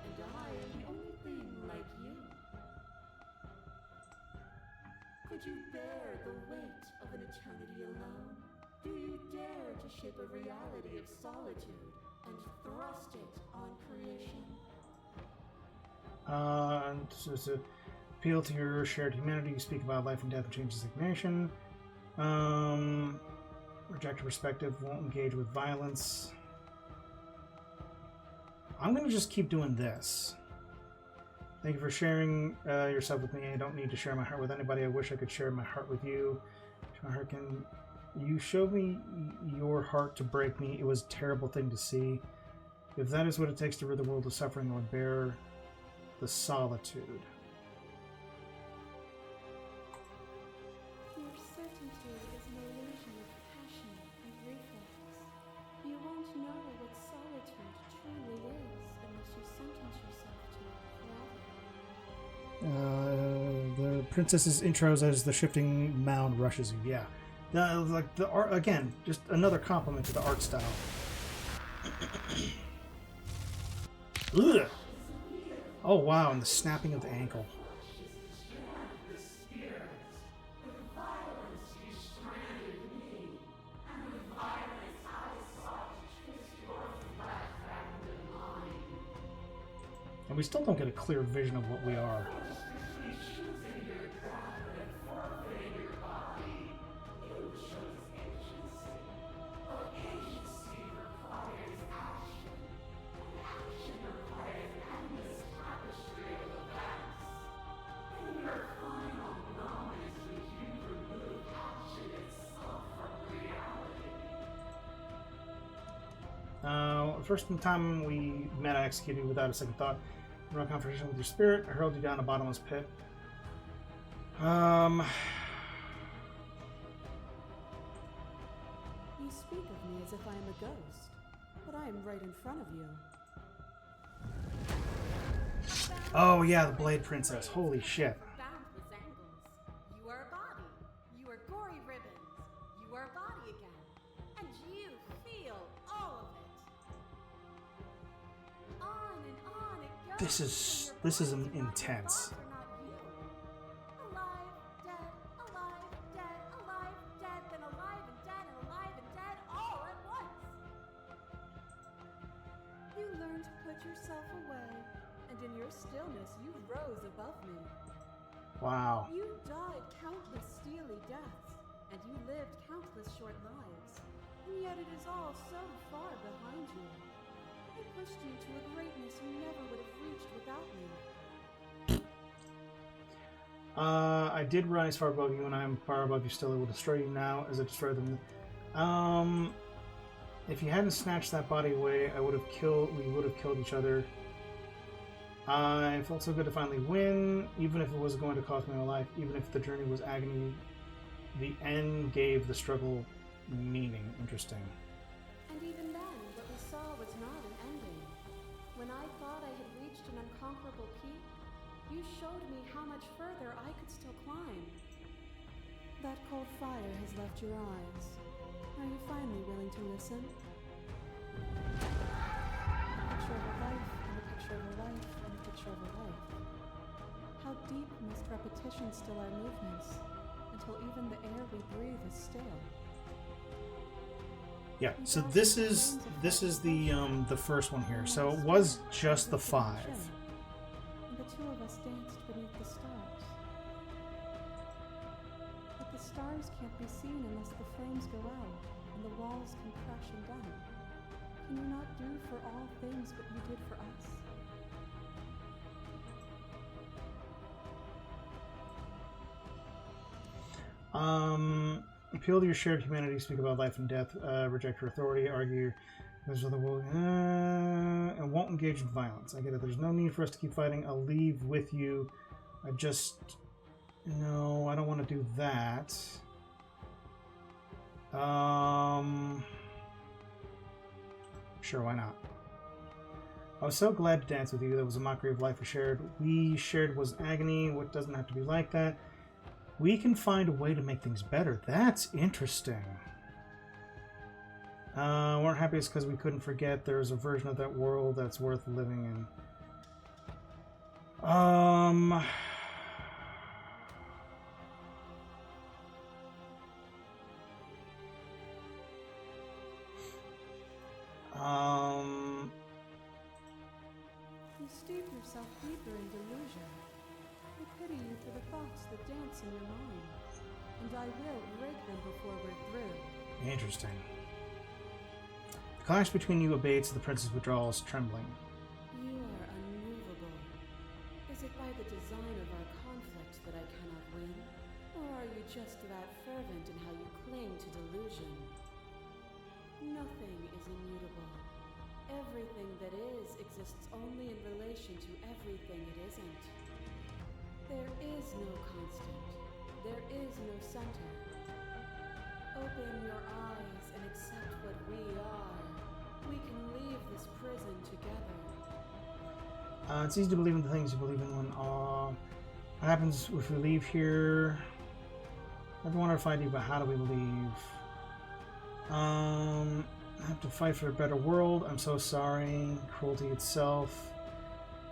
and I am the only thing like you. Could you bear the weight of an eternity alone? Do you dare to shape a reality of solitude and thrust it on creation? To appeal to your shared humanity, you speak about life and death and change designation. Reject a perspective, won't engage with violence. I'm gonna just keep doing this. Thank you for sharing yourself with me. I don't need to share my heart with anybody. I wish I could share my heart with you. My heart can... You showed me your heart to break me. It was a terrible thing to see. If that is what it takes to rid the world of suffering or bear the solitude. Your certainty is an illusion of passion and reflex. You won't know what solitude truly is unless you sentence yourself to it forever. The princess's intros as the shifting mound rushes you. Yeah. Like the art, again, just another compliment to the art style. Ugh. Oh wow, and the snapping of the ankle. And we still don't get a clear vision of what we are. First time we met, I executed without a second thought. In a confrontation with your spirit, I hurled you down a bottomless pit. You speak of me as if I am a ghost, but I am right in front of you. Oh yeah, the Blade Princess. Holy shit. Bound with angles. You are a body. You are gory ribbons. You are a body again. And you feel all of it. On and on it goes. This is intense. Alive, dead, alive, dead, alive, dead, then alive and dead and alive and dead all at once. You learn to put yourself away, and in your stillness you rose above me. Wow. You died countless steely deaths, and you lived countless short lives, and yet it is all so far behind you. I pushed you to a greatness you never would have reached without me. I did rise far above you, and I am far above you still. I will destroy you now as I destroy them. If you hadn't snatched that body away, we would have killed each other. It felt so good to finally win, even if it was going to cost me my life, even if the journey was agony. The end gave the struggle meaning. Interesting. And even then, what we saw was not an ending. When I thought I had reached an unconquerable peak, you showed me how much further I could still climb. That cold fire has left your eyes. Are you finally willing to listen? A picture of a life, and a picture of a life, and a picture of a life. How deep must repetition still our movements, until even the air we breathe is still? Yeah, so this is the first one here. So it was just the 5. And the two of us danced beneath the stars. But the stars can't be seen unless the flames go out and the walls come crashing down. Can you not do for all things what you did for us? Appeal to your shared humanity, speak about life and death, reject your authority, argue there's other world, and won't engage in violence. I get it. There's no need for us to keep fighting. I'll leave with you. No, I don't want to do that. Sure, why not? I was so glad to dance with you. That was a mockery of life we shared was agony. What doesn't have to be like that? We can find a way to make things better. That's interesting. Weren't happy because we couldn't forget there's a version of that world that's worth living in. You steep yourself deeper in delusion. I pity you for the thoughts that dance in your mind, and I will break them before we're through. Interesting. The clash between you abates, the princess withdraws, trembling. You are unmovable. Is it the design of our conflict that I cannot win? Or are you just that fervent in how you cling to delusion? Nothing is immutable. Everything that is exists only in relation to everything it isn't. There is no constant. There is no center. Open your eyes and accept what we are. We can leave this prison together. It's easy to believe in the things you believe in when what happens if we leave here? Everyone are fighting, but how do we leave? I have to fight for a better world. I'm so sorry. Cruelty itself.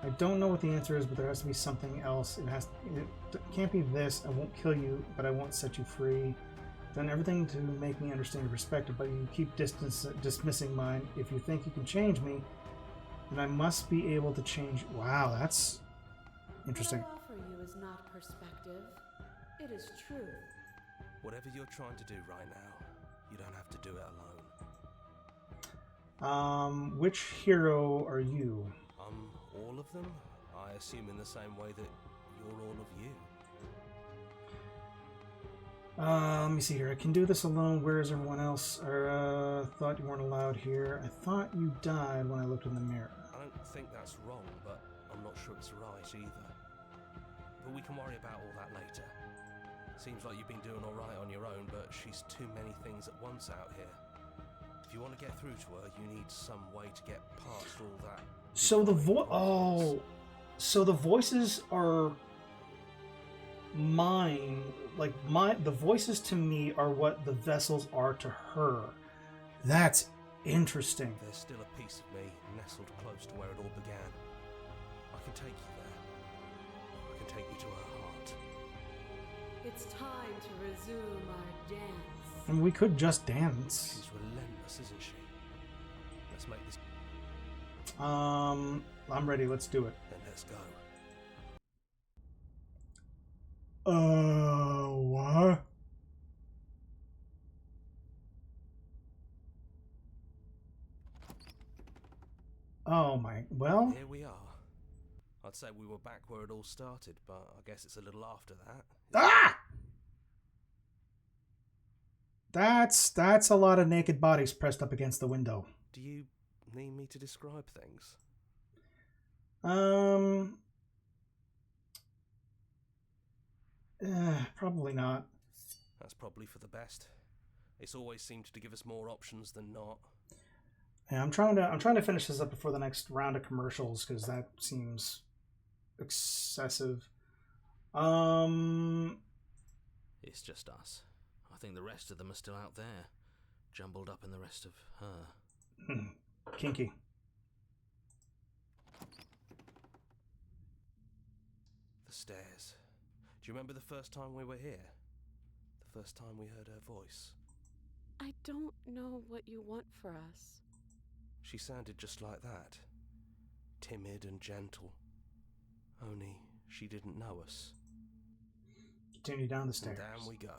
I don't know what the answer is, but there has to be something else. It can't be this. I won't kill you, but I won't set you free. Done everything to make me understand your perspective, but you keep dismissing mine. If you think you can change me, then I must be able to change. Wow, that's interesting. What I offer you is not perspective. It is truth. Whatever you're trying to do right now, you don't have to do it alone. Which hero are you? All of them? I assume in the same way that you're all of you. Let me see here. I can do this alone. Where is everyone else? Thought you weren't allowed here. I thought you died when I looked in the mirror. I don't think that's wrong, but I'm not sure it's right either. But we can worry about all that later. Seems like you've been doing all right on your own, but she's too many things at once out here. If you want to get through to her, you need some way to get past all that. So the so the voices are mine. Like the voices to me are what the vessels are to her. That's interesting. There's still a piece of me nestled close to where it all began. I can take you there. I can take you to her heart. It's time to resume our dance. I mean, we could just dance. She's relentless, isn't she? Let's make this. I'm ready. Let's do it. Then let's go. What? Oh my, well. Here we are. I'd say we were back where it all started, but I guess it's a little after that. Ah! That's a lot of naked bodies pressed up against the window. Do you need me to describe things? Probably not. That's probably for the best. It's always seemed to give us more options than not. Yeah, I'm trying to finish this up before the next round of commercials because that seems excessive. It's just us. I think the rest of them are still out there, jumbled up in the rest of her. Kinky. The stairs. Do you remember the first time we were here? The first time we heard her voice? I don't know what you want for us. She sounded just like that. Timid and gentle. Only she didn't know us. Continue down the stairs. And down we go.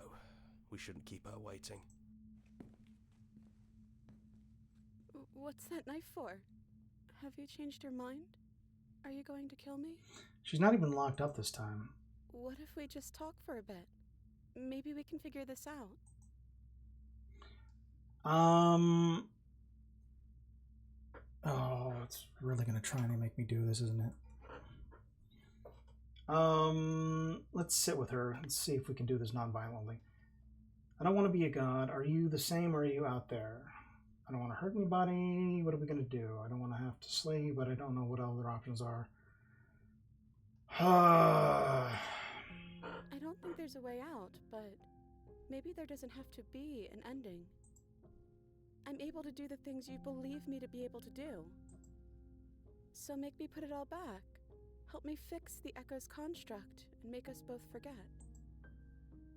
We shouldn't keep her waiting. What's that knife for? Have you changed your mind? Are you going to kill me? She's not even locked up this time. What if we just talk for a bit? Maybe we can figure this out. Oh, it's really gonna try and make me do this, isn't it? Let's sit with her and see if we can do this non-violently. I don't want to be a god. Are you the same or are you out there? I don't want to hurt anybody. What are we gonna do? I don't want to have to slay you, but I don't know what other options are. I don't think there's a way out, but maybe there doesn't have to be an ending. I'm able to do the things you believe me to be able to do. So make me put it all back. Help me fix the Echo's construct and make us both forget.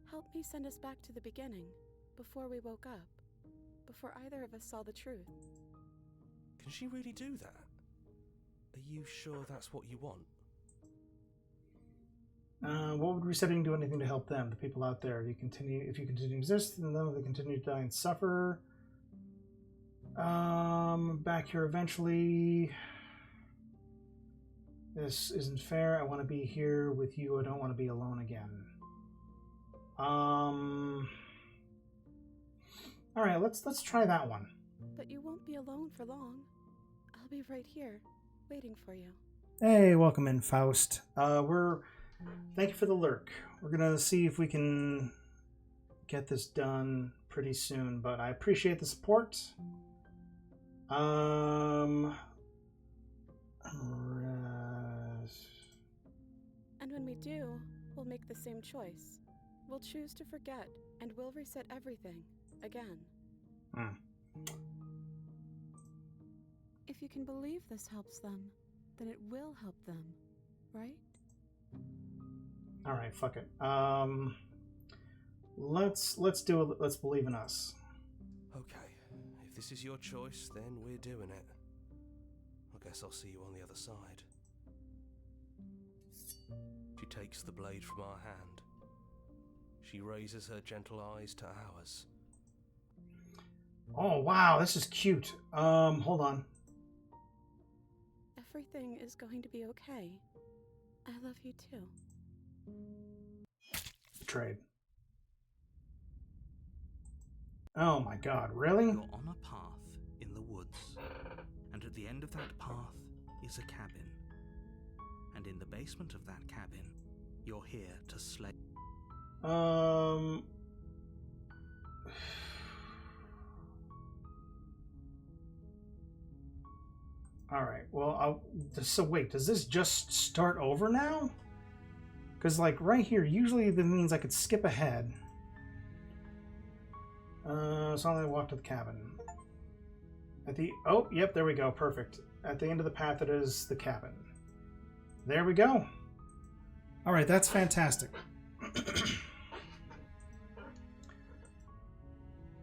Help me send us back to the beginning, before we woke up, before either of us saw the truth. Can she really do that? Are you sure that's what you want? What would resetting do anything to help them, the people out there? If you continue to exist, then they continue to die and suffer. Back here eventually. This isn't fair. I want to be here with you. I don't want to be alone again. All right, let's try that one. But you won't be alone for long. I'll be right here, waiting for you. Hey, welcome in, Faust. Thank you for the lurk. We're gonna see if we can get this done pretty soon, but I appreciate the support. And when we do, we'll make the same choice. We'll choose to forget, and we'll reset everything again. If you can believe this helps them, then it will help them, right? All right, fuck it. Let's believe in us. Okay, if this is your choice, then we're doing it. I guess I'll see you on the other side. She takes the blade from our hand. She raises her gentle eyes to ours. Oh wow, this is cute. Hold on. Everything is going to be okay. I love you too. Trade. Oh my god, really? You're on a path in the woods, and at the end of that path is a cabin. And in the basement of that cabin, you're here to slay. Alright, well, so wait, does this just start over now? Because, like, right here, usually that means I could skip ahead. So I walk to the cabin. Oh, yep, there we go, perfect. At the end of the path, it is the cabin. There we go. Alright, that's fantastic.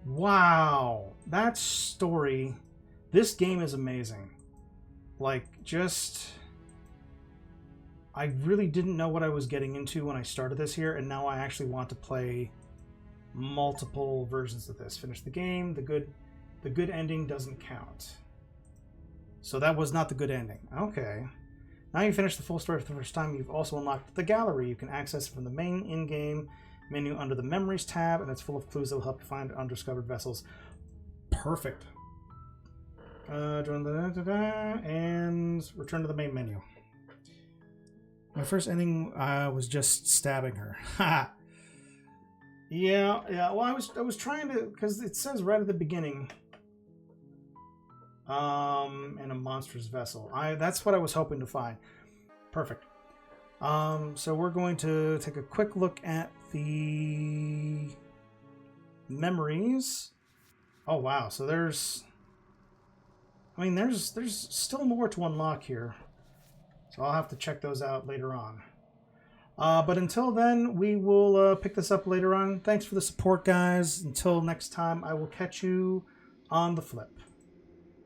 Wow, that story. This game is amazing. Like, I really didn't know what I was getting into when I started this here, and now I actually want to play multiple versions of this. Finish the game. The good ending doesn't count. So that was not the good ending. Okay. Now you finish the full story for the first time. You've also unlocked the gallery. You can access it from the main in-game menu under the Memories tab, and it's full of clues that will help you find undiscovered vessels. Perfect. And return to the main menu. My first ending was just stabbing her. yeah. Well, I was trying to, because it says right at the beginning, in a monstrous vessel. That's what I was hoping to find. Perfect. So we're going to take a quick look at the memories. Oh wow! So there's still more to unlock here. So I'll have to check those out later on. But until then, we will pick this up later on. Thanks for the support, guys. Until next time, I will catch you on the flip.